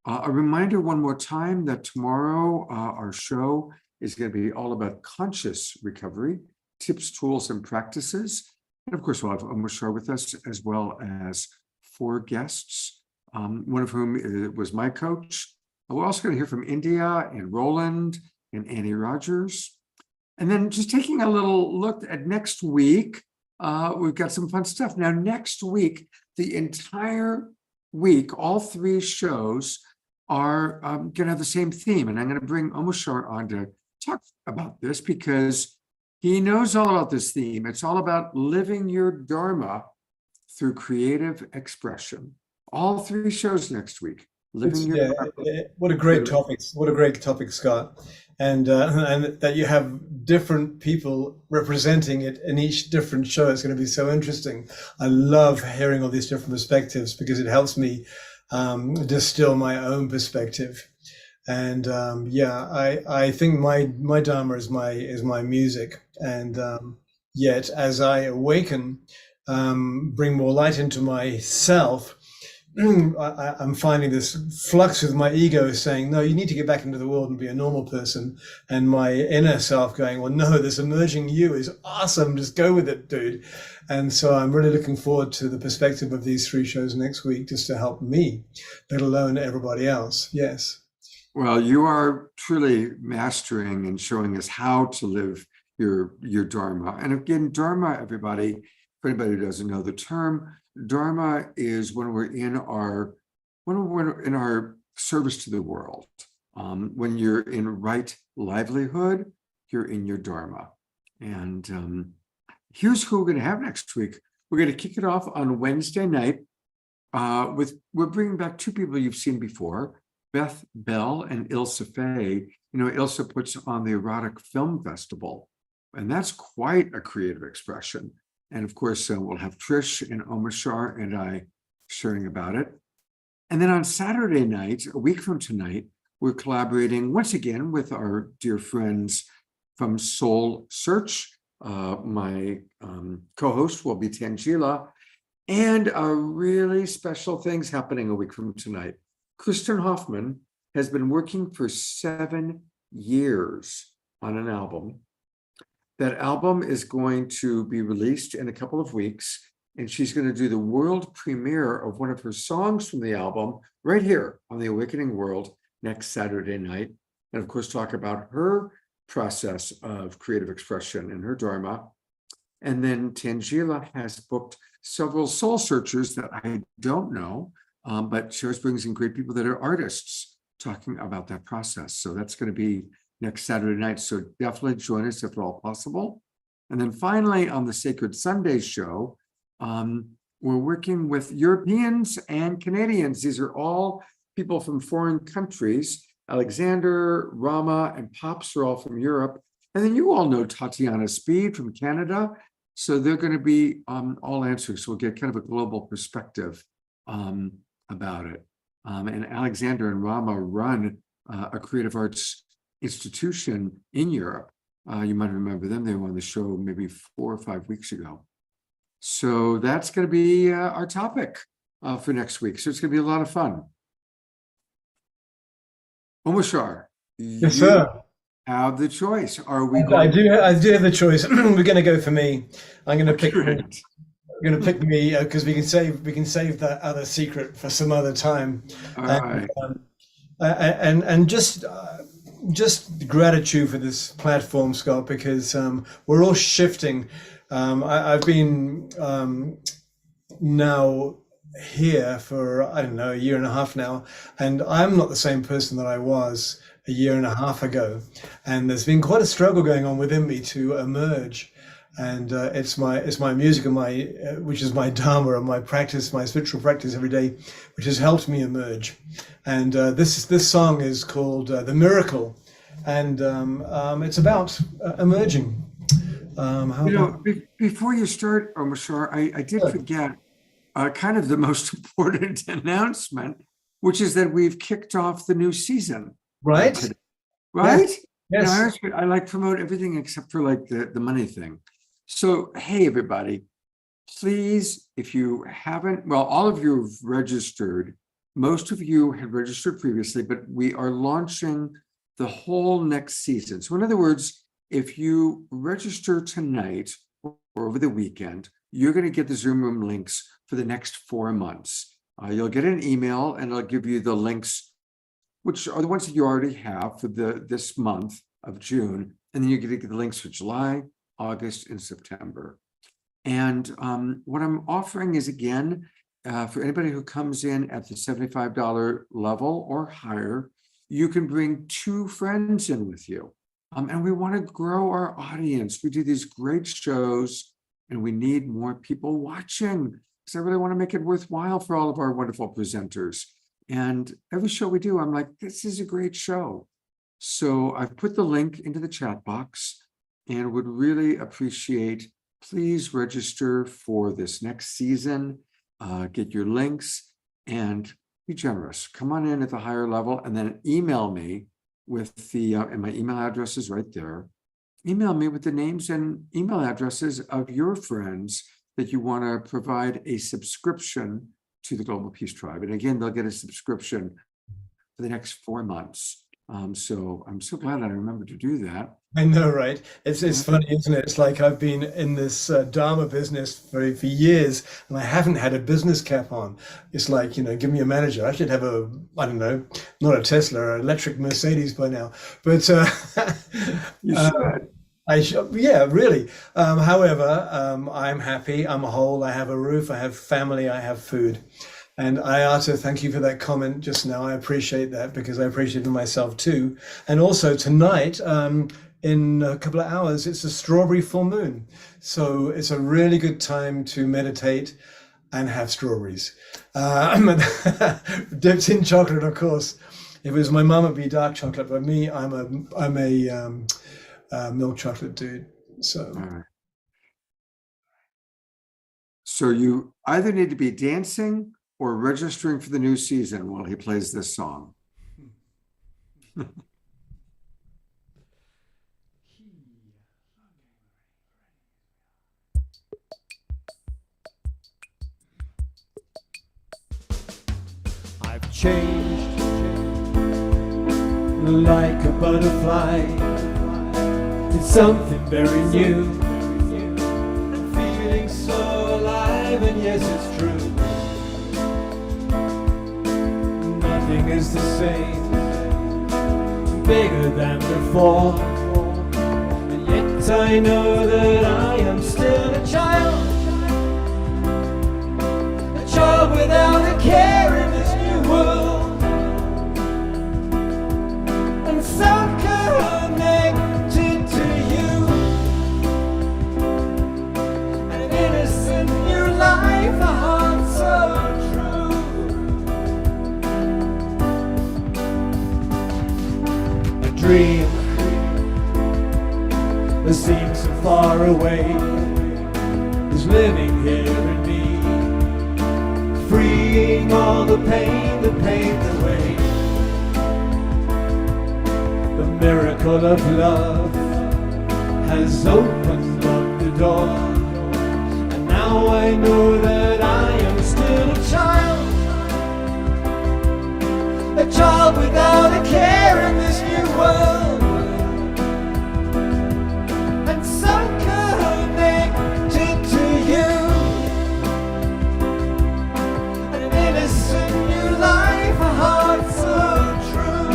A reminder one more time that tomorrow our show is going to be all about conscious recovery, tips, tools, and practices. And of course, we'll have Mushar with us, as well as 4 guests, one of whom was my coach. We're also going to hear from India and Roland and Annie Rogers. And then just taking a little look at next week, we've got some fun stuff. Now, next week, the entire week, all 3 shows are going to have the same theme. And I'm going to bring Omoshar on to talk about this because he knows all about this theme. It's all about living your Dharma through creative expression. All 3 shows next week. What a great topic! What a great topic, Scott, and that you have different people representing it in each different show. It's going to be so interesting. I love hearing all these different perspectives because it helps me distill my own perspective. And I think my Dharma is my music, and yet as I awaken, bring more light into myself. I'm finding this flux with my ego saying, no, you need to get back into the world and be a normal person. And my inner self going, well, no, this emerging you is awesome. Just go with it, dude. And so I'm really looking forward to the perspective of these 3 shows next week, just to help me, let alone everybody else. Yes. Well, you are truly mastering and showing us how to live your Dharma. And again, Dharma, everybody, for anybody who doesn't know the term, Dharma is when we're in our service to the world. When you're in right livelihood, you're in your Dharma. And here's who we're going to have next week. We're going to kick it off on Wednesday night we're bringing back 2 people you've seen before, Beth Bell and Ilse Faye. You know, Ilse puts on the Erotic Film Festival, and that's quite a creative expression. And of course, we'll have Trish and Omashar and I sharing about it. And then on Saturday night, a week from tonight, we're collaborating once again with our dear friends from Soul Search. My co-host will be Tangela, and really special things happening a week from tonight. Kristen Hoffman has been working for 7 years on an album. That album is going to be released in a couple of weeks, and she's going to do the world premiere of one of her songs from the album right here on the Awakening World next Saturday night. And of course, talk about her process of creative expression and her Dharma. And then Tangela has booked several soul searchers that I don't know, but she always brings in great people that are artists talking about that process. So that's going to be next Saturday night. So definitely join us if at all possible. And then finally, on the Sacred Sunday show, we're working with Europeans and Canadians. These are all people from foreign countries. Alexander, Rama, and Pops are all from Europe. And then you all know Tatiana Speed from Canada. So they're going to be all answering. So we'll get kind of a global perspective about it. And Alexander and Rama run a creative arts institution in Europe. You might remember them. They were on the show maybe 4 or 5 weeks ago. So that's going to be our topic for next week. So it's going to be a lot of fun. Omashar, yes, sir. Have the choice. Are we? I do have the choice. We're going to go for me. I'm going to pick. I'm going to pick me because we can save that other secret for some other time. All right. And just gratitude for this platform, Scott, because we're all shifting. I've been now here for, I don't know, 1.5 years now, and I'm not the same person that I was 1.5 years ago. And there's been quite a struggle going on within me to emerge. And it's my music and which is my Dharma and my practice, my spiritual practice every day, which has helped me emerge. And this song is called The Miracle. and it's about emerging. How about? Before you start, Omashar, I did Sure. forget kind of the most important announcement, which is that we've kicked off the new season. Right? Today. Right? Yes. I like promote everything except for like the money thing. So, hey, everybody, please, if you haven't, well, all of you have registered. Most of you had registered previously, but we are launching the whole next season. So in other words, if you register tonight or over the weekend, you're going to get the Zoom room links for the next 4 months. You'll get an email and it'll give you the links, which are the ones that you already have for this month of June. And then you're going to get the links for July, August, and September. And what I'm offering is, again, for anybody who comes in at the $75 level or higher, you can bring 2 friends in with you. And we want to grow our audience. We do these great shows and we need more people watching because I really want to make it worthwhile for all of our wonderful presenters. And every show we do, I'm like, this is a great show. So I've put the link into the chat box and would really appreciate, please register for this next season, get your links and be generous. Come on in at the higher level and then email me with the, and my email address is right there. Email me with the names and email addresses of your friends that you want to provide a subscription to the Global Peace Tribe. And again, they'll get a subscription for the next 4 months. So I'm so glad I remembered to do that. I know, right? It's funny, isn't it? It's like I've been in this Dharma business for years and I haven't had a business cap on. It's like, give me a manager. I should have a, I don't know, not a Tesla, an electric Mercedes by now. But You should. Yeah, really. However, I'm happy. I'm whole. I have a roof. I have family. I have food. And Ayata, thank you for that comment just now. I appreciate that because I appreciate it myself too. And also tonight, in a couple of hours, it's a strawberry full moon. So it's a really good time to meditate and have strawberries. Dipped in chocolate, of course. If it was my mum, it'd be dark chocolate, but me, I'm a milk chocolate dude. So. All right. So you either need to be dancing or registering for the new season while he plays this song. I've changed like a butterfly. It's something very new. I'm feeling so alive, and yes, it's true. Nothing is the same, bigger than before. And yet I know that I am still a child without a care in this new world. And so connected to you, an innocent new life, a heart so true. A dream that seems so far away is living here in me, freeing all the pain that paved the way. The miracle of love has opened up the door, and now I know that I am still a child without a care in this new world, and so connected to you. Life, a heart so true.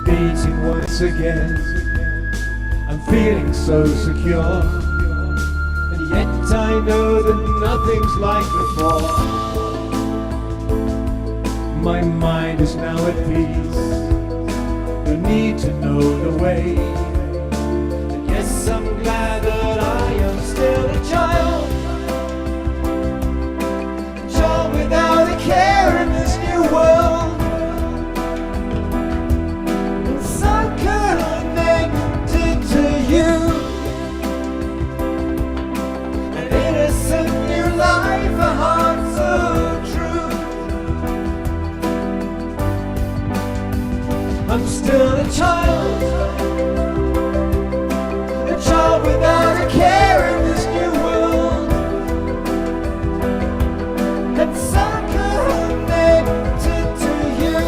beating once again. I'm feeling so secure, and yet I know that nothing's like before. My mind is now at peace, no need to know the way. And yes, I'm glad that I am still a child, without a care in this new world. So connected to you, an innocent new life, a heart so true. I'm still a child without a care in this new world. It's so connected to you.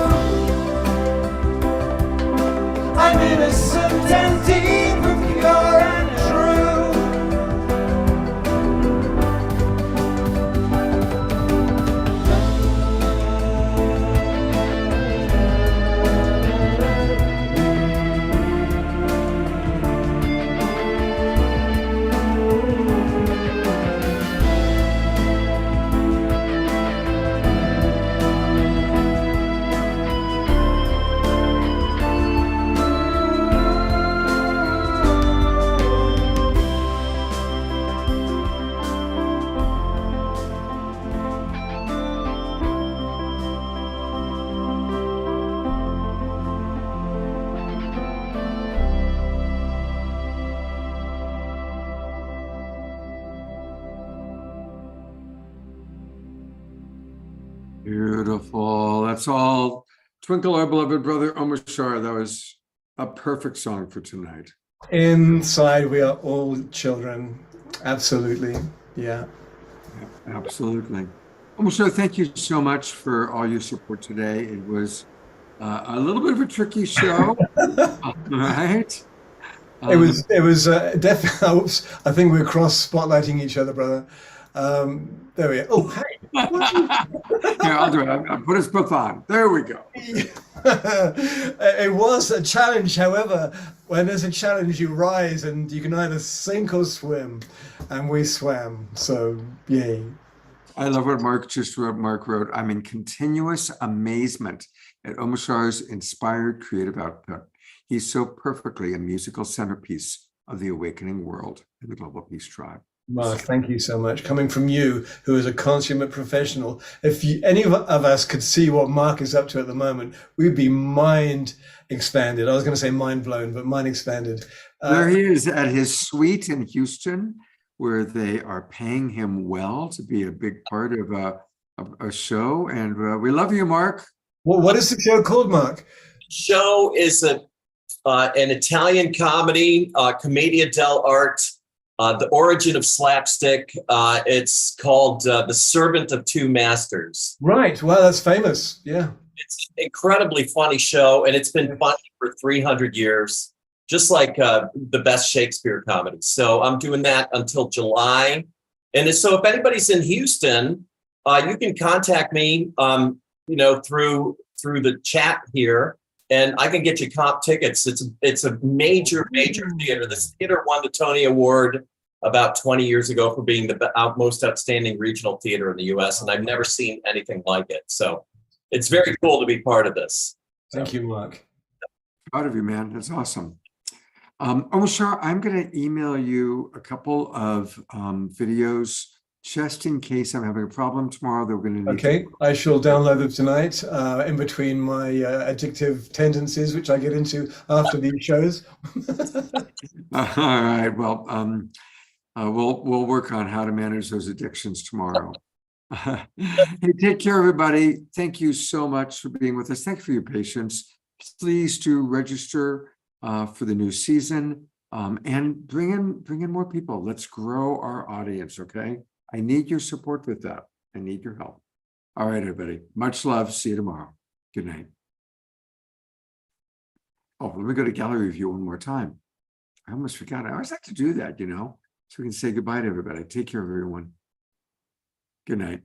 I'm innocent and deep and pure and true. Beautiful. That's all. Twinkle, our beloved brother Omar Shah. That was a perfect song for tonight. Inside, we are all children. Absolutely. Yeah. Absolutely. Omar Shah, thank you so much for all your support today. It was a little bit of a tricky show, right? It was definitely. Oops, I think we're cross spotlighting each other, brother. There we are. Oh, hey. Here, I'll do it. I'll put us both on. There we go. It was a challenge. However, when there's a challenge, you rise and you can either sink or swim, and we swam. So, yay. I love what Mark just wrote. Mark wrote, I'm in continuous amazement at Omar Shah's inspired creative output. He's so perfectly a musical centerpiece of the awakening world in the Global Peace Tribe. Mark, thank you so much. Coming from you, who is a consummate professional, if any of us could see what Mark is up to at the moment, we'd be mind expanded. I was going to say mind blown, but mind expanded. There he is at his suite in Houston, where they are paying him well to be a big part of a show. And we love you, Mark. Well, what is the show called, Mark? Show is an Italian comedy, commedia dell'arte. The origin of slapstick. It's called The Servant of Two Masters. Right. Well, that's famous. Yeah. It's an incredibly funny show, and it's been funny for 300 years, just like the best Shakespeare comedies. So I'm doing that until July. And so if anybody's in Houston, you can contact me, through the chat here, and I can get you comp tickets. It's a major theater. This theater won the Tony Award about 20 years ago for being the most outstanding regional theater in the U.S., and I've never seen anything like it. So it's very cool to be part of this. Thank you, Mark. Proud of you, man. That's awesome. Omar Shah, I'm going to email you a couple of videos just in case I'm having a problem tomorrow that we're going to need. Okay, I shall download them tonight in between my addictive tendencies, which I get into after these shows. All right. Well, we'll work on how to manage those addictions tomorrow. Hey, take care, everybody. Thank you so much for being with us. Thank you for your patience. Please do register for the new season and bring in more people. Let's grow our audience. Okay. I need your support with that. I need your help. All right, everybody. Much love. See you tomorrow. Good night. Oh, let me go to gallery review one more time. I almost forgot. I always like to do that, so we can say goodbye to everybody. Take care of everyone. Good night.